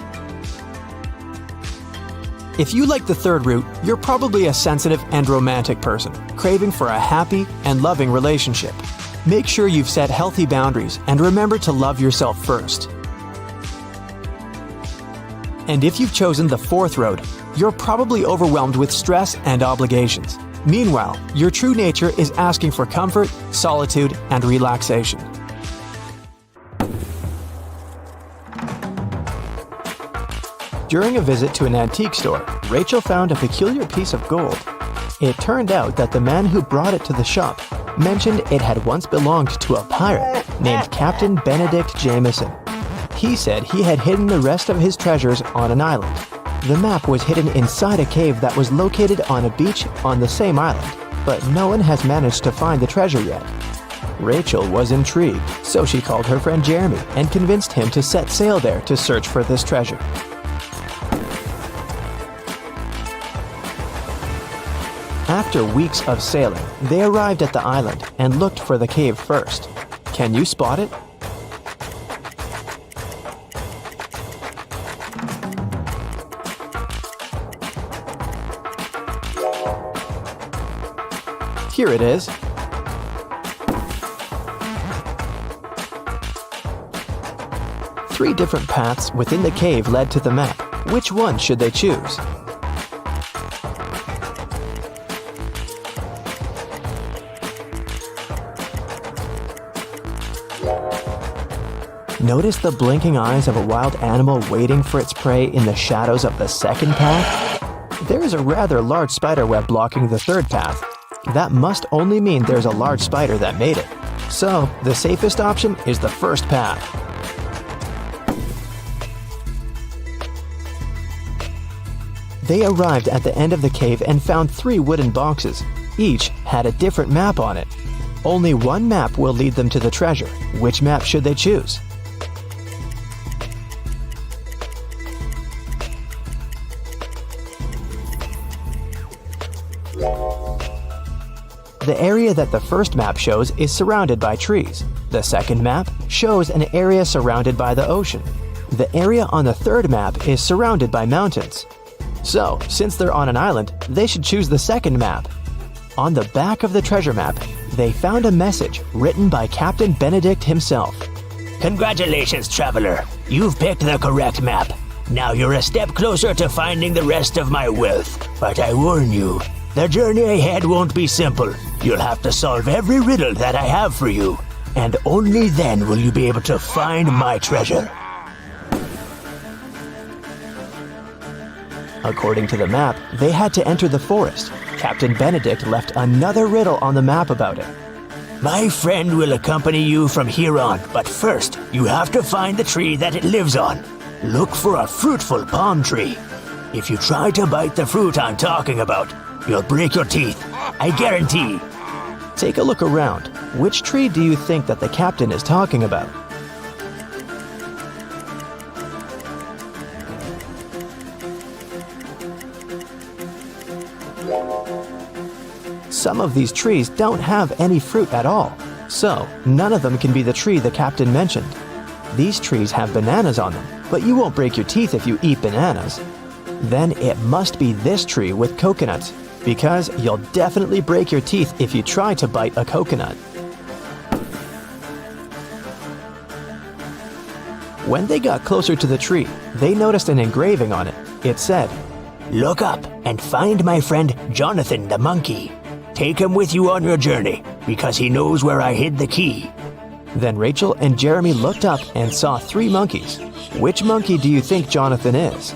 If you like the third route, you're probably a sensitive and romantic person, craving for a happy and loving relationship. Make sure you've set healthy boundaries and remember to love yourself first. And if you've chosen the fourth road, you're probably overwhelmed with stress and obligations. Meanwhile, your true nature is asking for comfort, solitude, and relaxation. During a visit to an antique store, Rachel found a peculiar piece of gold. It turned out that the man who brought it to the shop mentioned it had once belonged to a pirate named Captain Benedict Jameson. He said he had hidden the rest of his treasures on an island. The map was hidden inside a cave that was located on a beach on the same island, but no one has managed to find the treasure yet. Rachel was intrigued, so she called her friend Jeremy and convinced him to set sail there to search for this treasure. After weeks of sailing, they arrived at the island and looked for the cave first. Can you spot it? Here it is. Three different paths within the cave led to the map. Which one should they choose? Notice the blinking eyes of a wild animal waiting for its prey in the shadows of the second path? There is a rather large spider web blocking the third path. That must only mean there's a large spider that made it. So, the safest option is the first path. They arrived at the end of the cave and found 3 wooden boxes. Each had a different map on it. Only one map will lead them to the treasure. Which map should they choose? The area that the first map shows is surrounded by trees. The second map shows an area surrounded by the ocean. The area on the third map is surrounded by mountains. So, since they're on an island, they should choose the second map. On the back of the treasure map, they found a message written by Captain Benedict himself. Congratulations, traveler. You've picked the correct map. Now you're a step closer to finding the rest of my wealth. But I warn you, the journey ahead won't be simple. You'll have to solve every riddle that I have for you. And only then will you be able to find my treasure. According to the map, they had to enter the forest. Captain Benedict left another riddle on the map about it. My friend will accompany you from here on, but first, you have to find the tree that it lives on. Look for a fruitful palm tree. If you try to bite the fruit I'm talking about, you'll break your teeth. I guarantee. Take a look around. Which tree do you think that the captain is talking about? Some of these trees don't have any fruit at all, so none of them can be the tree the captain mentioned. These trees have bananas on them, but you won't break your teeth if you eat bananas. Then it must be this tree with coconuts, because you'll definitely break your teeth if you try to bite a coconut. When they got closer to the tree, they noticed an engraving on it. It said, "Look up and find my friend Jonathan the monkey. Take him with you on your journey, because he knows where I hid the key." Then Rachel and Jeremy looked up and saw 3 monkeys. Which monkey do you think Jonathan is?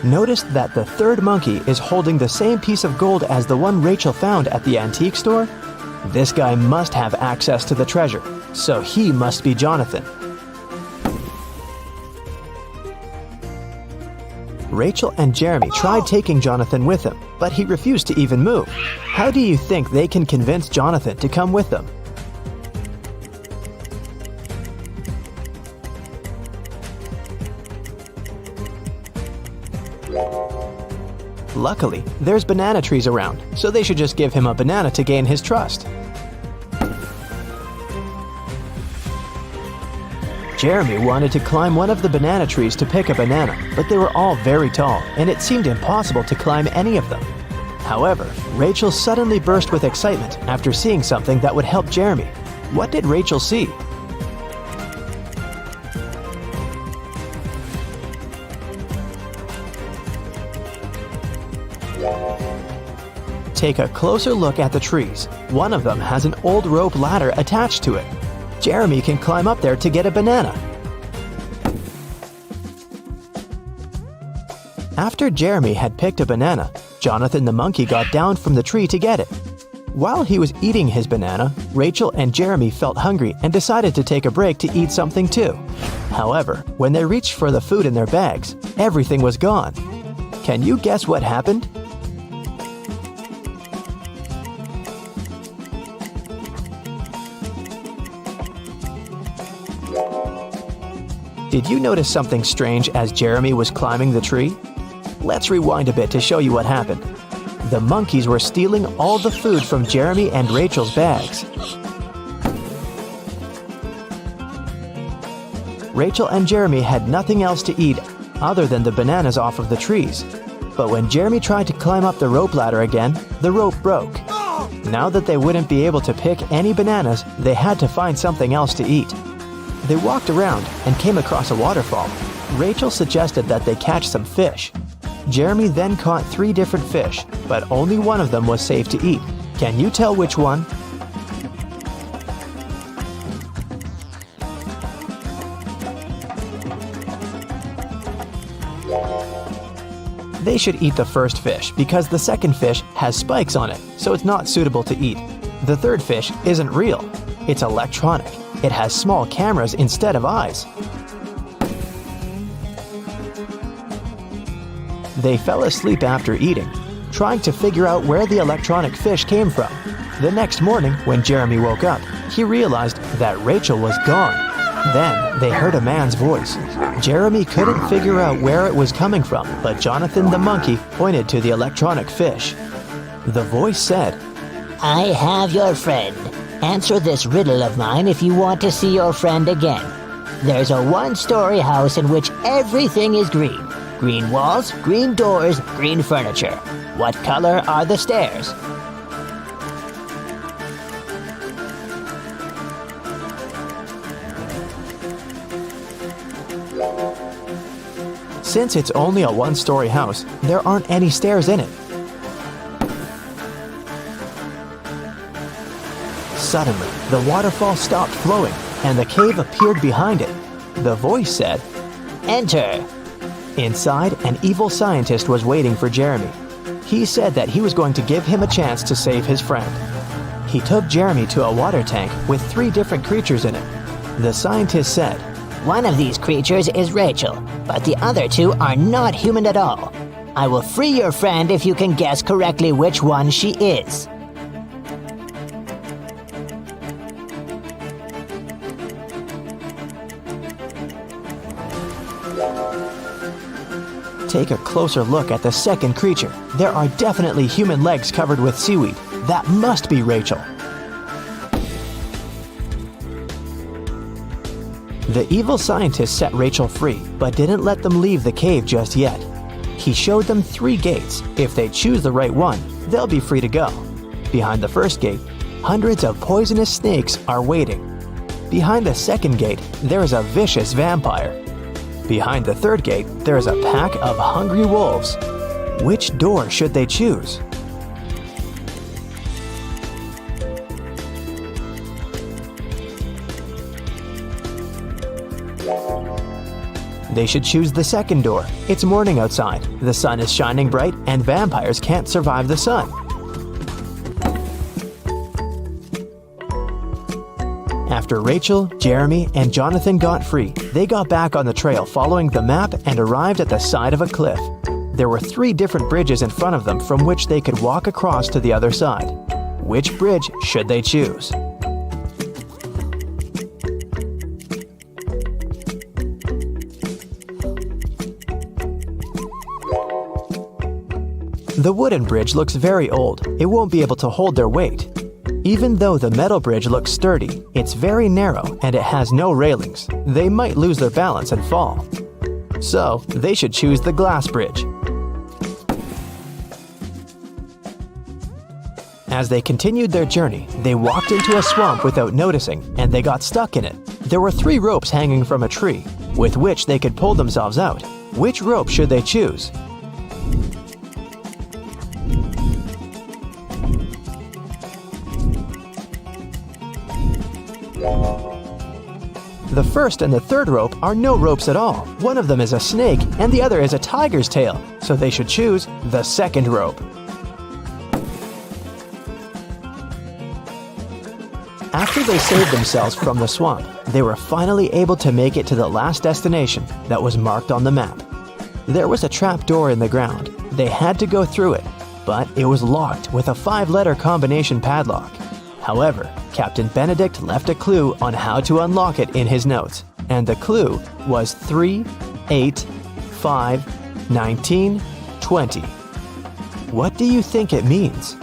Notice that the third monkey is holding the same piece of gold as the one Rachel found at the antique store. This guy must have access to the treasure, so he must be Jonathan. Rachel and Jeremy tried taking Jonathan with them, but he refused to even move. How do you think they can convince Jonathan to come with them? Luckily, there's banana trees around, so they should just give him a banana to gain his trust. Jeremy wanted to climb one of the banana trees to pick a banana, but they were all very tall, and it seemed impossible to climb any of them. However, Rachel suddenly burst with excitement after seeing something that would help Jeremy. What did Rachel see? Take a closer look at the trees. One of them has an old rope ladder attached to it. Jeremy can climb up there to get a banana. After Jeremy had picked a banana, Jonathan the monkey got down from the tree to get it. While he was eating his banana, Rachel and Jeremy felt hungry and decided to take a break to eat something too. However, when they reached for the food in their bags, everything was gone. Can you guess what happened? Did you notice something strange as Jeremy was climbing the tree? Let's rewind a bit to show you what happened. The monkeys were stealing all the food from Jeremy and Rachel's bags. Rachel and Jeremy had nothing else to eat other than the bananas off of the trees. But when Jeremy tried to climb up the rope ladder again, the rope broke. Now that they wouldn't be able to pick any bananas, they had to find something else to eat. They walked around and came across a waterfall. Rachel suggested that they catch some fish. Jeremy then caught 3 different fish, but only one of them was safe to eat. Can you tell which one? They should eat the first fish because the second fish has spikes on it, so it's not suitable to eat. The third fish isn't real. It's electronic. It has small cameras instead of eyes. They fell asleep after eating, trying to figure out where the electronic fish came from. The next morning, when Jeremy woke up, he realized that Rachel was gone. Then they heard a man's voice. Jeremy couldn't figure out where it was coming from, but Jonathan the monkey pointed to the electronic fish. The voice said, I have your friend. Answer this riddle of mine if you want to see your friend again. There's a one-story house in which everything is green. Green walls, green doors, green furniture. What color are the stairs? Since it's only a one-story house, there aren't any stairs in it. Suddenly, the waterfall stopped flowing, and the cave appeared behind it. The voice said, Enter. Inside, an evil scientist was waiting for Jeremy. He said that he was going to give him a chance to save his friend. He took Jeremy to a water tank with 3 different creatures in it. The scientist said, One of these creatures is Rachel, but the other 2 are not human at all. I will free your friend if you can guess correctly which one she is. Take a closer look at the second creature. There are definitely human legs covered with seaweed. That must be Rachel. The evil scientist set Rachel free, but didn't let them leave the cave just yet. He showed them 3 gates. If they choose the right one, they'll be free to go. Behind the first gate, hundreds of poisonous snakes are waiting. Behind the second gate, there is a vicious vampire. Behind the third gate, there is a pack of hungry wolves. Which door should they choose? They should choose the second door. It's morning outside, the sun is shining bright, and vampires can't survive the sun. After Rachel, Jeremy, and Jonathan got free, they got back on the trail following the map and arrived at the side of a cliff. There were 3 different bridges in front of them from which they could walk across to the other side. Which bridge should they choose? The wooden bridge looks very old. It won't be able to hold their weight. Even though the metal bridge looks sturdy, it's very narrow and it has no railings. They might lose their balance and fall. So, they should choose the glass bridge. As they continued their journey, they walked into a swamp without noticing, and they got stuck in it. There were 3 ropes hanging from a tree, with which they could pull themselves out. Which rope should they choose? The first and the third rope are no ropes at all. One of them is a snake and the other is a tiger's tail, so they should choose the second rope. After they saved themselves from the swamp, they were finally able to make it to the last destination that was marked on the map. There was a trap door in the ground. They had to go through it, but it was locked with a 5-letter combination padlock. However, Captain Benedict left a clue on how to unlock it in his notes, and the clue was 3, 8, 5, 19, 20. What do you think it means?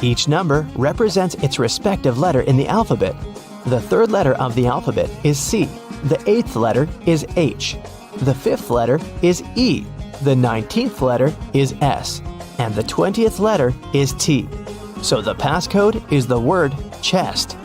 Each number represents its respective letter in the alphabet. The 3rd letter of the alphabet is C. The 8th letter is H. The 5th letter is E. The 19th letter is S. And the 20th letter is T. So the passcode is the word chest.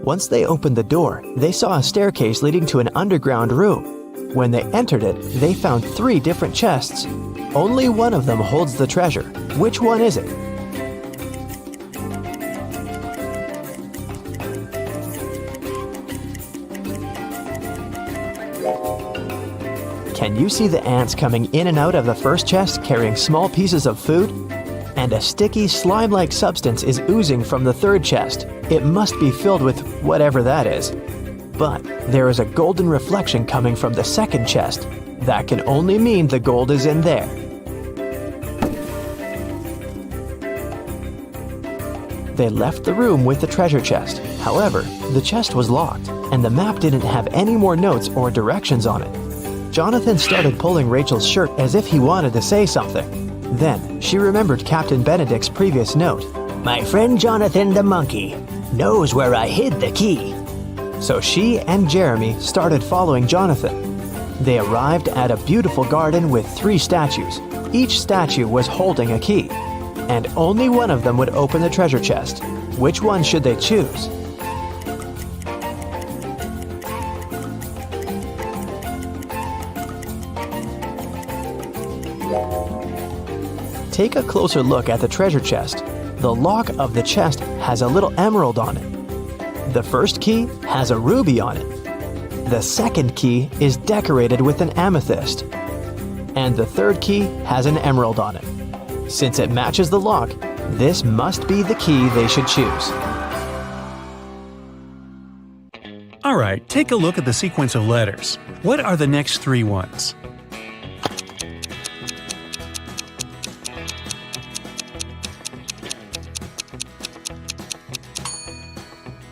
Once they opened the door, they saw a staircase leading to an underground room. When they entered it, they found 3 different chests. Only one of them holds the treasure. Which one is it? Can you see the ants coming in and out of the first chest carrying small pieces of food? And a sticky, slime-like substance is oozing from the third chest. It must be filled with whatever that is. But there is a golden reflection coming from the second chest. That can only mean the gold is in there. They left the room with the treasure chest. However, the chest was locked, and the map didn't have any more notes or directions on it. Jonathan started pulling Rachel's shirt as if he wanted to say something. Then, she remembered Captain Benedict's previous note. My friend Jonathan the monkey knows where I hid the key. So she and Jeremy started following Jonathan. They arrived at a beautiful garden with 3 statues. Each statue was holding a key, and only one of them would open the treasure chest. Which one should they choose? Take a closer look at the treasure chest. The lock of the chest has a little emerald on it. The first key has a ruby on it. The second key is decorated with an amethyst. And the third key has an emerald on it. Since it matches the lock, this must be the key they should choose. Alright, take a look at the sequence of letters. What are the next 3 ones?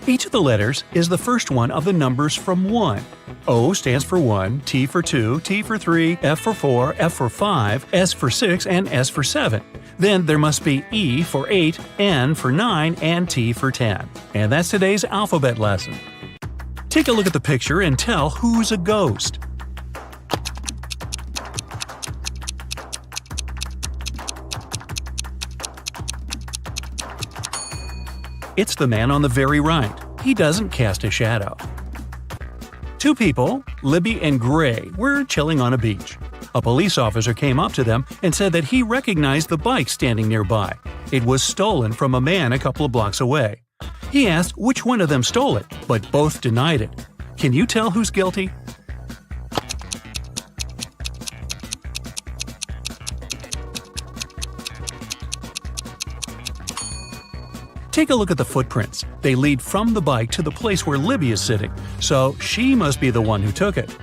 Each of the letters is the first one of the numbers from 1. O stands for 1, T for 2, T for 3, F for 4, F for 5, S for 6, and S for 7. Then there must be E for 8, N for 9, and T for 10. And that's today's alphabet lesson. Take a look at the picture and tell who's a ghost. It's the man on the very right. He doesn't cast a shadow. 2 people, Libby and Gray, were chilling on a beach. A police officer came up to them and said that he recognized the bike standing nearby. It was stolen from a man a couple of blocks away. He asked which one of them stole it, but both denied it. Can you tell who's guilty? Take a look at the footprints. They lead from the bike to the place where Libby is sitting, so she must be the one who took it.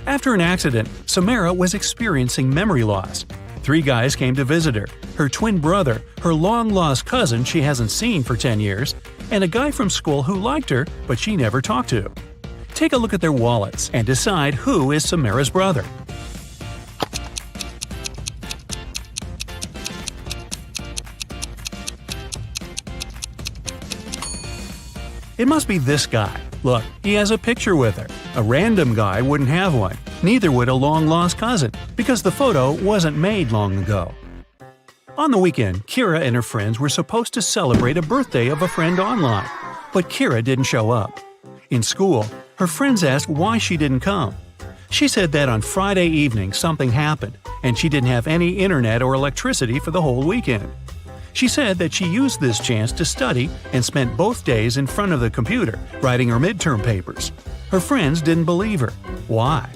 After an accident, Samara was experiencing memory loss. 3 guys came to visit her: her twin brother, her long-lost cousin she hasn't seen for 10 years, and a guy from school who liked her but she never talked to. Take a look at their wallets and decide who is Samara's brother. It must be this guy. Look, he has a picture with her. A random guy wouldn't have one. Neither would a long-lost cousin, because the photo wasn't made long ago. On the weekend, Kira and her friends were supposed to celebrate a birthday of a friend online, but Kira didn't show up. In school, her friends asked why she didn't come. She said that on Friday evening something happened, and she didn't have any internet or electricity for the whole weekend. She said that she used this chance to study and spent both days in front of the computer, writing her midterm papers. Her friends didn't believe her. Why?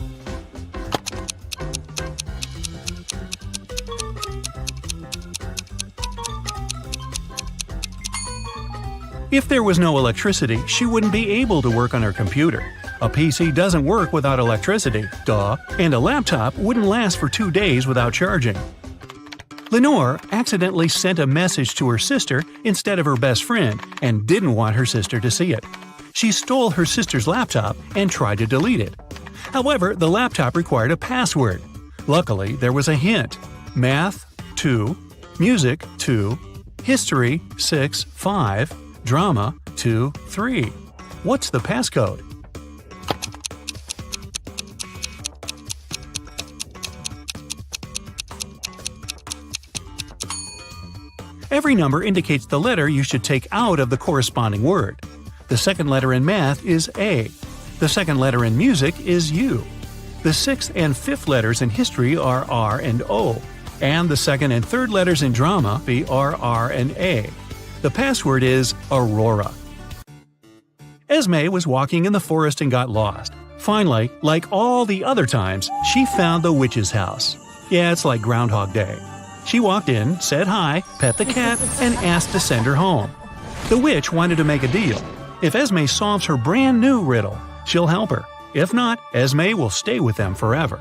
If there was no electricity, she wouldn't be able to work on her computer. A PC doesn't work without electricity, duh, and a laptop wouldn't last for 2 days without charging. Lenore accidentally sent a message to her sister instead of her best friend and didn't want her sister to see it. She stole her sister's laptop and tried to delete it. However, the laptop required a password. Luckily, there was a hint: Math 2, Music 2, History 6 5, Drama 2 3. What's the passcode? Every number indicates the letter you should take out of the corresponding word. The second letter in math is A. The second letter in music is U. The sixth and fifth letters in history are R and O, and the second and third letters in drama are R and A. The password is Aurora. Esme was walking in the forest and got lost. Finally, like all the other times, she found the witch's house. Yeah, it's like Groundhog Day. She walked in, said hi, pet the cat, and asked to send her home. The witch wanted to make a deal. If Esme solves her brand new riddle, she'll help her. If not, Esme will stay with them forever.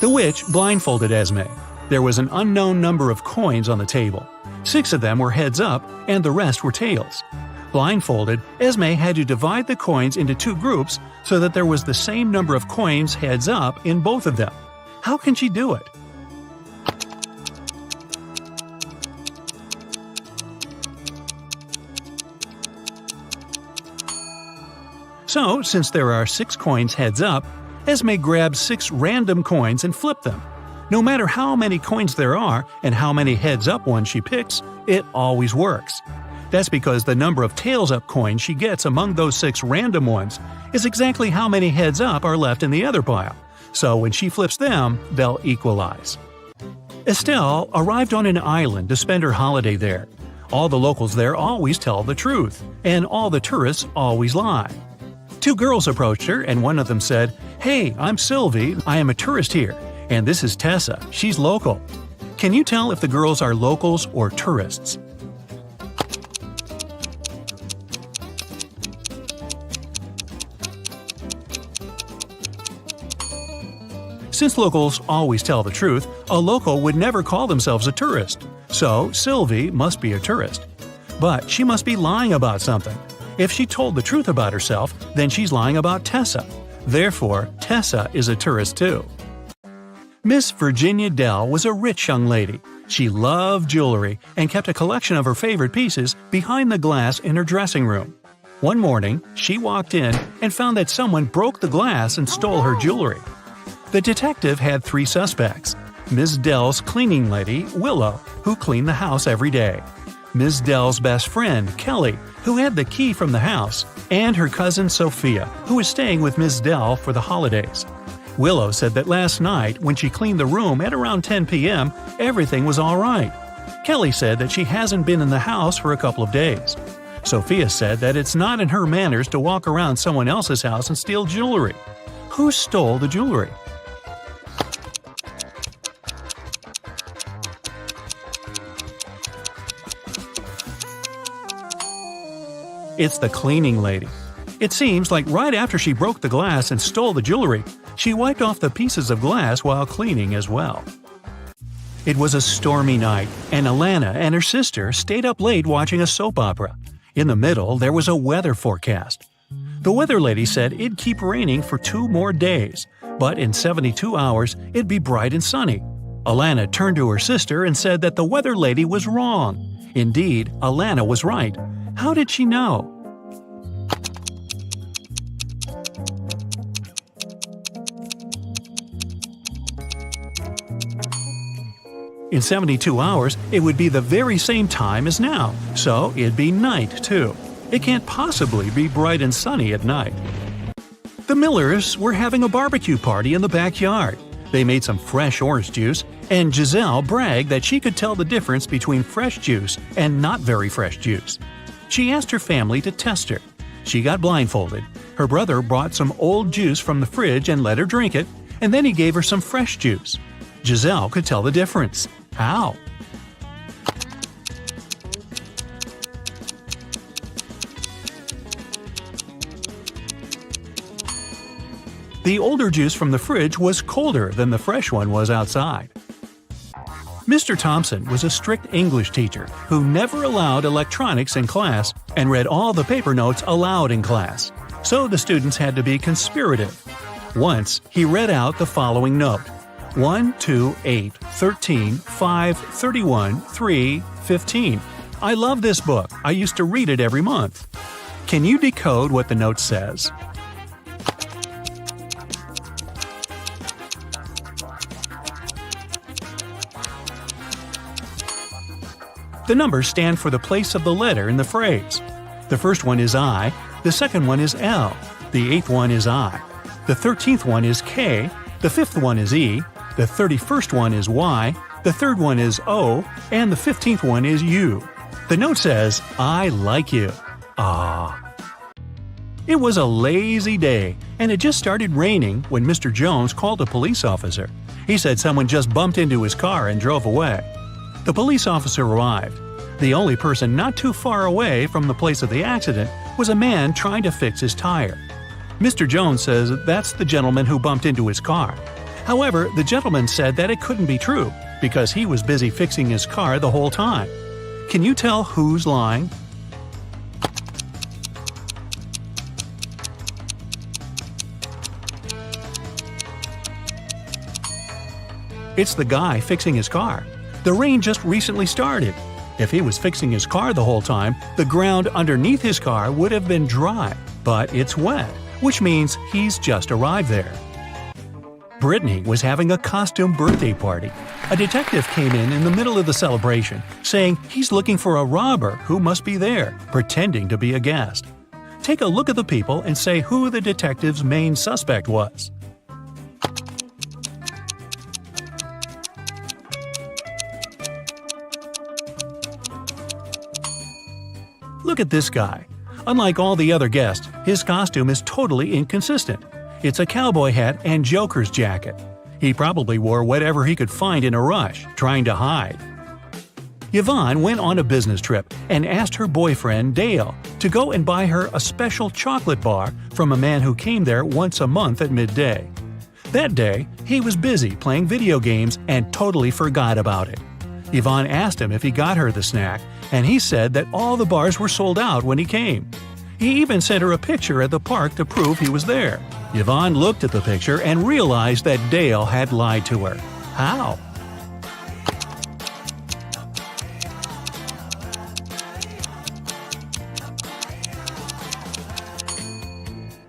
The witch blindfolded Esme. There was an unknown number of coins on the table. 6 of them were heads up, and the rest were tails. Blindfolded, Esme had to divide the coins into 2 groups so that there was the same number of coins heads up in both of them. How can she do it? So, since there are 6 coins heads up, Esme grabs 6 random coins and flipped them. No matter how many coins there are and how many heads up ones she picks, it always works. That's because the number of tails up coins she gets among those 6 random ones is exactly how many heads up are left in the other pile. So when she flips them, they'll equalize. Estelle arrived on an island to spend her holiday there. All the locals there always tell the truth, and all the tourists always lie. 2 girls approached her, and one of them said, "Hey, I'm Sylvie, I am a tourist here, and this is Tessa, she's local." Can you tell if the girls are locals or tourists? Since locals always tell the truth, a local would never call themselves a tourist. So, Sylvie must be a tourist. But she must be lying about something. If she told the truth about herself, then she's lying about Tessa. Therefore, Tessa is a tourist too. Miss Virginia Dell was a rich young lady. She loved jewelry and kept a collection of her favorite pieces behind the glass in her dressing room. One morning, she walked in and found that someone broke the glass and stole her jewelry. The detective had 3 suspects: Ms. Dell's cleaning lady, Willow, who cleaned the house every day; Ms. Dell's best friend, Kelly, who had the key from the house; and her cousin Sophia, who was staying with Ms. Dell for the holidays. Willow said that last night, when she cleaned the room at around 10 p.m., everything was all right. Kelly said that she hasn't been in the house for a couple of days. Sophia said that it's not in her manners to walk around someone else's house and steal jewelry. Who stole the jewelry? It's the cleaning lady. It seems like right after she broke the glass and stole the jewelry, she wiped off the pieces of glass while cleaning as well. It was a stormy night, and Alana and her sister stayed up late watching a soap opera. In the middle, there was a weather forecast. The weather lady said it'd keep raining for 2 more days, but in 72 hours, it'd be bright and sunny. Alana turned to her sister and said that the weather lady was wrong. Indeed, Alana was right. How did she know? In 72 hours, it would be the very same time as now, so it'd be night too. It can't possibly be bright and sunny at night. The Millers were having a barbecue party in the backyard. They made some fresh orange juice, and Giselle bragged that she could tell the difference between fresh juice and not very fresh juice. She asked her family to test her. She got blindfolded. Her brother brought some old juice from the fridge and let her drink it, and then he gave her some fresh juice. Giselle could tell the difference. How? The older juice from the fridge was colder than the fresh one was outside. Mr. Thompson was a strict English teacher who never allowed electronics in class and read all the paper notes aloud in class, so the students had to be conspirative. Once, he read out the following note: 1, 2, 8, 13, 5, 31, 3, 15. I love this book. I used to read it every month. Can you decode what the note says? The numbers stand for the place of the letter in the phrase. The first one is I, the second one is L, the eighth one is I, the 13th one is K, the fifth one is E, the 31st one is Y, the third one is O, and the 15th one is U. The note says, I like you. Ah. It was a lazy day, and it just started raining when Mr. Jones called a police officer. He said someone just bumped into his car and drove away. The police officer arrived. The only person not too far away from the place of the accident was a man trying to fix his tire. Mr. Jones says that's the gentleman who bumped into his car. However, the gentleman said that it couldn't be true because he was busy fixing his car the whole time. Can you tell who's lying? It's the guy fixing his car. The rain just recently started. If he was fixing his car the whole time, the ground underneath his car would have been dry, but it's wet, which means he's just arrived there. Brittany was having a costume birthday party. A detective came in the middle of the celebration, saying he's looking for a robber who must be there, pretending to be a guest. Take a look at the people and say who the detective's main suspect was. Look at this guy. Unlike all the other guests, his costume is totally inconsistent. It's a cowboy hat and Joker's jacket. He probably wore whatever he could find in a rush, trying to hide. Yvonne went on a business trip and asked her boyfriend, Dale, to go and buy her a special chocolate bar from a man who came there once a month at midday. That day, he was busy playing video games and totally forgot about it. Yvonne asked him if he got her the snack, and he said that all the bars were sold out when he came. He even sent her a picture at the park to prove he was there. Yvonne looked at the picture and realized that Dale had lied to her. How?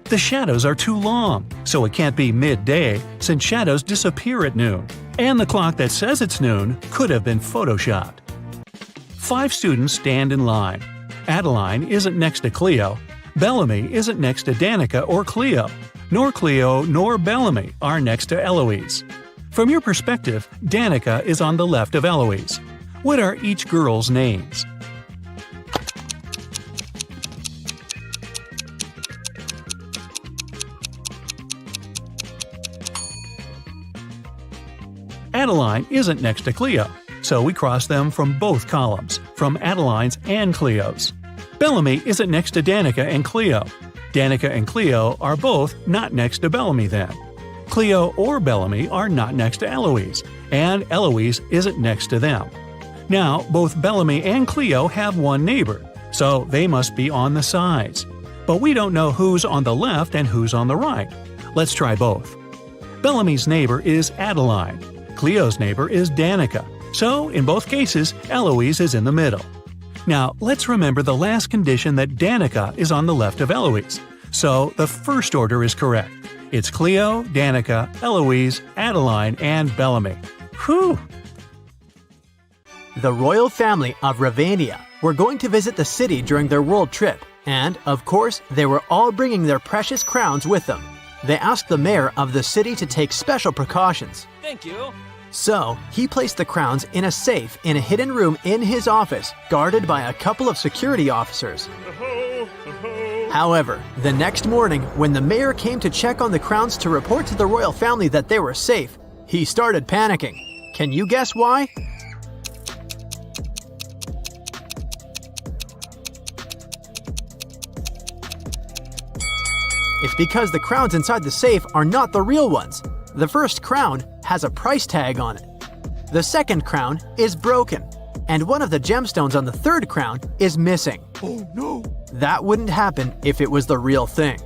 The shadows are too long, so it can't be midday since shadows disappear at noon. And the clock that says it's noon could have been photoshopped. 5 students stand in line. Adeline isn't next to Cleo. Bellamy isn't next to Danica or Cleo. Nor Cleo nor Bellamy are next to Eloise. From your perspective, Danica is on the left of Eloise. What are each girl's names? Adeline isn't next to Cleo, so we cross them from both columns, from Adeline's and Cleo's. Bellamy isn't next to Danica and Cleo. Danica and Cleo are both not next to Bellamy then. Cleo or Bellamy are not next to Eloise, and Eloise isn't next to them. Now, both Bellamy and Cleo have one neighbor, so they must be on the sides. But we don't know who's on the left and who's on the right. Let's try both. Bellamy's neighbor is Adeline. Cleo's neighbor is Danica. So, in both cases, Eloise is in the middle. Now, let's remember the last condition that Danica is on the left of Eloise. So, the first order is correct. It's Cleo, Danica, Eloise, Adeline, and Bellamy. Whew! The royal family of Ravania were going to visit the city during their world trip, and, of course, they were all bringing their precious crowns with them. They asked the mayor of the city to take special precautions. Thank you. So, he placed the crowns in a safe in a hidden room in his office, guarded by a couple of security officers. However, the next morning, when the mayor came to check on the crowns to report to the royal family that they were safe, he started panicking. Can you guess why? It's because the crowns inside the safe are not the real ones. The first crown has a price tag on it. The second crown is broken, and one of the gemstones on the third crown is missing. Oh no! That wouldn't happen if it was the real thing.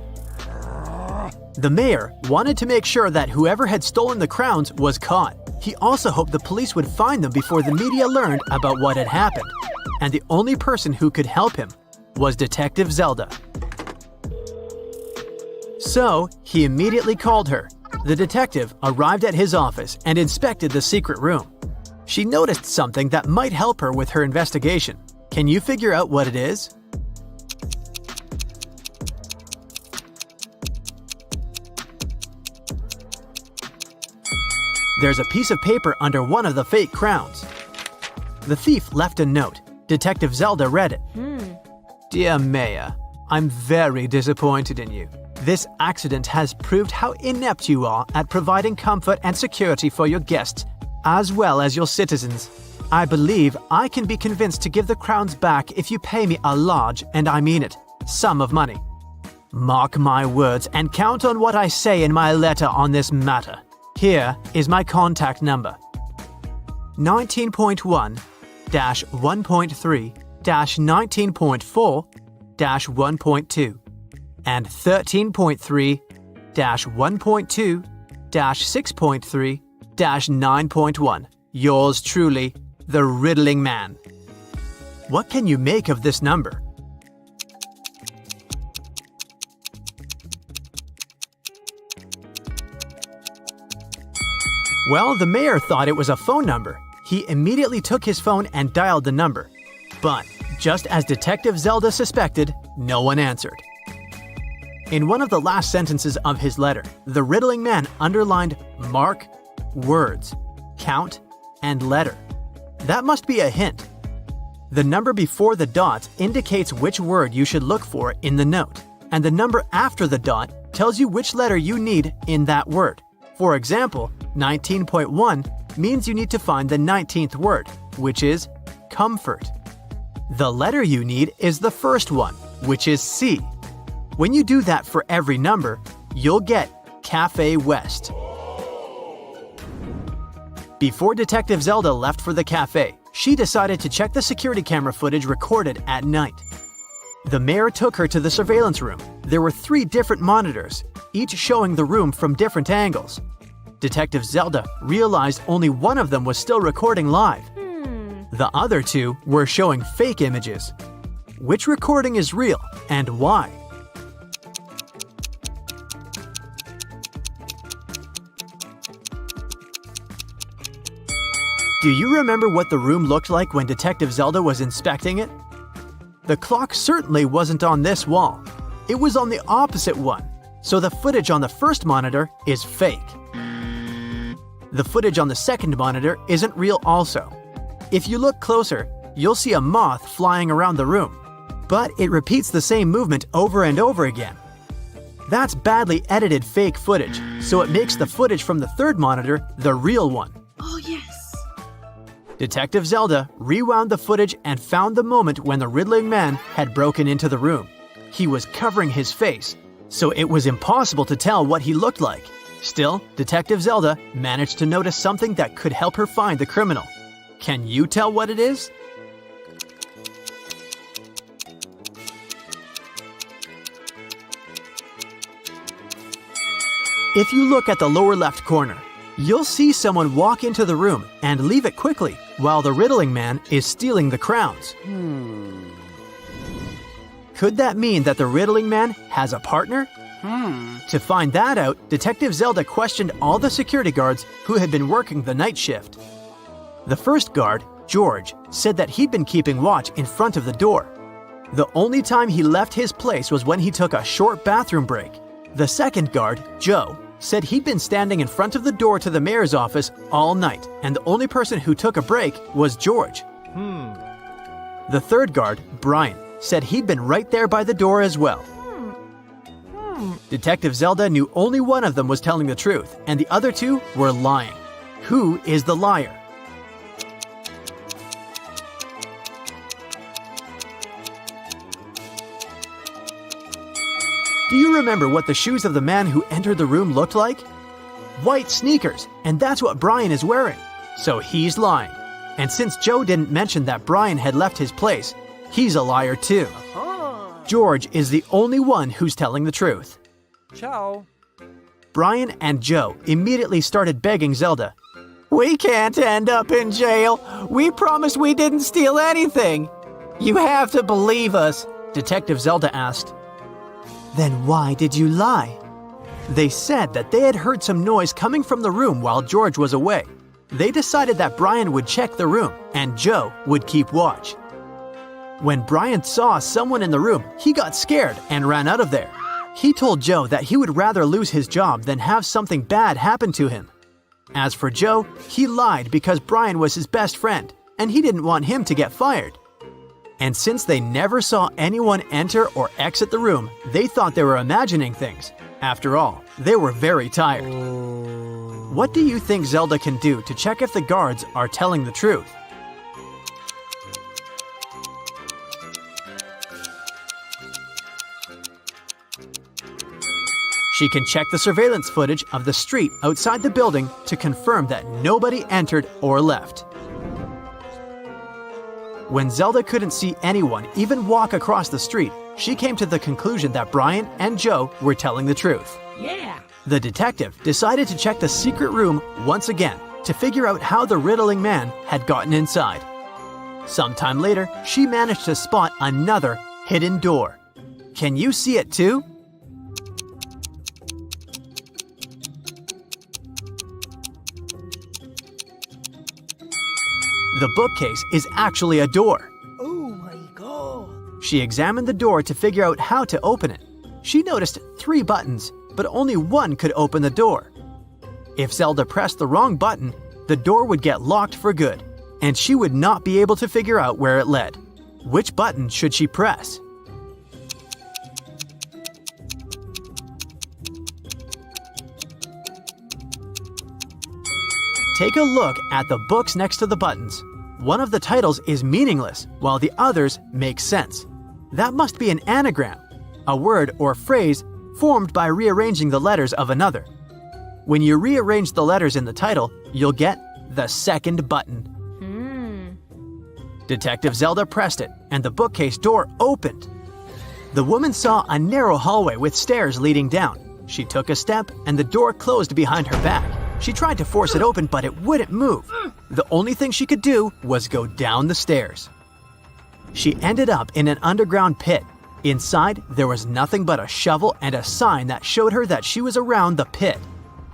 The mayor wanted to make sure that whoever had stolen the crowns was caught. He also hoped the police would find them before the media learned about what had happened. And the only person who could help him was Detective Zelda. So, he immediately called her. The detective arrived at his office and inspected the secret room. She noticed something that might help her with her investigation. Can you figure out what it is? There's a piece of paper under one of the fake crowns. The thief left a note. Detective Zelda read it. Dear Maya, I'm very disappointed in you. This accident has proved how inept you are at providing comfort and security for your guests, as well as your citizens. I believe I can be convinced to give the crowns back if you pay me a large, and I mean it, sum of money. Mark my words and count on what I say in my letter on this matter. Here is my contact number. 19.1-1.3-19.4-1.2 and 13.3-1.2-6.3-9.1. Yours truly, the Riddling Man. What can you make of this number? Well, the mayor thought it was a phone number. He immediately took his phone and dialed the number. But, just as Detective Zelda suspected, no one answered. In one of the last sentences of his letter, the Riddling Man underlined mark, words, count, and letter. That must be a hint. The number before the dot indicates which word you should look for in the note, and the number after the dot tells you which letter you need in that word. For example, 19.1 means you need to find the 19th word, which is comfort. The letter you need is the first one, which is C. When you do that for every number, you'll get Cafe West. Before Detective Zelda left for the cafe, she decided to check the security camera footage recorded at night. The mayor took her to the surveillance room. There were 3 different monitors, each showing the room from different angles. Detective Zelda realized only one of them was still recording live. The other 2 were showing fake images. Which recording is real and why? Do you remember what the room looked like when Detective Zelda was inspecting it? The clock certainly wasn't on this wall. It was on the opposite one, so the footage on the first monitor is fake. The footage on the second monitor isn't real also. If you look closer, you'll see a moth flying around the room, but it repeats the same movement over and over again. That's badly edited fake footage, so it makes the footage from the third monitor the real one. Oh, yes. Detective Zelda rewound the footage and found the moment when the Riddling Man had broken into the room. He was covering his face, so it was impossible to tell what he looked like. Still, Detective Zelda managed to notice something that could help her find the criminal. Can you tell what it is? If you look at the lower left corner, you'll see someone walk into the room and leave it quickly while the Riddling Man is stealing the crowns. Could that mean that the Riddling Man has a partner? To find that out, Detective Zelda questioned all the security guards who had been working the night shift. The first guard, George, said that he'd been keeping watch in front of the door. The only time he left his place was when he took a short bathroom break. The second guard, Joe, said he'd been standing in front of the door to the mayor's office all night, and the only person who took a break was George. The third guard, Brian, said he'd been right there by the door as well. Detective Zelda knew only one of them was telling the truth, and the other 2 were lying. Who is the liar? Do you remember what the shoes of the man who entered the room looked like? White sneakers, and that's what Brian is wearing. So he's lying. And since Joe didn't mention that Brian had left his place, he's a liar too. George is the only one who's telling the truth. Ciao. Brian and Joe immediately started begging Zelda. We can't end up in jail. We promised we didn't steal anything. You have to believe us, Detective Zelda asked. Then why did you lie? They said that they had heard some noise coming from the room while George was away. They decided that Brian would check the room and Joe would keep watch. When Brian saw someone in the room, he got scared and ran out of there. He told Joe that he would rather lose his job than have something bad happen to him. As for Joe, he lied because Brian was his best friend and he didn't want him to get fired. And since they never saw anyone enter or exit the room, they thought they were imagining things. After all, they were very tired. What do you think Zelda can do to check if the guards are telling the truth? She can check the surveillance footage of the street outside the building to confirm that nobody entered or left. When Zelda couldn't see anyone even walk across the street, she came to the conclusion that Brian and Joe were telling the truth. Yeah. The detective decided to check the secret room once again to figure out how the riddling man had gotten inside. Sometime later, she managed to spot another hidden door. Can you see it too? The bookcase is actually a door. Oh my god. She examined the door to figure out how to open it. She noticed 3 buttons, but only one could open the door. If Zelda pressed the wrong button, the door would get locked for good, and she would not be able to figure out where it led. Which button should she press? Take a look at the books next to the buttons. One of the titles is meaningless, while the others make sense. That must be an anagram, a word or phrase formed by rearranging the letters of another. When you rearrange the letters in the title, you'll get the second button. Detective Zelda pressed it, and the bookcase door opened. The woman saw a narrow hallway with stairs leading down. She took a step, and the door closed behind her back. She tried to force it open, but it wouldn't move. The only thing she could do was go down the stairs. She ended up in an underground pit. Inside, there was nothing but a shovel and a sign that showed her that she was around the pit.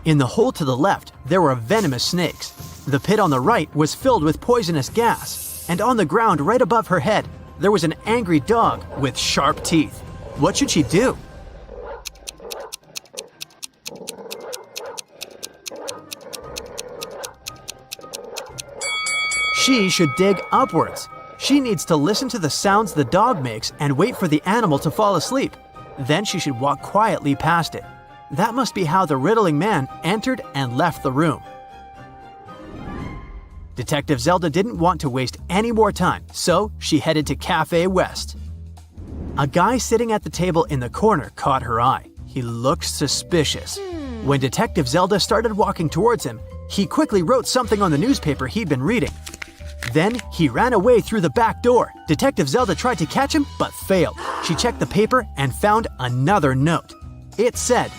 In the hole to the left, there were venomous snakes. The pit on the right was filled with poisonous gas. And on the ground right above her head, there was an angry dog with sharp teeth. What should she do? She should dig upwards. She needs to listen to the sounds the dog makes and wait for the animal to fall asleep. Then she should walk quietly past it. That must be how the riddling man entered and left the room. Detective Zelda didn't want to waste any more time, so she headed to Cafe West. A guy sitting at the table in the corner caught her eye. He looked suspicious. When Detective Zelda started walking towards him, he quickly wrote something on the newspaper he'd been reading. Then he ran away through the back door. Detective Zelda tried to catch him, but failed. She checked the paper and found another note. It said,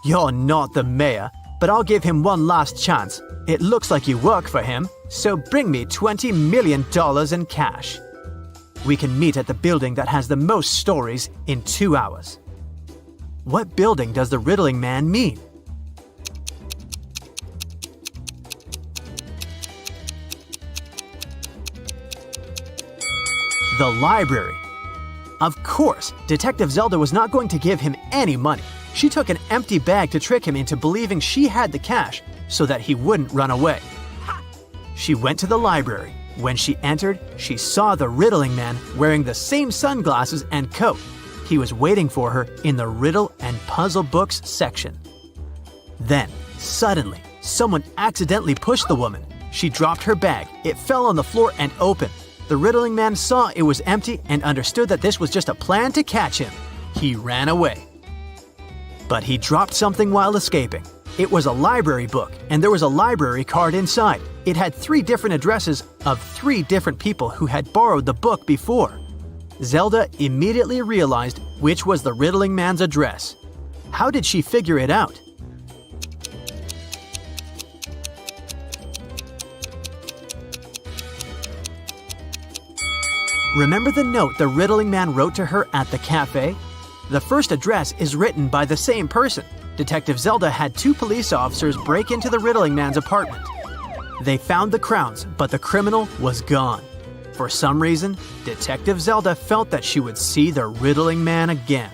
"You're not the mayor, but I'll give him one last chance. It looks like you work for him, so bring me $20 million in cash. We can meet at the building that has the most stories in 2 hours." What building does the riddling man mean? The library. Of course, Detective Zelda was not going to give him any money. She took an empty bag to trick him into believing she had the cash so that he wouldn't run away. She went to the library. When she entered, she saw the riddling man wearing the same sunglasses and coat. He was waiting for her in the riddle and puzzle books section. Then, suddenly, someone accidentally pushed the woman. She dropped her bag. It fell on the floor and opened. The riddling man saw it was empty and understood that this was just a plan to catch him. He ran away. But he dropped something while escaping. It was a library book, and there was a library card inside. It had 3 different addresses of 3 different people who had borrowed the book before. Zelda immediately realized which was the riddling man's address. How did she figure it out? Remember the note the riddling man wrote to her at the cafe? The first address is written by the same person. Detective Zelda had 2 police officers break into the riddling man's apartment. They found the crowns, but the criminal was gone. For some reason, Detective Zelda felt that she would see the riddling man again.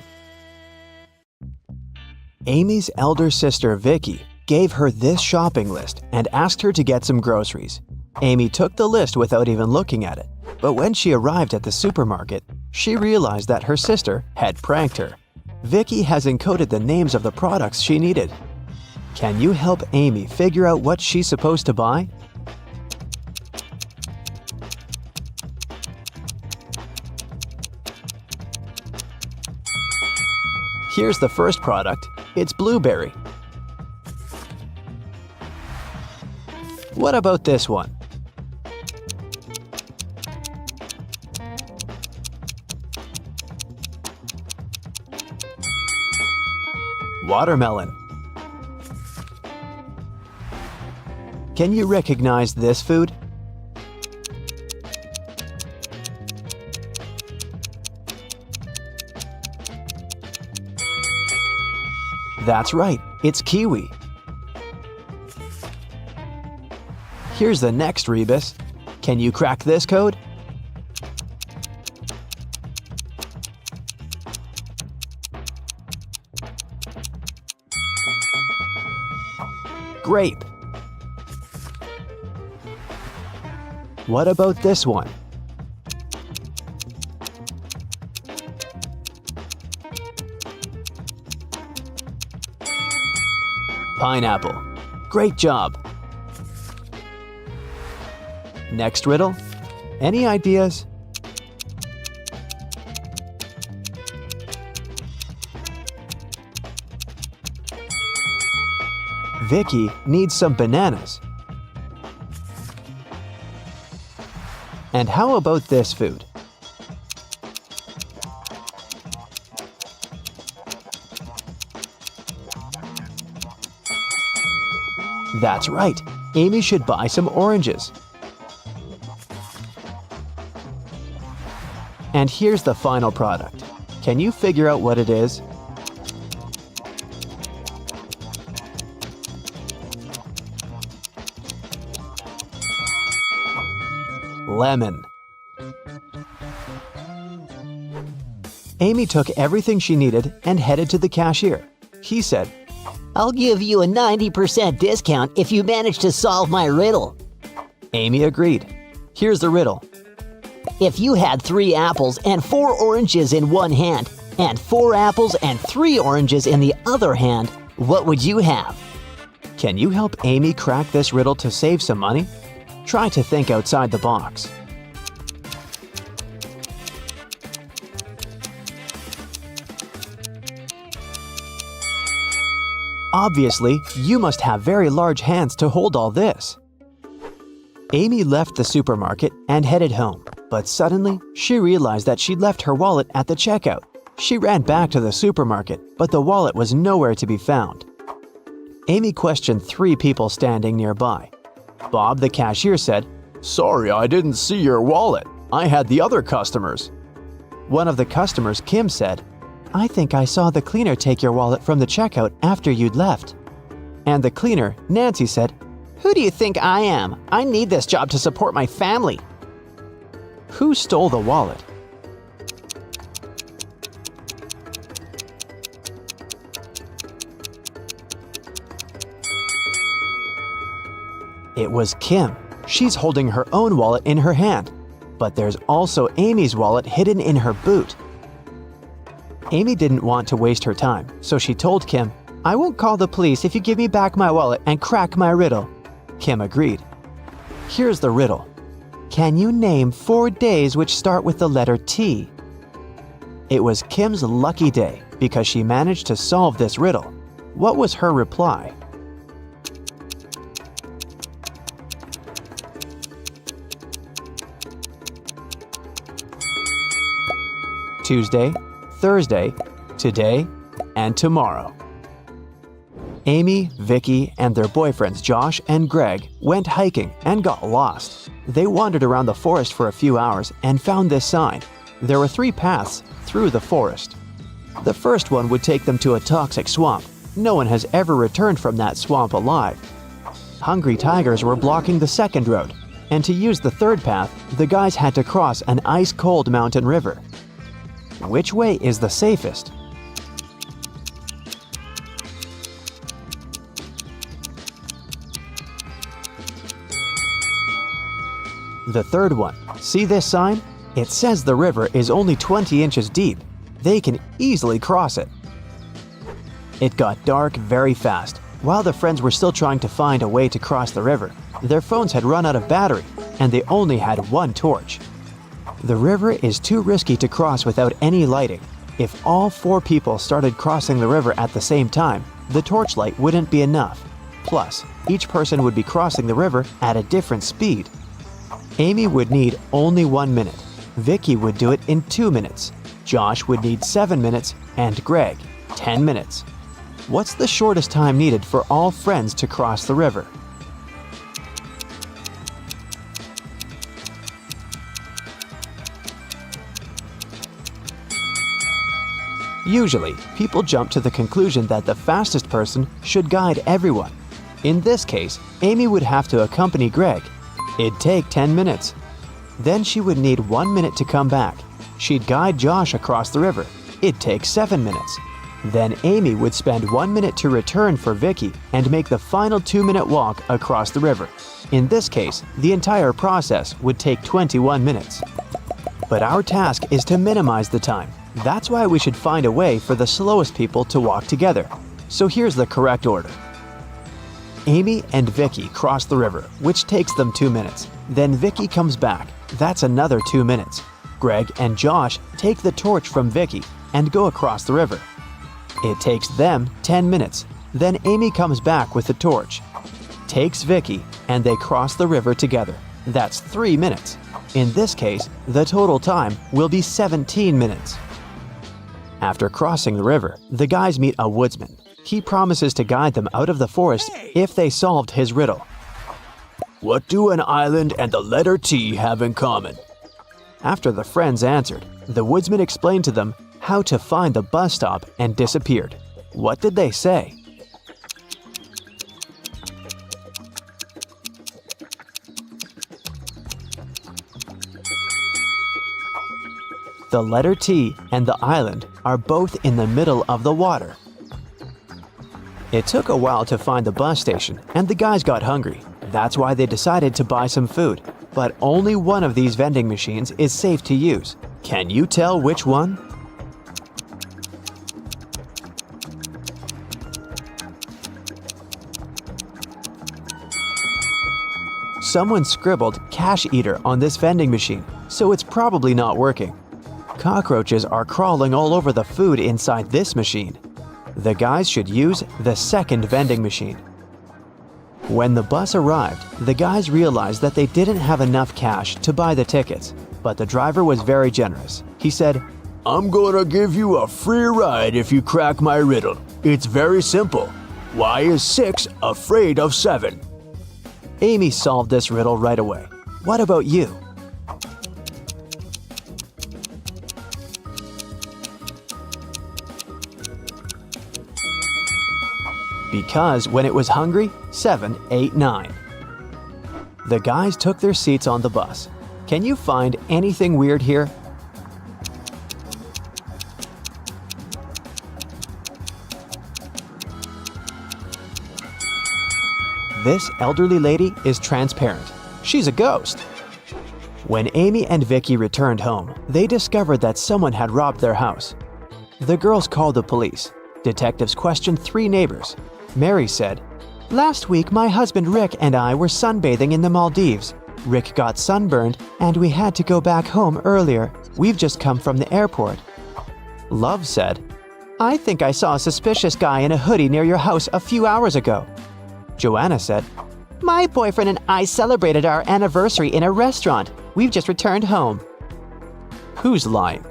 Amy's elder sister Vicky gave her this shopping list and asked her to get some groceries. Amy took the list without even looking at it, but when she arrived at the supermarket, she realized that her sister had pranked her. Vicky has encoded the names of the products she needed. Can you help Amy figure out what she's supposed to buy? Here's the first product. It's blueberry. What about this one? Watermelon. Can you recognize this food? That's right, it's kiwi. Here's the next rebus. Can you crack this code? Grape. What about this one? Pineapple. Great job. Next riddle. Any ideas? Vicky needs some bananas. And how about this food? That's right, Amy should buy some oranges. And here's the final product. Can you figure out what it is? Lemon. Amy took everything she needed and headed to the cashier. He said, I'll give you a 90% discount if you manage to solve my riddle. Amy agreed. Here's the riddle. If you had 3 apples and 4 oranges in one hand, and 4 apples and 3 oranges in the other hand, what would you have? Can you help Amy crack this riddle to save some money? Try to think outside the box. Obviously, you must have very large hands to hold all this. Amy left the supermarket and headed home, but suddenly she realized that she'd left her wallet at the checkout. She ran back to the supermarket, but the wallet was nowhere to be found. Amy questioned 3 people standing nearby. Bob, the cashier, said, "Sorry, I didn't see your wallet. I had the other customers." One of the customers, Kim, said, "I think I saw the cleaner take your wallet from the checkout after you'd left." And the cleaner, Nancy, said, "Who do you think I am? I need this job to support my family." Who stole the wallet? It was Kim. She's holding her own wallet in her hand. But there's also Amy's wallet hidden in her boot. Amy didn't want to waste her time, so she told Kim, "I won't call the police if you give me back my wallet and crack my riddle." Kim agreed. Here's the riddle. Can you name 4 days which start with the letter T? It was Kim's lucky day because she managed to solve this riddle. What was her reply? Tuesday, Thursday, today, and tomorrow. Amy, Vicky, and their boyfriends Josh and Greg went hiking and got lost. They wandered around the forest for a few hours and found this sign. There were 3 paths through the forest. The first one would take them to a toxic swamp. No one has ever returned from that swamp alive. Hungry tigers were blocking the second road, and to use the third path, the guys had to cross an ice-cold mountain river. Which way is the safest? The third one. See this sign? It says the river is only 20 inches deep. They can easily cross it. It got dark very fast. While the friends were still trying to find a way to cross the river, their phones had run out of battery, and they only had one torch. The river is too risky to cross without any lighting. If all 4 people started crossing the river at the same time, the torchlight wouldn't be enough. Plus, each person would be crossing the river at a different speed. Amy would need only 1 minute. Vicky would do it in 2 minutes. Josh would need 7 minutes, and Greg, 10 minutes. What's the shortest time needed for all friends to cross the river? Usually, people jump to the conclusion that the fastest person should guide everyone. In this case, Amy would have to accompany Greg. It'd take 10 minutes. Then she would need 1 minute to come back. She'd guide Josh across the river. It'd take 7 minutes. Then Amy would spend 1 minute to return for Vicky and make the final 2-minute walk across the river. In this case, the entire process would take 21 minutes. But our task is to minimize the time. That's why we should find a way for the slowest people to walk together. So here's the correct order. Amy and Vicky cross the river, which takes them 2 minutes. Then Vicky comes back. That's another 2 minutes. Greg and Josh take the torch from Vicky and go across the river. It takes them 10 minutes. Then Amy comes back with the torch, takes Vicky, and they cross the river together. That's 3 minutes. In this case, the total time will be 17 minutes. After crossing the river, the guys meet a woodsman. He promises to guide them out of the forest if they solved his riddle. What do an island and the letter T have in common? After the friends answered, the woodsman explained to them how to find the bus stop and disappeared. What did they say? The letter T and the island are both in the middle of the water. It took a while to find the bus station, and the guys got hungry. That's why they decided to buy some food. But only one of these vending machines is safe to use. Can you tell which one? Someone scribbled "cash eater" on this vending machine, so it's probably not working. Cockroaches are crawling all over the food inside this machine. The guys should use the second vending machine. When the bus arrived, the guys realized that they didn't have enough cash to buy the tickets, but the driver was very generous. He said, I'm gonna give you a free ride if you crack my riddle. It's very simple. Why is 6 afraid of 7? Amy solved this riddle right away. What about you? Because when it was hungry, 7 ate 9. The guys took their seats on the bus. Can you find anything weird here? This elderly lady is transparent. She's a ghost. When Amy and Vicky returned home, they discovered that someone had robbed their house. The girls called the police. Detectives questioned 3 neighbors. Mary said, "Last week, my husband Rick and I were sunbathing in the Maldives. Rick got sunburned, and we had to go back home earlier. We've just come from the airport." Love said, "I think I saw a suspicious guy in a hoodie near your house a few hours ago." Joanna said, "My boyfriend and I celebrated our anniversary in a restaurant. We've just returned home." Who's lying?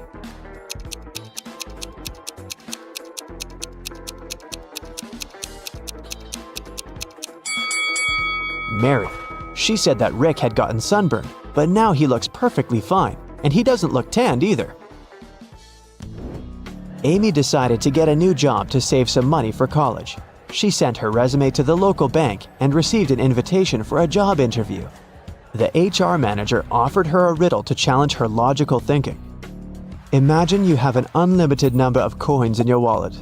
Mary. She said that Rick had gotten sunburned, but now he looks perfectly fine, and he doesn't look tanned either. Amy decided to get a new job to save some money for college. She sent her resume to the local bank and received an invitation for a job interview. The HR manager offered her a riddle to challenge her logical thinking. Imagine you have an unlimited number of coins in your wallet.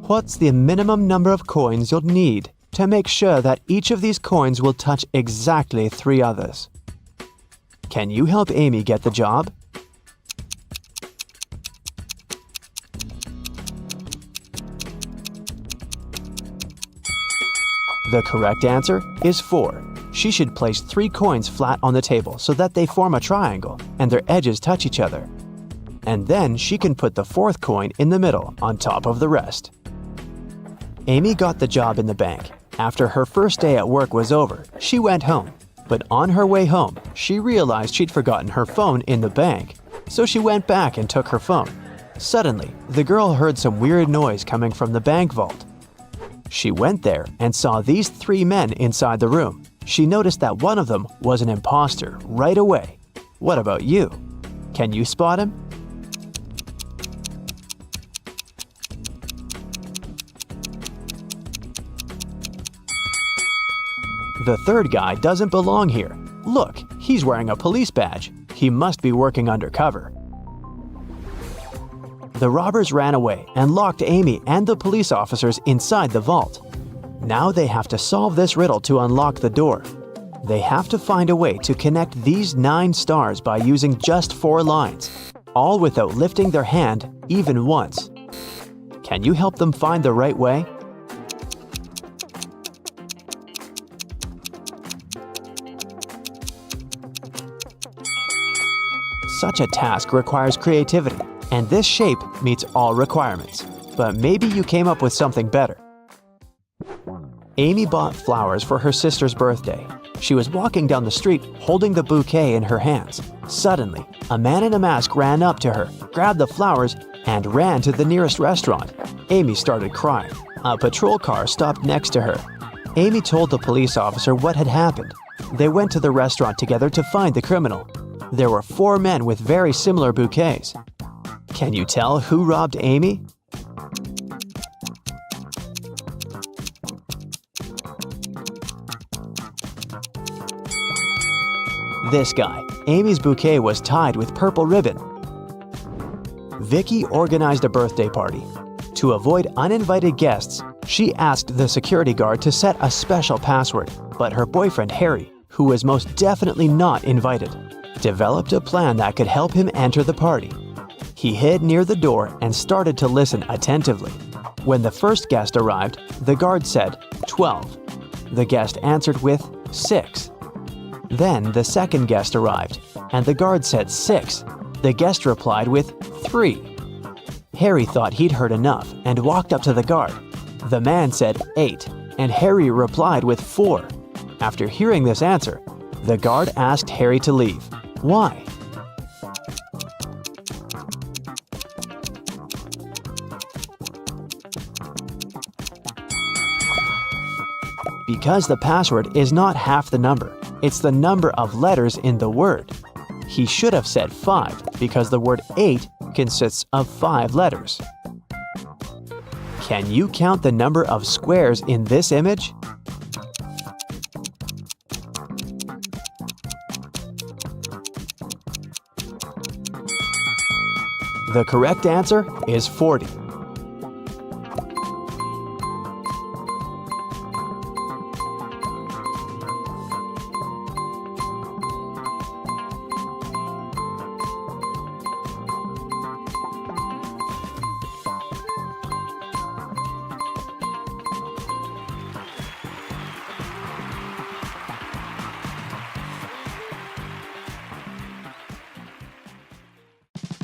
What's the minimum number of coins you'll need to make sure that each of these coins will touch exactly 3 others? Can you help Amy get the job? The correct answer is 4. She should place 3 coins flat on the table so that they form a triangle and their edges touch each other. And then she can put the 4th coin in the middle on top of the rest. Amy got the job in the bank. After her first day at work was over, she went home. But on her way home, she realized she'd forgotten her phone in the bank. So she went back and took her phone. Suddenly, the girl heard some weird noise coming from the bank vault. She went there and saw these 3 men inside the room. She noticed that one of them was an imposter right away. What about you? Can you spot him? The 3rd guy doesn't belong here. Look, he's wearing a police badge. He must be working undercover. The robbers ran away and locked Amy and the police officers inside the vault. Now they have to solve this riddle to unlock the door. They have to find a way to connect these 9 stars by using just 4 lines, all without lifting their hand even once. Can you help them find the right way? Such a task requires creativity, and this shape meets all requirements. But maybe you came up with something better. Amy bought flowers for her sister's birthday. She was walking down the street holding the bouquet in her hands. Suddenly, a man in a mask ran up to her, grabbed the flowers, and ran to the nearest restaurant. Amy started crying. A patrol car stopped next to her. Amy told the police officer what had happened. They went to the restaurant together to find the criminal. There were 4 men with very similar bouquets. Can you tell who robbed Amy? This guy. Amy's bouquet was tied with purple ribbon. Vicky organized a birthday party. To avoid uninvited guests, she asked the security guard to set a special password, but her boyfriend Harry, who was most definitely not invited, developed a plan that could help him enter the party. He hid near the door and started to listen attentively. When the first guest arrived, the guard said 12. The guest answered with 6. Then the second guest arrived, and the guard said 6. The guest replied with 3. Harry thought he'd heard enough and walked up to the guard. The man said 8, and Harry replied with 4. After hearing this answer, the guard asked Harry to leave. Why? Because the password is not half the number. It's the number of letters in the word. He should have said 5 because the word 8 consists of 5 letters. Can you count the number of squares in this image? The correct answer is 40.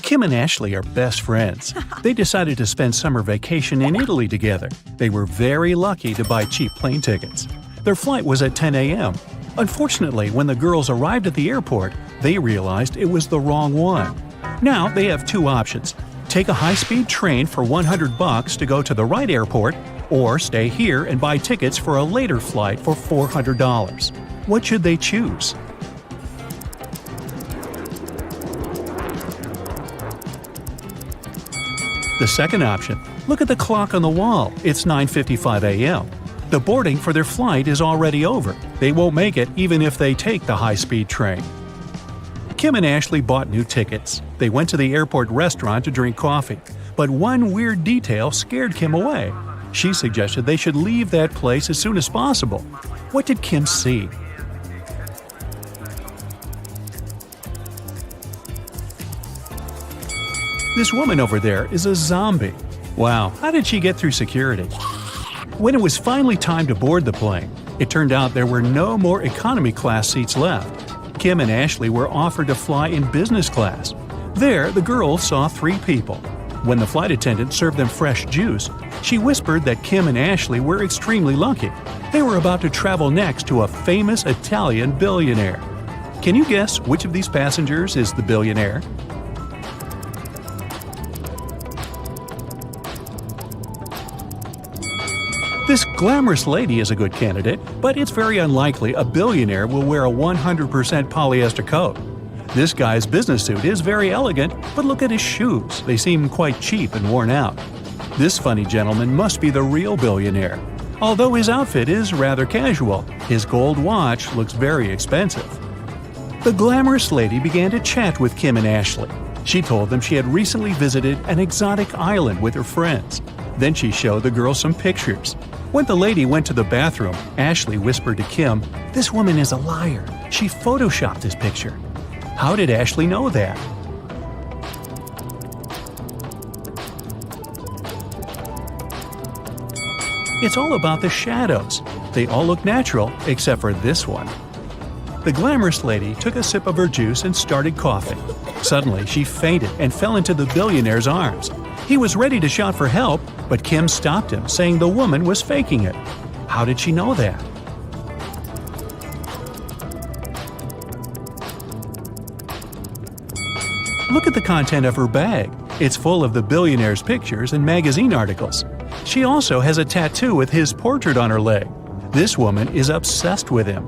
Kim and Ashley are best friends. They decided to spend summer vacation in Italy together. They were very lucky to buy cheap plane tickets. Their flight was at 10 a.m. Unfortunately, when the girls arrived at the airport, they realized it was the wrong one. Now they have 2 options. Take a high-speed train for $100 to go to the right airport, or stay here and buy tickets for a later flight for $400. What should they choose? The second option. Look at the clock on the wall. It's 9:55 a.m. The boarding for their flight is already over. They won't make it even if they take the high-speed train. Kim and Ashley bought new tickets. They went to the airport restaurant to drink coffee. But one weird detail scared Kim away. She suggested they should leave that place as soon as possible. What did Kim see? This woman over there is a zombie. Wow, how did she get through security? When it was finally time to board the plane, it turned out there were no more economy class seats left. Kim and Ashley were offered to fly in business class. There, the girls saw 3 people. When the flight attendant served them fresh juice, she whispered that Kim and Ashley were extremely lucky. They were about to travel next to a famous Italian billionaire. Can you guess which of these passengers is the billionaire? This glamorous lady is a good candidate, but it's very unlikely a billionaire will wear a 100% polyester coat. This guy's business suit is very elegant, but look at his shoes. They seem quite cheap and worn out. This funny gentleman must be the real billionaire. Although his outfit is rather casual, his gold watch looks very expensive. The glamorous lady began to chat with Kim and Ashley. She told them she had recently visited an exotic island with her friends. Then she showed the girls some pictures. When the lady went to the bathroom, Ashley whispered to Kim, "This woman is a liar. She photoshopped this picture." How did Ashley know that? It's all about the shadows. They all look natural except for this one. The glamorous lady took a sip of her juice and started coughing. Suddenly, she fainted and fell into the billionaire's arms. He was ready to shout for help, but Kim stopped him, saying the woman was faking it. How did she know that? Look at the content of her bag. It's full of the billionaire's pictures and magazine articles. She also has a tattoo with his portrait on her leg. This woman is obsessed with him.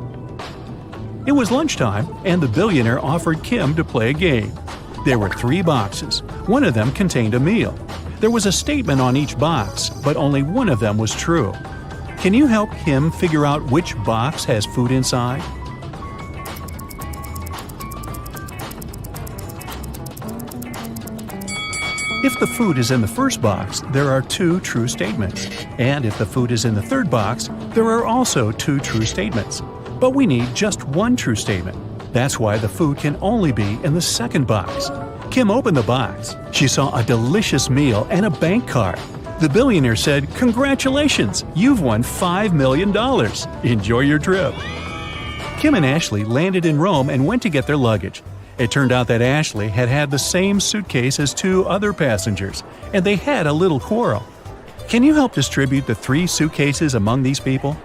It was lunchtime, and the billionaire offered Kim to play a game. There were 3 boxes. One of them contained a meal. There was a statement on each box, but only one of them was true. Can you help Kim figure out which box has food inside? If the food is in the first box, there are 2 true statements. And if the food is in the third box, there are also 2 true statements. But we need just 1 true statement. That's why the food can only be in the second box. Kim opened the box. She saw a delicious meal and a bank card. The billionaire said, "Congratulations, you've won $5 million. Enjoy your trip." Kim and Ashley landed in Rome and went to get their luggage. It turned out that Ashley had had the same suitcase as 2 other passengers, and they had a little quarrel. Can you help distribute the 3 suitcases among these people?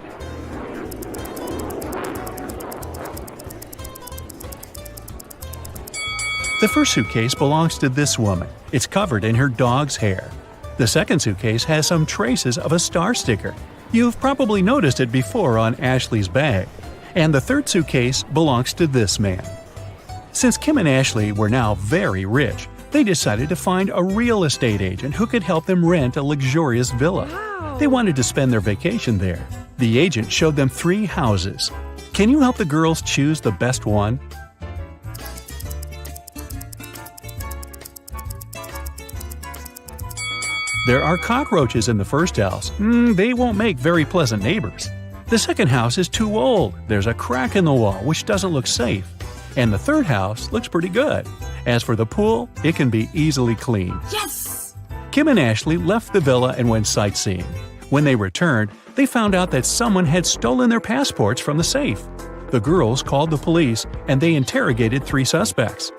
The first suitcase belongs to this woman. It's covered in her dog's hair. The second suitcase has some traces of a star sticker. You've probably noticed it before on Ashley's bag. And the third suitcase belongs to this man. Since Kim and Ashley were now very rich, they decided to find a real estate agent who could help them rent a luxurious villa. They wanted to spend their vacation there. The agent showed them 3 houses. Can you help the girls choose the best one? There are cockroaches in the first house. They won't make very pleasant neighbors. The second house is too old. There's a crack in the wall, which doesn't look safe. And the third house looks pretty good. As for the pool, it can be easily cleaned. Yes! Kim and Ashley left the villa and went sightseeing. When they returned, they found out that someone had stolen their passports from the safe. The girls called the police, and they interrogated 3 suspects.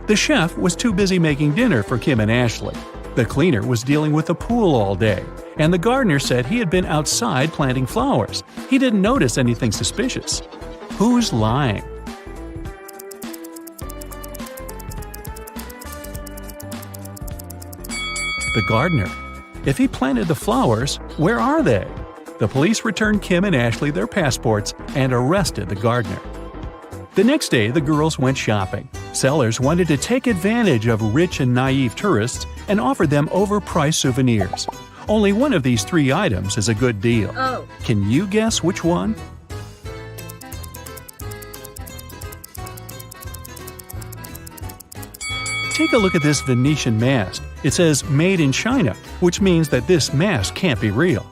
The chef was too busy making dinner for Kim and Ashley. The cleaner was dealing with the pool all day, and the gardener said he had been outside planting flowers. He didn't notice anything suspicious. Who's lying? The gardener. If he planted the flowers, where are they? The police returned Kim and Ashley their passports and arrested the gardener. The next day, the girls went shopping. Sellers wanted to take advantage of rich and naive tourists and offered them overpriced souvenirs. Only one of these 3 items is a good deal. Oh. Can you guess which one? Take a look at this Venetian mask. It says made in China, which means that this mask can't be real.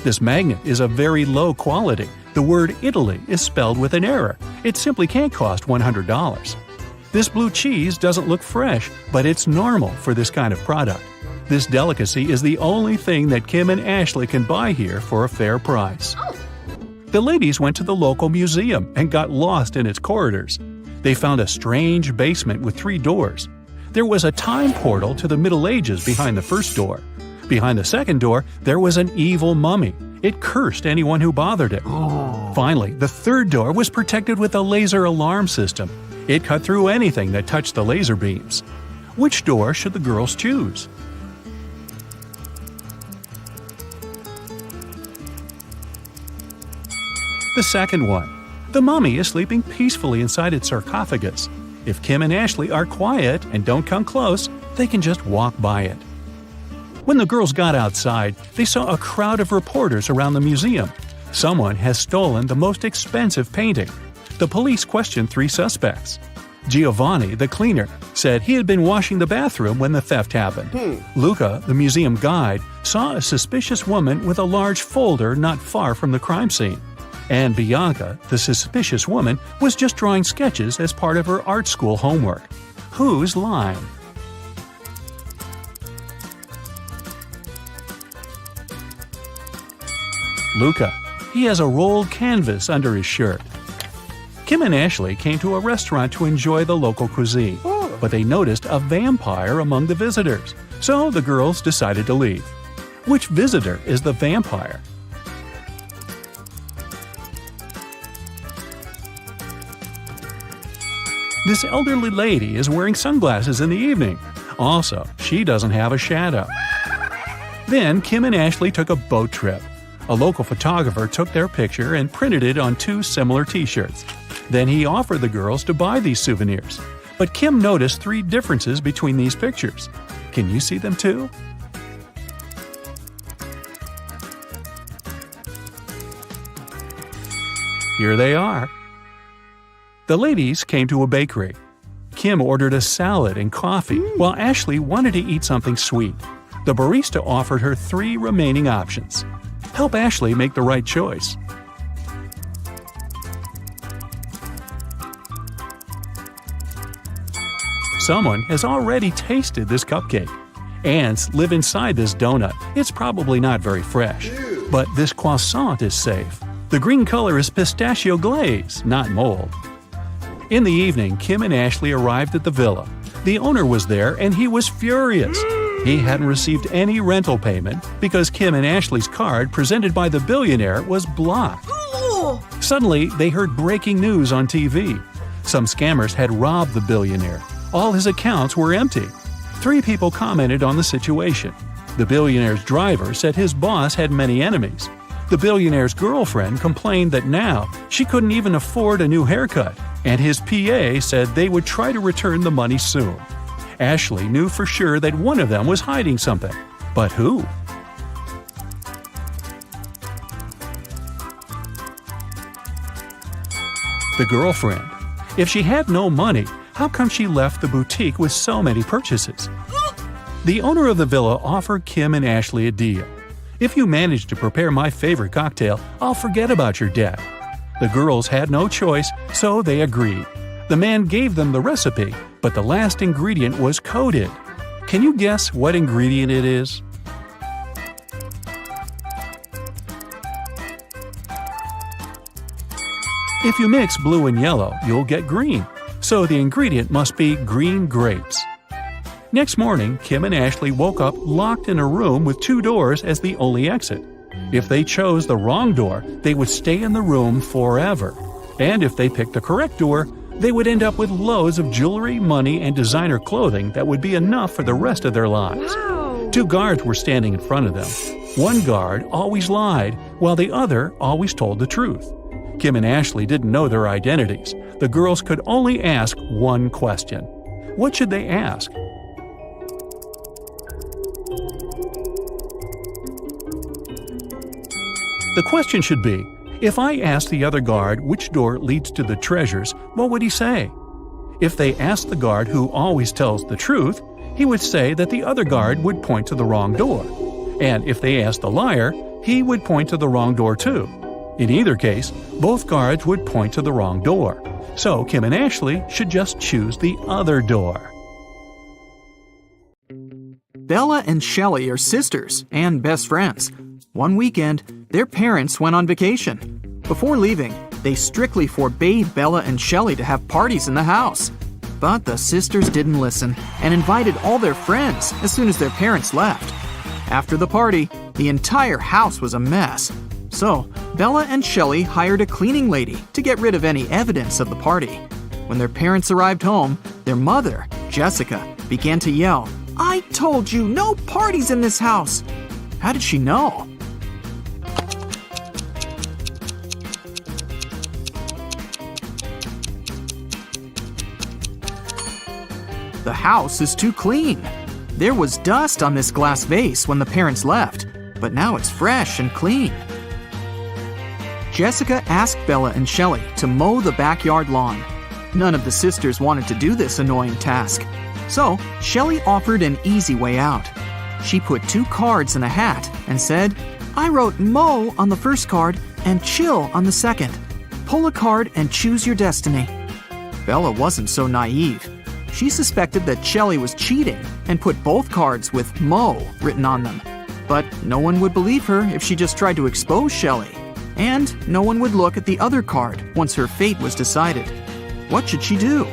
This magnet is of very low quality. The word Italy is spelled with an error. It simply can't cost $100. This blue cheese doesn't look fresh, but it's normal for this kind of product. This delicacy is the only thing that Kim and Ashley can buy here for a fair price. The ladies went to the local museum and got lost in its corridors. They found a strange basement with 3 doors. There was a time portal to the Middle Ages behind the first door. Behind the second door, there was an evil mummy. It cursed anyone who bothered it. Finally, the third door was protected with a laser alarm system. It cut through anything that touched the laser beams. Which door should the girls choose? The second one. The mummy is sleeping peacefully inside its sarcophagus. If Kim and Ashley are quiet and don't come close, they can just walk by it. When the girls got outside, they saw a crowd of reporters around the museum. Someone has stolen the most expensive painting. The police questioned 3 suspects. Giovanni, the cleaner, said he had been washing the bathroom when the theft happened. Luca, the museum guide, saw a suspicious woman with a large folder not far from the crime scene. And Bianca, the suspicious woman, was just drawing sketches as part of her art school homework. Who's lying? Luca. He has a rolled canvas under his shirt. Kim and Ashley came to a restaurant to enjoy the local cuisine, but they noticed a vampire among the visitors, so the girls decided to leave. Which visitor is the vampire? This elderly lady is wearing sunglasses in the evening. Also, she doesn't have a shadow. Then Kim and Ashley took a boat trip. A local photographer took their picture and printed it on 2 similar t-shirts. Then he offered the girls to buy these souvenirs. But Kim noticed 3 differences between these pictures. Can you see them too? Here they are. The ladies came to a bakery. Kim ordered a salad and coffee, while Ashley wanted to eat something sweet. The barista offered her 3 remaining options. Help Ashley make the right choice. Someone has already tasted this cupcake. Ants live inside this donut. It's probably not very fresh. But this croissant is safe. The green color is pistachio glaze, not mold. In the evening, Kim and Ashley arrived at the villa. The owner was there and he was furious. He hadn't received any rental payment because Kim and Ashley's card presented by the billionaire was blocked. Suddenly, they heard breaking news on TV. Some scammers had robbed the billionaire. All his accounts were empty. 3 people commented on the situation. The billionaire's driver said his boss had many enemies. The billionaire's girlfriend complained that now she couldn't even afford a new haircut, and his PA said they would try to return the money soon. Ashley knew for sure that one of them was hiding something. But who? The girlfriend. If she had no money, how come she left the boutique with so many purchases? The owner of the villa offered Kim and Ashley a deal. If you manage to prepare my favorite cocktail, I'll forget about your debt. The girls had no choice, so they agreed. The man gave them the recipe, but the last ingredient was coded. Can you guess what ingredient it is? If you mix blue and yellow, you'll get green. So the ingredient must be green grapes. Next morning, Kim and Ashley woke up locked in a room with 2 doors as the only exit. If they chose the wrong door, they would stay in the room forever. And if they picked the correct door, they would end up with loads of jewelry, money, and designer clothing that would be enough for the rest of their lives. Wow. 2 guards were standing in front of them. One guard always lied, while the other always told the truth. Kim and Ashley didn't know their identities. The girls could only ask one question. What should they ask? The question should be, if I asked the other guard which door leads to the treasures, what would he say? If they asked the guard who always tells the truth, he would say that the other guard would point to the wrong door. And if they asked the liar, he would point to the wrong door too. In either case, both guards would point to the wrong door. So Kim and Ashley should just choose the other door. Bella and Shelley are sisters and best friends. One weekend, their parents went on vacation. Before leaving, they strictly forbade Bella and Shelley to have parties in the house. But the sisters didn't listen and invited all their friends as soon as their parents left. After the party, the entire house was a mess. So, Bella and Shelley hired a cleaning lady to get rid of any evidence of the party. When their parents arrived home, their mother, Jessica, began to yell, "I told you, no parties in this house!" How did she know? The house is too clean. There was dust on this glass vase when the parents left, but now it's fresh and clean. Jessica asked Bella and Shelley to mow the backyard lawn. None of the sisters wanted to do this annoying task. So, Shelley offered an easy way out. She put 2 cards in a hat and said, "I wrote mow on the first card and chill on the second. Pull a card and choose your destiny." Bella wasn't so naive. She suspected that Shelley was cheating and put both cards with mow written on them. But no one would believe her if she just tried to expose Shelley. And no one would look at the other card once her fate was decided. What should she do?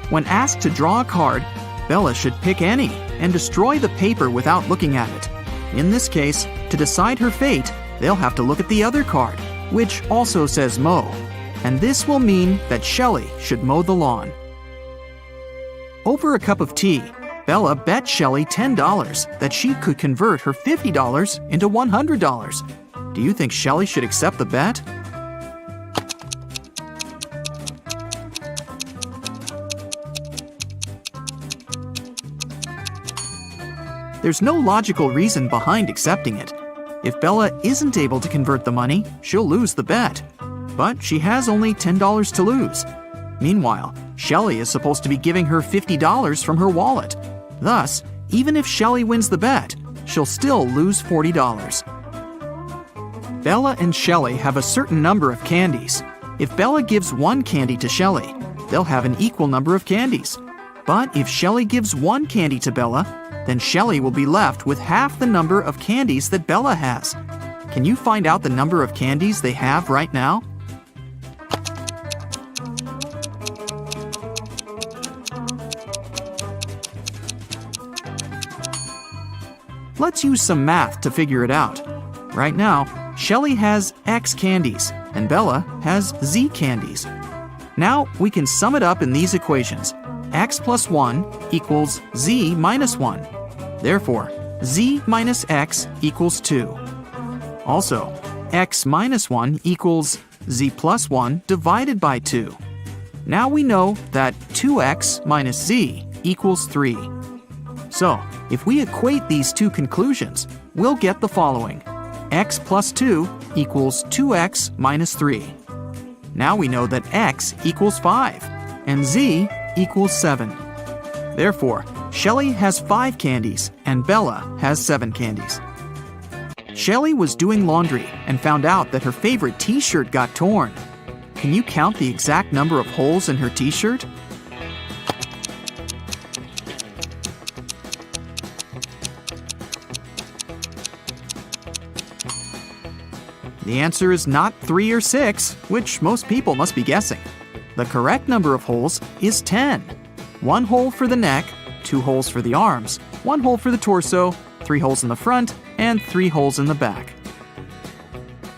When asked to draw a card, Bella should pick any and destroy the paper without looking at it. In this case, to decide her fate, they'll have to look at the other card, which also says mow. And this will mean that Shelley should mow the lawn. Over a cup of tea, Bella bet Shelley $10 that she could convert her $50 into $100. Do you think Shelley should accept the bet? There's no logical reason behind accepting it. If Bella isn't able to convert the money, she'll lose the bet. But she has only $10 to lose. Meanwhile, Shelley is supposed to be giving her $50 from her wallet. Thus, even if Shelley wins the bet, she'll still lose $40. Bella and Shelley have a certain number of candies. If Bella gives 1 candy to Shelley, they'll have an equal number of candies. But if Shelley gives 1 candy to Bella, then Shelley will be left with half the number of candies that Bella has. Can you find out the number of candies they have right now? Let's use some math to figure it out. Right now, Shelley has X candies and Bella has Z candies. Now we can sum it up in these equations. X plus 1 equals Z minus 1. Therefore, Z minus X equals 2. Also, X minus 1 equals Z plus 1 divided by 2. Now we know that 2X minus Z equals 3. So, if we equate these two conclusions, we'll get the following. X plus 2 equals 2X minus 3. Now we know that X equals 5 and Z equals 7. Therefore, Shelley has 5 candies and Bella has 7 candies. Shelley was doing laundry and found out that her favorite t-shirt got torn. Can you count the exact number of holes in her t-shirt? The answer is not 3 or 6, which most people must be guessing. The correct number of holes is 10. 1 hole for the neck, 2 holes for the arms, 1 hole for the torso, 3 holes in the front, and 3 holes in the back.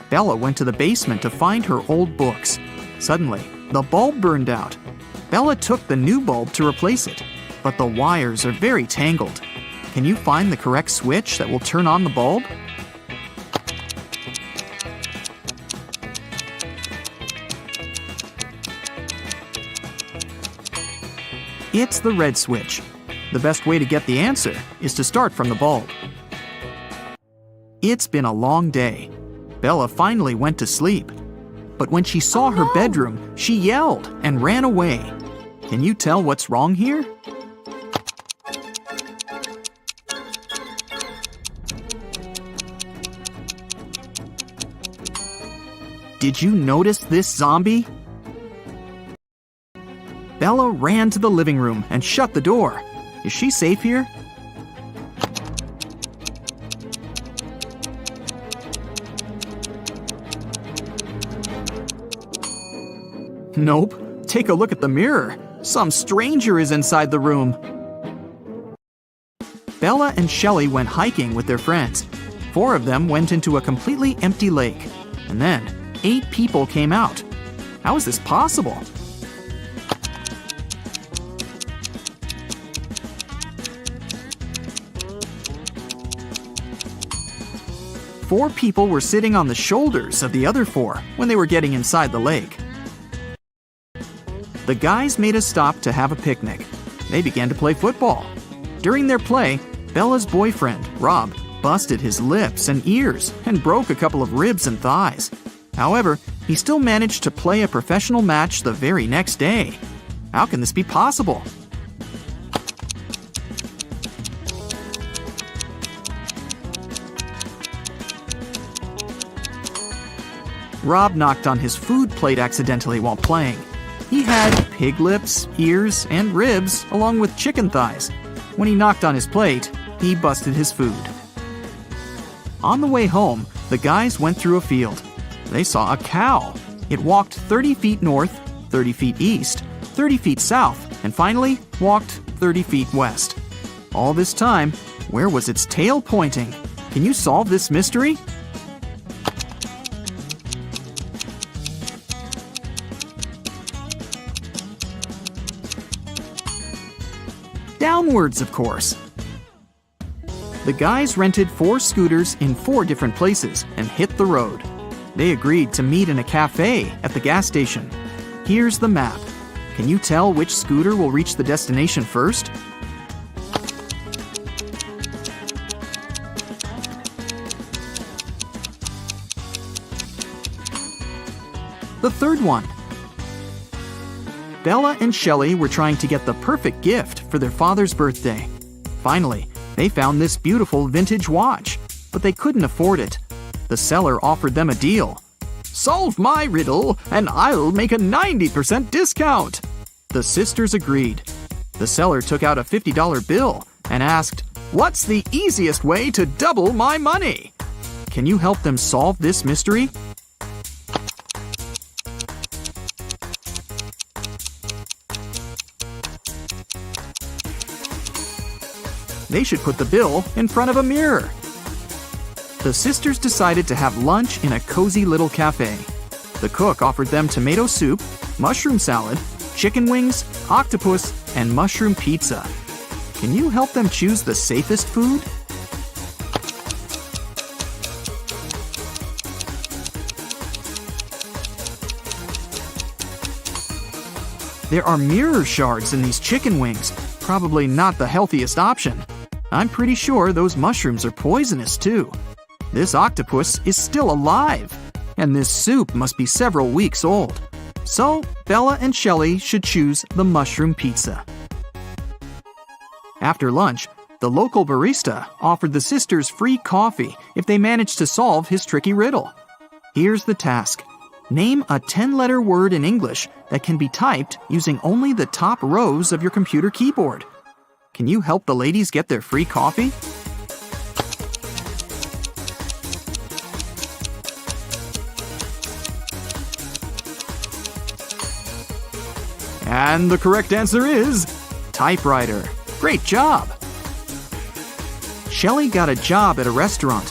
Bella went to the basement to find her old books. Suddenly, the bulb burned out. Bella took the new bulb to replace it, but the wires are very tangled. Can you find the correct switch that will turn on the bulb? It's the red switch. The best way to get the answer is to start from the bulb. It's been a long day. Bella finally went to sleep. But when she saw her bedroom, she yelled and ran away. Can you tell what's wrong here? Did you notice this zombie? Bella ran to the living room and shut the door. Is she safe here? Nope. Take a look at the mirror. Some stranger is inside the room. Bella and Shelley went hiking with their friends. 4 of them went into a completely empty lake. And then 8 people came out. How is this possible? Four people were sitting on the shoulders of the other 4 when they were getting inside the lake. The guys made a stop to have a picnic. They began to play football. During their play, Bella's boyfriend, Rob, busted his lips and ears and broke a couple of ribs and thighs. However, he still managed to play a professional match the very next day. How can this be possible? Rob knocked on his food plate accidentally while playing. He had pig lips, ears, and ribs, along with chicken thighs. When he knocked on his plate, he busted his food. On the way home, the guys went through a field. They saw a cow. It walked 30 feet north, 30 feet east, 30 feet south, and finally walked 30 feet west. All this time, where was its tail pointing? Can you solve this mystery? Downwards, of course. The guys rented 4 scooters in 4 different places and hit the road. They agreed to meet in a cafe at the gas station. Here's the map. Can you tell which scooter will reach the destination first? The third one. Bella and Shelley were trying to get the perfect gift for their father's birthday. Finally, they found this beautiful vintage watch, but they couldn't afford it. The seller offered them a deal. "Solve my riddle, and I'll make a 90% discount." The sisters agreed. The seller took out a $50 bill and asked, "What's the easiest way to double my money?" Can you help them solve this mystery? They should put the bill in front of a mirror. The sisters decided to have lunch in a cozy little cafe. The cook offered them tomato soup, mushroom salad, chicken wings, octopus, and mushroom pizza. Can you help them choose the safest food? There are mirror shards in these chicken wings. Probably not the healthiest option. I'm pretty sure those mushrooms are poisonous too. This octopus is still alive, and this soup must be several weeks old. So, Bella and Shelley should choose the mushroom pizza. After lunch, the local barista offered the sisters free coffee if they managed to solve his tricky riddle. Here's the task. Name a 10-letter word in English that can be typed using only the top rows of your computer keyboard. Can you help the ladies get their free coffee? And the correct answer is typewriter. Great job! Shelley got a job at a restaurant.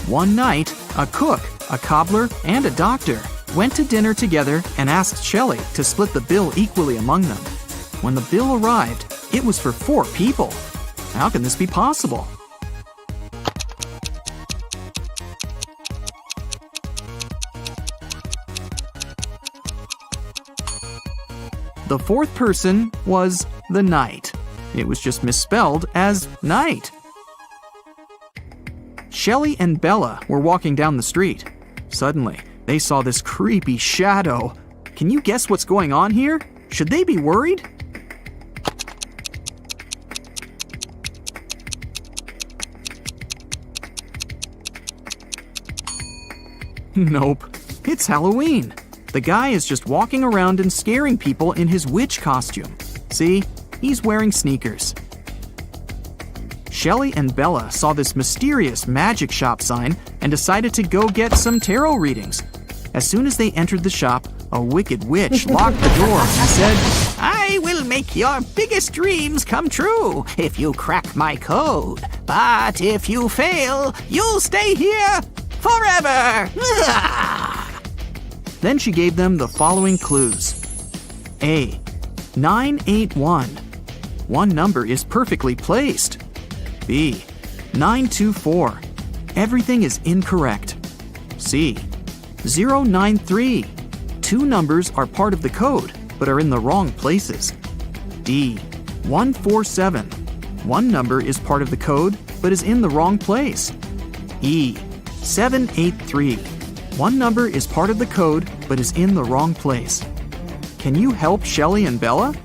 One night, a cook, a cobbler, and a doctor went to dinner together and asked Shelley to split the bill equally among them. When the bill arrived, it was for 4 people. How can this be possible? The fourth person was the knight. It was just misspelled as night. Shelley and Bella were walking down the street. Suddenly, they saw this creepy shadow. Can you guess what's going on here? Should they be worried? Nope, it's Halloween. The guy is just walking around and scaring people in his witch costume. See, he's wearing sneakers. Shelley and Bella saw this mysterious magic shop sign and decided to go get some tarot readings. As soon as they entered the shop, a wicked witch locked the door and said, "I will make your biggest dreams come true if you crack my code. But if you fail, you'll stay here forever." Then she gave them the following clues. A. 981. One number is perfectly placed. B. 924. Everything is incorrect. C. 093. Two numbers are part of the code, but are in the wrong places. D. 147. One number is part of the code, but is in the wrong place. E. 783. One number is part of the code, but is in the wrong place. Can you help Shelley and Bella?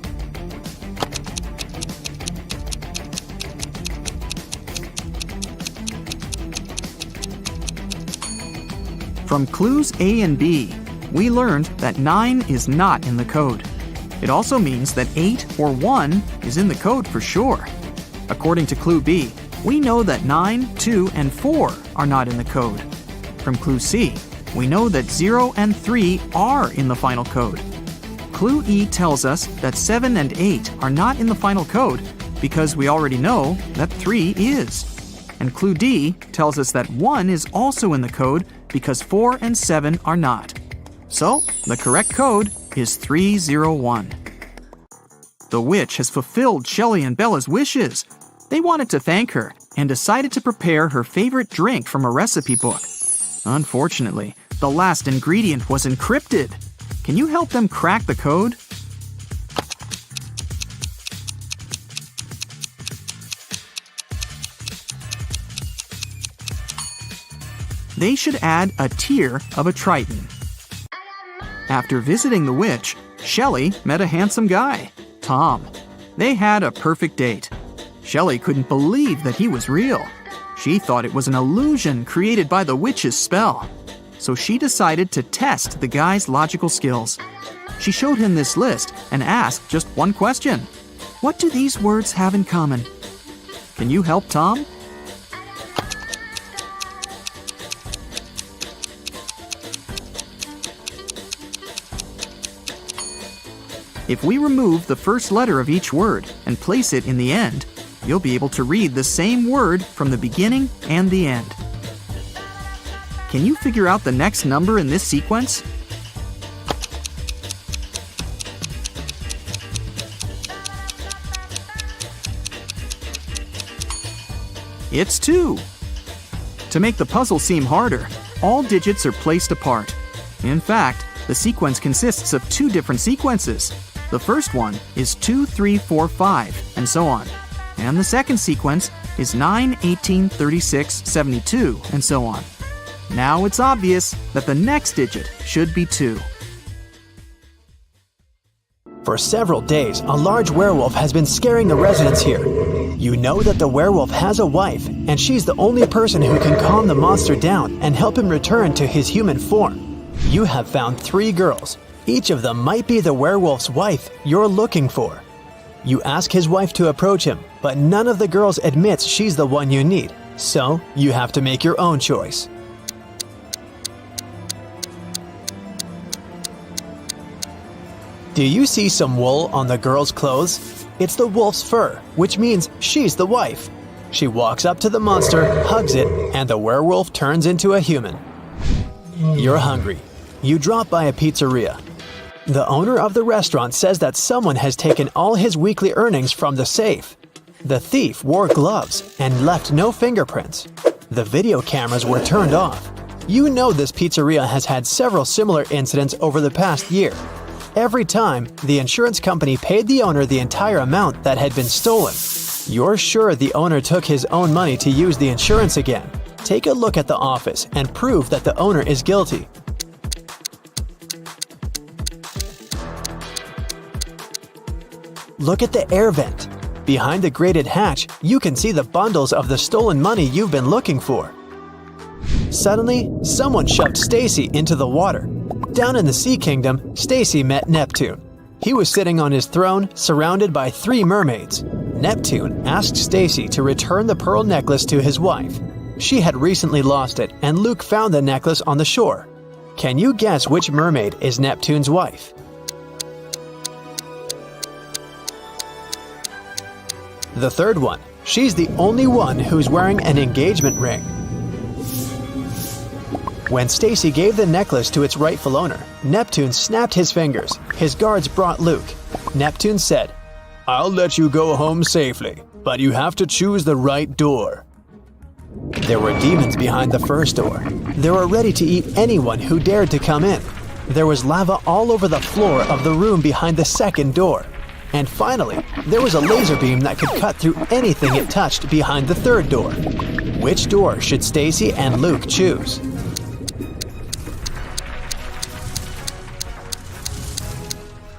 From clues A and B, we learned that 9 is not in the code. It also means that 8 or 1 is in the code for sure. According to clue B, we know that 9, 2, and 4 are not in the code. From clue C, we know that 0 and 3 are in the final code. Clue E tells us that 7 and 8 are not in the final code because we already know that 3 is. And clue D tells us that 1 is also in the code because 4 and 7 are not. So, the correct code is 301. The witch has fulfilled Shelley and Bella's wishes. They wanted to thank her and decided to prepare her favorite drink from a recipe book. Unfortunately, the last ingredient was encrypted. Can you help them crack the code? They should add a tear of a triton. After visiting the witch, Shelley met a handsome guy, Tom. They had a perfect date. Shelley couldn't believe that he was real. She thought it was an illusion created by the witch's spell. So she decided to test the guy's logical skills. She showed him this list and asked just one question. What do these words have in common? Can you help Tom? If we remove the first letter of each word and place it in the end, you'll be able to read the same word from the beginning and the end. Can you figure out the next number in this sequence? It's 2. To make the puzzle seem harder, all digits are placed apart. In fact, the sequence consists of 2 different sequences. The first one is 2, 3, 4, 5, and so on. And the second sequence is 9, 18, 36, 72, and so on. Now it's obvious that the next digit should be 2. For several days, a large werewolf has been scaring the residents here. You know that the werewolf has a wife, and she's the only person who can calm the monster down and help him return to his human form. You have found 3 girls. Each of them might be the werewolf's wife you're looking for. You ask his wife to approach him, but none of the girls admits she's the one you need, so you have to make your own choice. Do you see some wool on the girl's clothes? It's the wolf's fur, which means she's the wife. She walks up to the monster, hugs it, and the werewolf turns into a human. You're hungry. You drop by a pizzeria. The owner of the restaurant says that someone has taken all his weekly earnings from the safe. The thief wore gloves and left no fingerprints. The video cameras were turned off. You know this pizzeria has had several similar incidents over the past year. Every time, the insurance company paid the owner the entire amount that had been stolen. You're sure the owner took his own money to use the insurance again. Take a look at the office and prove that the owner is guilty. Look at the air vent. Behind the grated hatch, you can see the bundles of the stolen money you've been looking for. Suddenly, someone shoved Stacy into the water. Down in the Sea Kingdom, Stacy met Neptune. He was sitting on his throne, surrounded by 3 mermaids. Neptune asked Stacy to return the pearl necklace to his wife. She had recently lost it, and Luke found the necklace on the shore. Can you guess which mermaid is Neptune's wife? The third one. She's the only one who's wearing an engagement ring. When Stacy gave the necklace to its rightful owner, Neptune snapped his fingers. His guards brought Luke. Neptune said, "I'll let you go home safely, but you have to choose the right door." There were demons behind the first door. They were ready to eat anyone who dared to come in. There was lava all over the floor of the room behind the second door. And finally, there was a laser beam that could cut through anything it touched behind the third door. Which door should Stacy and Luke choose?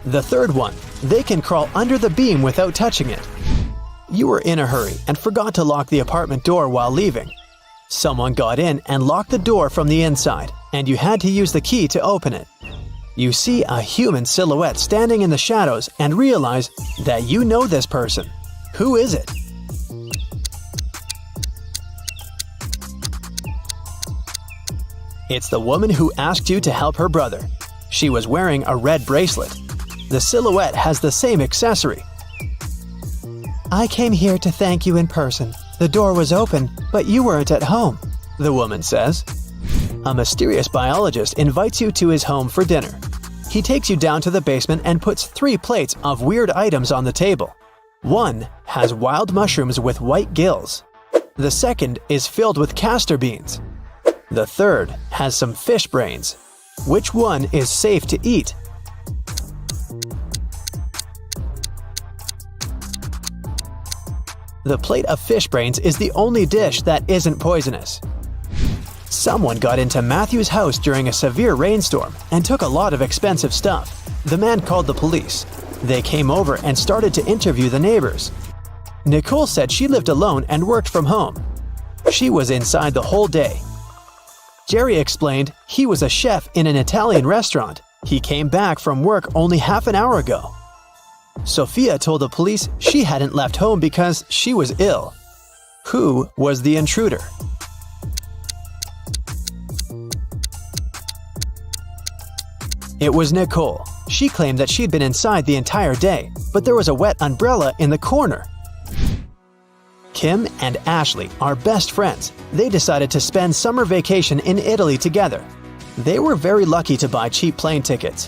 The third one. They can crawl under the beam without touching it. You were in a hurry and forgot to lock the apartment door while leaving. Someone got in and locked the door from the inside, and you had to use the key to open it. You see a human silhouette standing in the shadows and realize that you know this person. Who is it? It's the woman who asked you to help her brother. She was wearing a red bracelet. The silhouette has the same accessory. "I came here to thank you in person. The door was open, but you weren't at home," the woman says. A mysterious biologist invites you to his home for dinner. He takes you down to the basement and puts 3 plates of weird items on the table. One has wild mushrooms with white gills. The second is filled with castor beans. The third has some fish brains. Which one is safe to eat? The plate of fish brains is the only dish that isn't poisonous. Someone got into Matthew's house during a severe rainstorm and took a lot of expensive stuff. The man called the police. They came over and started to interview the neighbors. Nicole said she lived alone and worked from home. She was inside the whole day. Jerry explained he was a chef in an Italian restaurant. He came back from work only half an hour ago. Sophia told the police she hadn't left home because she was ill. Who was the intruder? It was Nicole. She claimed that she'd been inside the entire day, but there was a wet umbrella in the corner. Kim and Ashley are best friends. They decided to spend summer vacation in Italy together. They were very lucky to buy cheap plane tickets.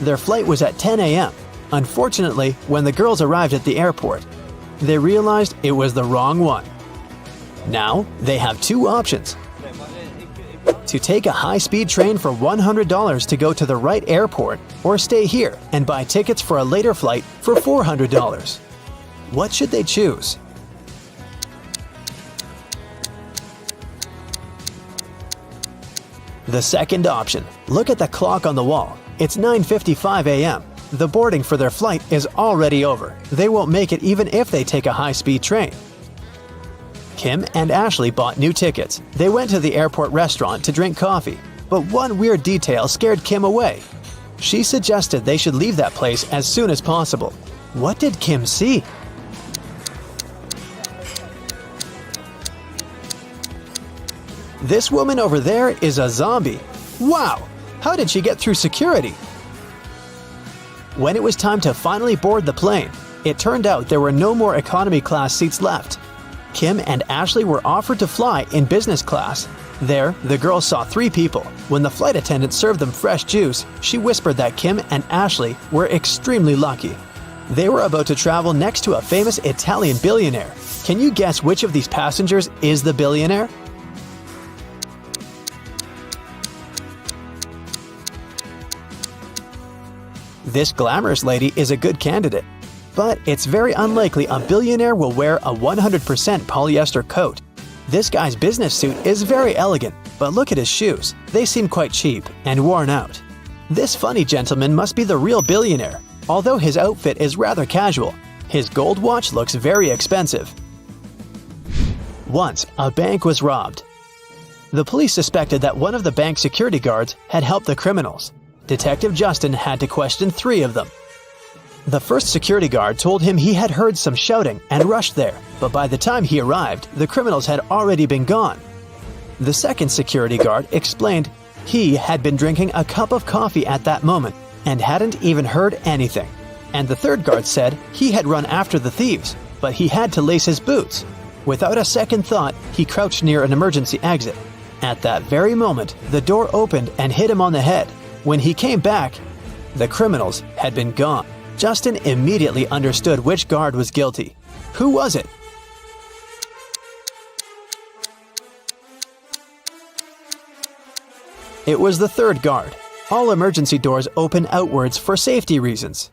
Their flight was at 10 a.m. Unfortunately, when the girls arrived at the airport, they realized it was the wrong one. Now, they have 2 options. To take a high-speed train for $100 to go to the right airport, or stay here and buy tickets for a later flight for $400. What should they choose? The second option. Look at the clock on the wall. It's 9:55 a.m. The boarding for their flight is already over. They won't make it even if they take a high-speed train. Kim and Ashley bought new tickets. They went to the airport restaurant to drink coffee. But one weird detail scared Kim away. She suggested they should leave that place as soon as possible. What did Kim see? This woman over there is a zombie. Wow! How did she get through security? When it was time to finally board the plane, it turned out there were no more economy class seats left. Kim and Ashley were offered to fly in business class. There, the girls saw 3 people. When the flight attendant served them fresh juice, she whispered that Kim and Ashley were extremely lucky. They were about to travel next to a famous Italian billionaire. Can you guess which of these passengers is the billionaire? This glamorous lady is a good candidate. But it's very unlikely a billionaire will wear a 100% polyester coat. This guy's business suit is very elegant, but look at his shoes. They seem quite cheap and worn out. This funny gentleman must be the real billionaire, although his outfit is rather casual. His gold watch looks very expensive. Once, a bank was robbed. The police suspected that one of the bank security guards had helped the criminals. Detective Justin had to question 3 of them. The first security guard told him he had heard some shouting and rushed there, but by the time he arrived, the criminals had already been gone. The second security guard explained he had been drinking a cup of coffee at that moment and hadn't even heard anything. And the third guard said he had run after the thieves, but he had to lace his boots. Without a second thought, he crouched near an emergency exit. At that very moment, the door opened and hit him on the head. When he came back, the criminals had been gone. Justin immediately understood which guard was guilty. Who was it? It was the third guard. All emergency doors open outwards for safety reasons.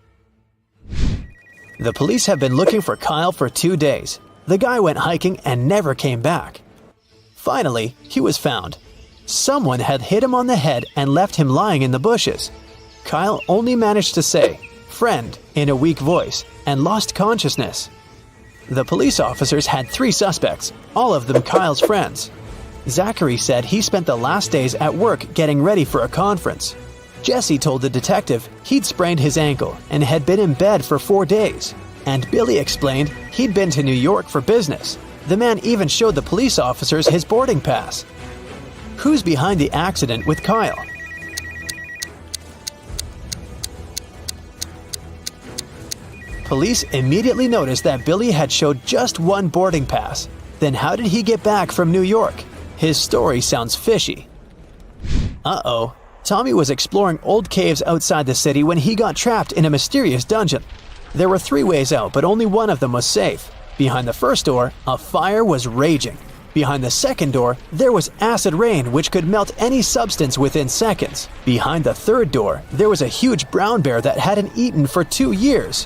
The police have been looking for Kyle for 2 days. The guy went hiking and never came back. Finally, he was found. Someone had hit him on the head and left him lying in the bushes. Kyle only managed to say, "Friend," in a weak voice, and lost consciousness. The police officers had 3 suspects, all of them Kyle's friends. Zachary said he spent the last days at work getting ready for a conference. Jesse told the detective he'd sprained his ankle and had been in bed for 4 days. And Billy explained he'd been to New York for business. The man even showed the police officers his boarding pass. Who's behind the accident with Kyle? Police immediately noticed that Billy had showed just 1 boarding pass. Then how did he get back from New York? His story sounds fishy. Uh-oh. Tommy was exploring old caves outside the city when he got trapped in a mysterious dungeon. There were 3 ways out, but only one of them was safe. Behind the first door, a fire was raging. Behind the second door, there was acid rain which could melt any substance within seconds. Behind the third door, there was a huge brown bear that hadn't eaten for 2 years.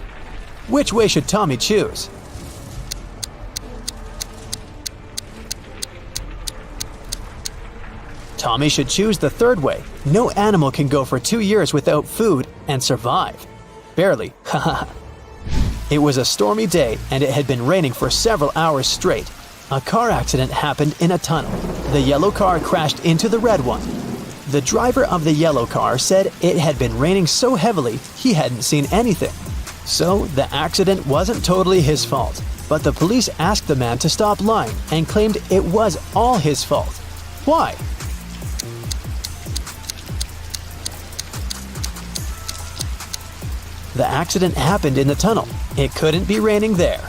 Which way should Tommy choose? Tommy should choose the third way. No animal can go for 2 years without food and survive. Barely, haha. It was a stormy day and it had been raining for several hours straight. A car accident happened in a tunnel. The yellow car crashed into the red one. The driver of the yellow car said it had been raining so heavily he hadn't seen anything. So the accident wasn't totally his fault, but the police asked the man to stop lying and claimed it was all his fault. Why? The accident happened in the tunnel. It couldn't be raining there.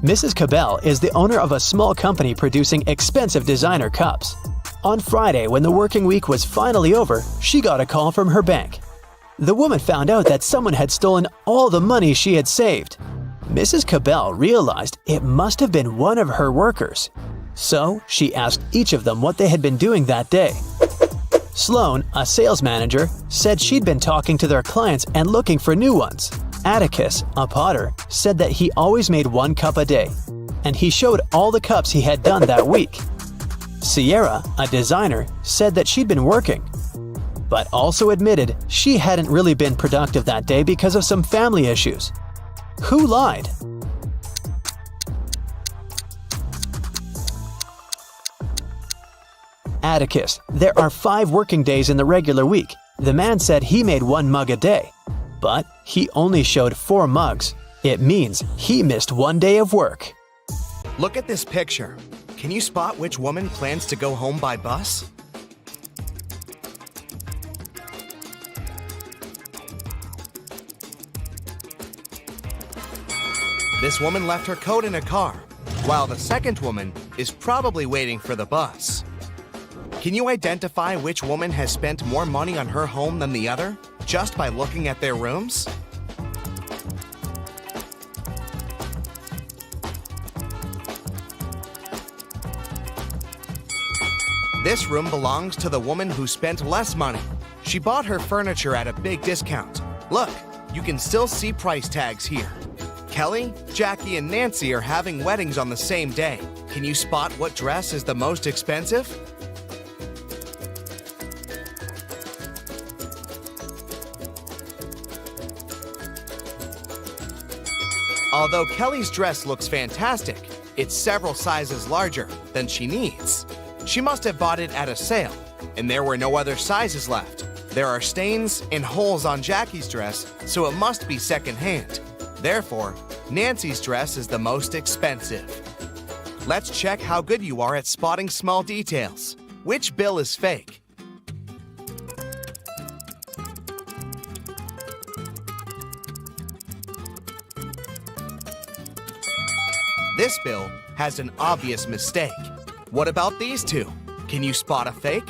Mrs. Cabell is the owner of a small company producing expensive designer cups. On Friday, when the working week was finally over, she got a call from her bank. The woman found out that someone had stolen all the money she had saved. Mrs. Cabell realized it must have been one of her workers. So she asked each of them what they had been doing that day. Sloan, a sales manager, said she'd been talking to their clients and looking for new ones. Atticus, a potter, said that he always made 1 cup a day, and he showed all the cups he had done that week. Sierra, a designer, said that she'd been working, but also admitted she hadn't really been productive that day because of some family issues. Who lied? Atticus, there are 5 working days in the regular week. The man said he made 1 mug a day, but he only showed 4 mugs. It means he missed 1 day of work. Look at this picture. Can you spot which woman plans to go home by bus? This woman left her coat in a car, while the second woman is probably waiting for the bus. Can you identify which woman has spent more money on her home than the other, just by looking at their rooms? This room belongs to the woman who spent less money. She bought her furniture at a big discount. Look, you can still see price tags here. Kelly, Jackie, and Nancy are having weddings on the same day. Can you spot what dress is the most expensive? Although Kelly's dress looks fantastic, it's several sizes larger than she needs. She must have bought it at a sale, and there were no other sizes left. There are stains and holes on Jackie's dress, so it must be secondhand. Therefore, Nancy's dress is the most expensive. Let's check how good you are at spotting small details. Which bill is fake? This bill has an obvious mistake. What about these two? Can you spot a fake?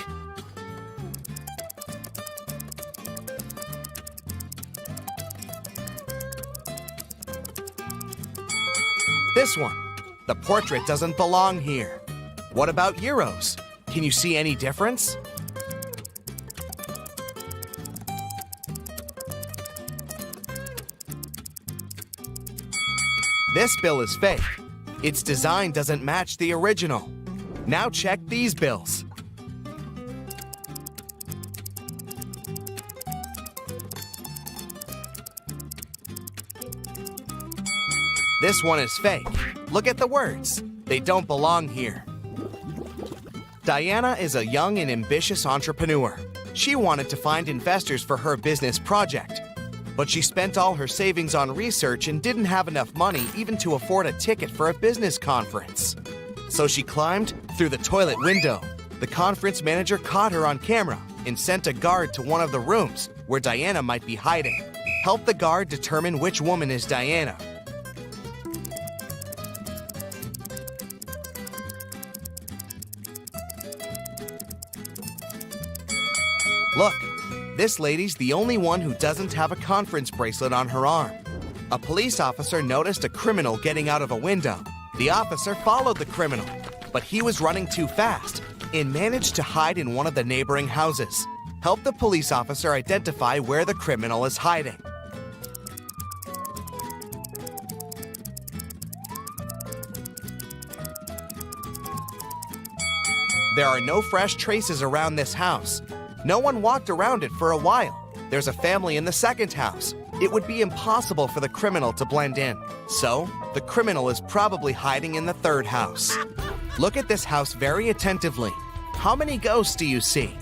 This one. The portrait doesn't belong here. What about euros? Can you see any difference? This bill is fake. Its design doesn't match the original. Now check these bills. This one is fake. Look at the words. They don't belong here. Diana is a young and ambitious entrepreneur. She wanted to find investors for her business project, but she spent all her savings on research and didn't have enough money even to afford a ticket for a business conference. So she climbed through the toilet window. The conference manager caught her on camera and sent a guard to one of the rooms where Diana might be hiding. Help the guard determine which woman is Diana. Look, this lady's the only one who doesn't have a conference bracelet on her arm. A police officer noticed a criminal getting out of a window. The officer followed the criminal, but he was running too fast and managed to hide in one of the neighboring houses. Help the police officer identify where the criminal is hiding. There are no fresh traces around this house. No one walked around it for a while. There's a family in the second house. It would be impossible for the criminal to blend in. So, the criminal is probably hiding in the third house. Look at this house very attentively. How many ghosts do you see?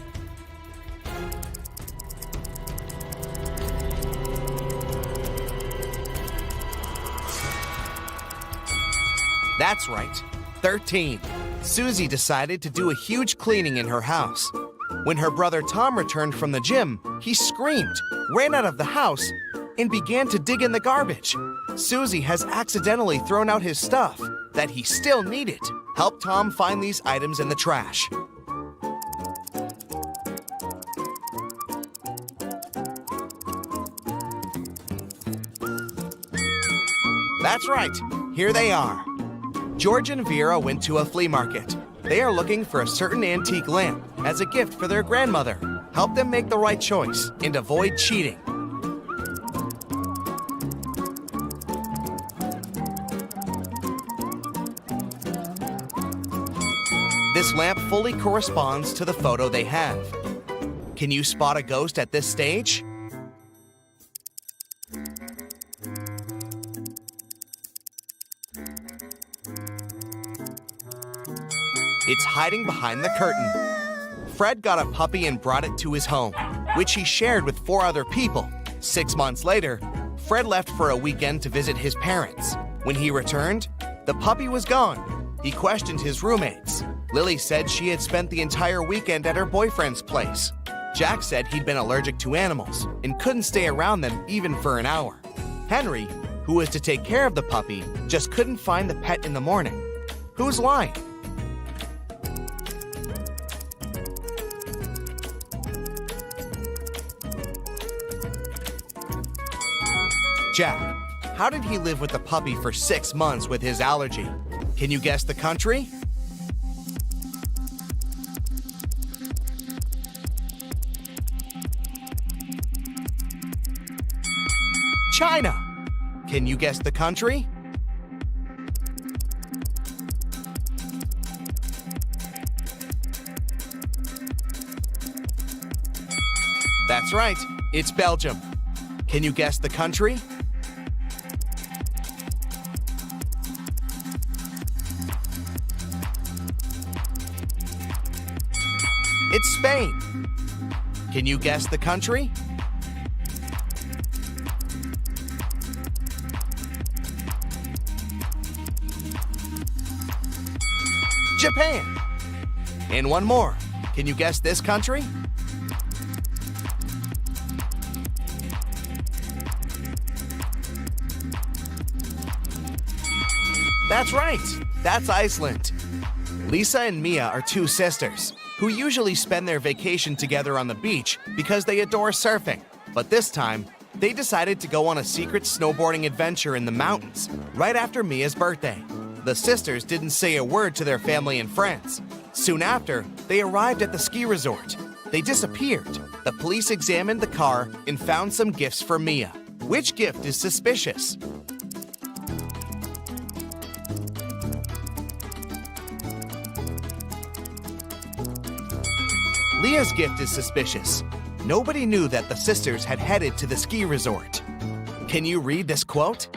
That's right, 13. Susie decided to do a huge cleaning in her house. When her brother Tom returned from the gym, he screamed, ran out of the house, and began to dig in the garbage. Susie has accidentally thrown out his stuff that he still needed. Help Tom find these items in the trash. That's right, here they are. George and Vera went to a flea market. They are looking for a certain antique lamp as a gift for their grandmother. Help them make the right choice and avoid cheating. This lamp fully corresponds to the photo they have. Can you spot a ghost at this stage? It's hiding behind the curtain. Fred got a puppy and brought it to his home, which he shared with 4 other people. 6 months later, Fred left for a weekend to visit his parents. When he returned, the puppy was gone. He questioned his roommates. Lily said she had spent the entire weekend at her boyfriend's place. Jack said he'd been allergic to animals and couldn't stay around them even for an hour. Henry, who was to take care of the puppy, just couldn't find the pet in the morning. Who's lying? Jack. How did he live with the puppy for 6 months with his allergy? Can you guess the country? China. Can you guess the country? That's right, it's Belgium. Can you guess the country? It's Spain. Can you guess the country? Japan. And one more. Can you guess this country? That's right, that's Iceland. Lisa and Mia are two sisters who usually spend their vacation together on the beach because they adore surfing. But this time, they decided to go on a secret snowboarding adventure in the mountains right after Mia's birthday. The sisters didn't say a word to their family and friends. Soon after, they arrived at the ski resort. They disappeared. The police examined the car and found some gifts for Mia. Which gift is suspicious? Leah's gift is suspicious. Nobody knew that the sisters had headed to the ski resort. Can you read this quote?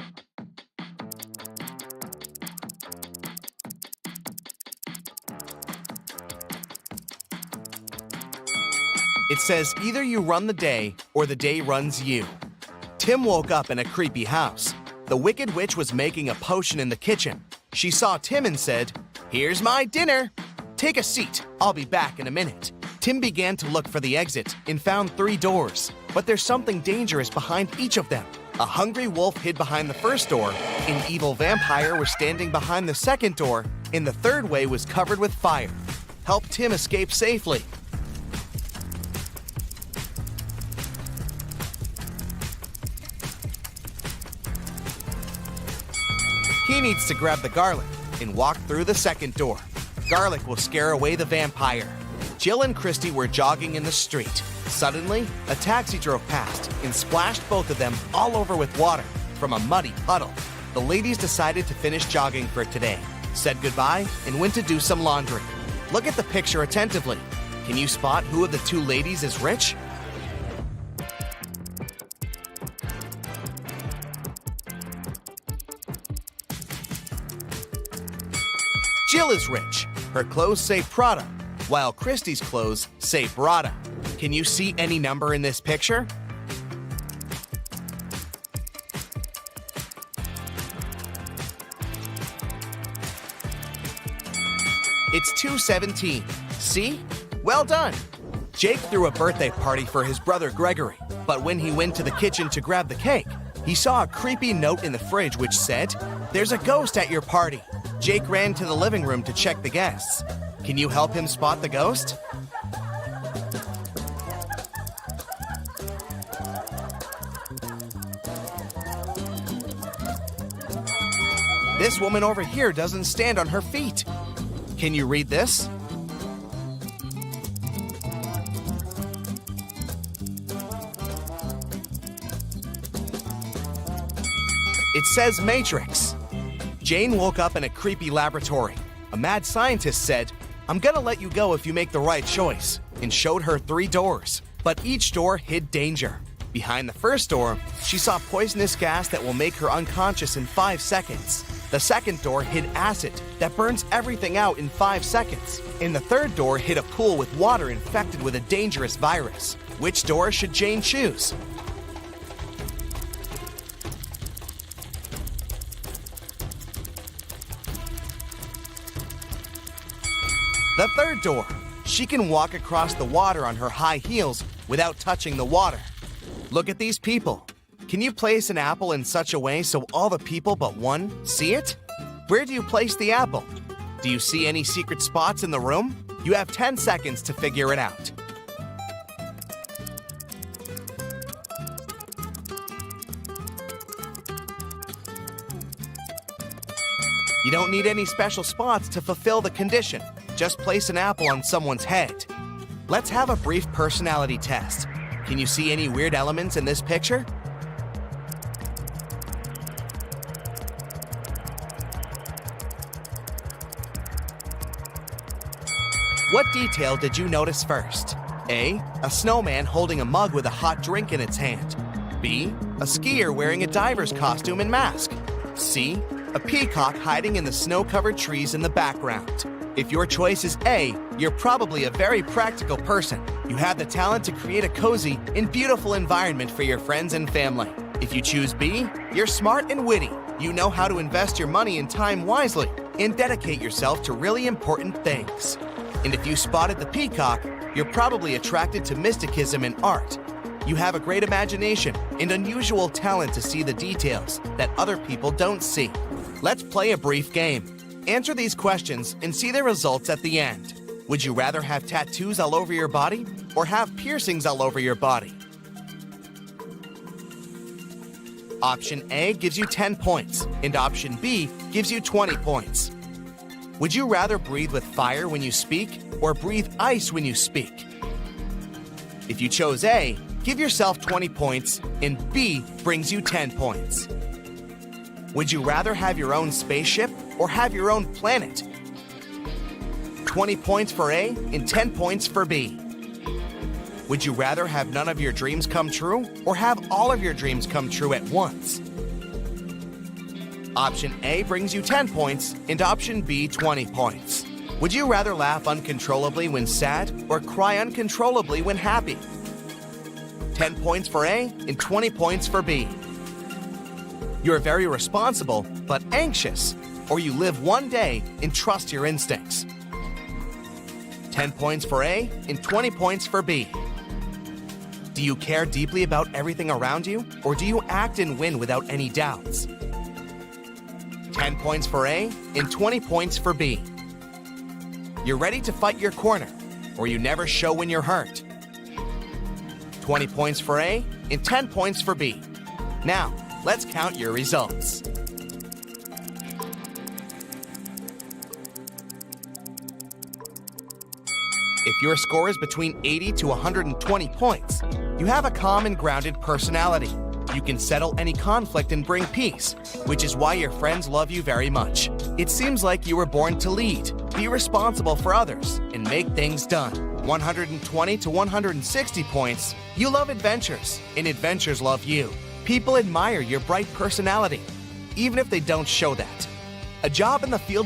It says, either you run the day or the day runs you. Tim woke up in a creepy house. The Wicked Witch was making a potion in the kitchen. She saw Tim and said, "Here's my dinner. Take a seat, I'll be back in a minute." Tim began to look for the exit and found 3 doors, but there's something dangerous behind each of them. A hungry wolf hid behind the first door, an evil vampire was standing behind the second door, and the third way was covered with fire. Help Tim escape safely. He needs to grab the garlic and walk through the second door. Garlic will scare away the vampire. Jill and Christy were jogging in the street. Suddenly, a taxi drove past and splashed both of them all over with water from a muddy puddle. The ladies decided to finish jogging for today, said goodbye, and went to do some laundry. Look at the picture attentively. Can you spot who of the 2 ladies is rich? Jill is rich. Her clothes say Prada, while Christy's clothes say Prada. Can you see any number in this picture? It's 217. See? Well done! Jake threw a birthday party for his brother Gregory, but when he went to the kitchen to grab the cake, he saw a creepy note in the fridge which said, "There's a ghost at your party." Jake ran to the living room to check the guests. Can you help him spot the ghost? This woman over here doesn't stand on her feet. Can you read this? It says Matrix. Jane woke up in a creepy laboratory. A mad scientist said, "I'm gonna let you go if you make the right choice," and showed her 3 doors. But each door hid danger. Behind the first door, she saw poisonous gas that will make her unconscious in 5 seconds. The second door hid acid that burns everything out in 5 seconds. And the third door hid a pool with water infected with a dangerous virus. Which door should Jane choose? The third door. She can walk across the water on her high heels without touching the water. Look at these people. Can you place an apple in such a way so all the people but one see it? Where do you place the apple? Do you see any secret spots in the room? You have 10 seconds to figure it out. You don't need any special spots to fulfill the condition. Just place an apple on someone's head. Let's have a brief personality test. Can you see any weird elements in this picture? What detail did you notice first? A. A snowman holding a mug with a hot drink in its hand. B. A skier wearing a diver's costume and mask. C. A peacock hiding in the snow-covered trees in the background. If your choice is A, you're probably a very practical person. You have the talent to create a cozy and beautiful environment for your friends and family. If you choose B, you're smart and witty. You know how to invest your money and time wisely and dedicate yourself to really important things. And if you spotted the peacock, you're probably attracted to mysticism and art. You have a great imagination and unusual talent to see the details that other people don't see. Let's play a brief game. Answer these questions and see the results at the end. Would you rather have tattoos all over your body or have piercings all over your body? Option A gives you 10 points, and option B gives you 20 points. Would you rather breathe with fire when you speak or breathe ice when you speak? If you chose A, give yourself 20 points, and B brings you 10 points. Would you rather have your own spaceship or have your own planet? 20 points for A and 10 points for B. Would you rather have none of your dreams come true or have all of your dreams come true at once? Option A brings you 10 points and option B 20 points. Would you rather laugh uncontrollably when sad or cry uncontrollably when happy? 10 points for A and 20 points for B. You're very responsible but anxious, or you live one day and trust your instincts. 10 points for A and 20 points for B. Do you care deeply about everything around you, or do you act and win without any doubts? 10 points for A and 20 points for B. You're ready to fight your corner, or you never show when you're hurt. 20 points for A and 10 points for B. Now, let's count your results. If your score is between 80 to 120 points, you have a calm and grounded personality. You can settle any conflict and bring peace, which is why your friends love you very much. It seems like you were born to lead, be responsible for others, and make things done. 120 to 160 points, you love adventures, and adventures love you. People admire your bright personality, even if they don't show that. A job in the field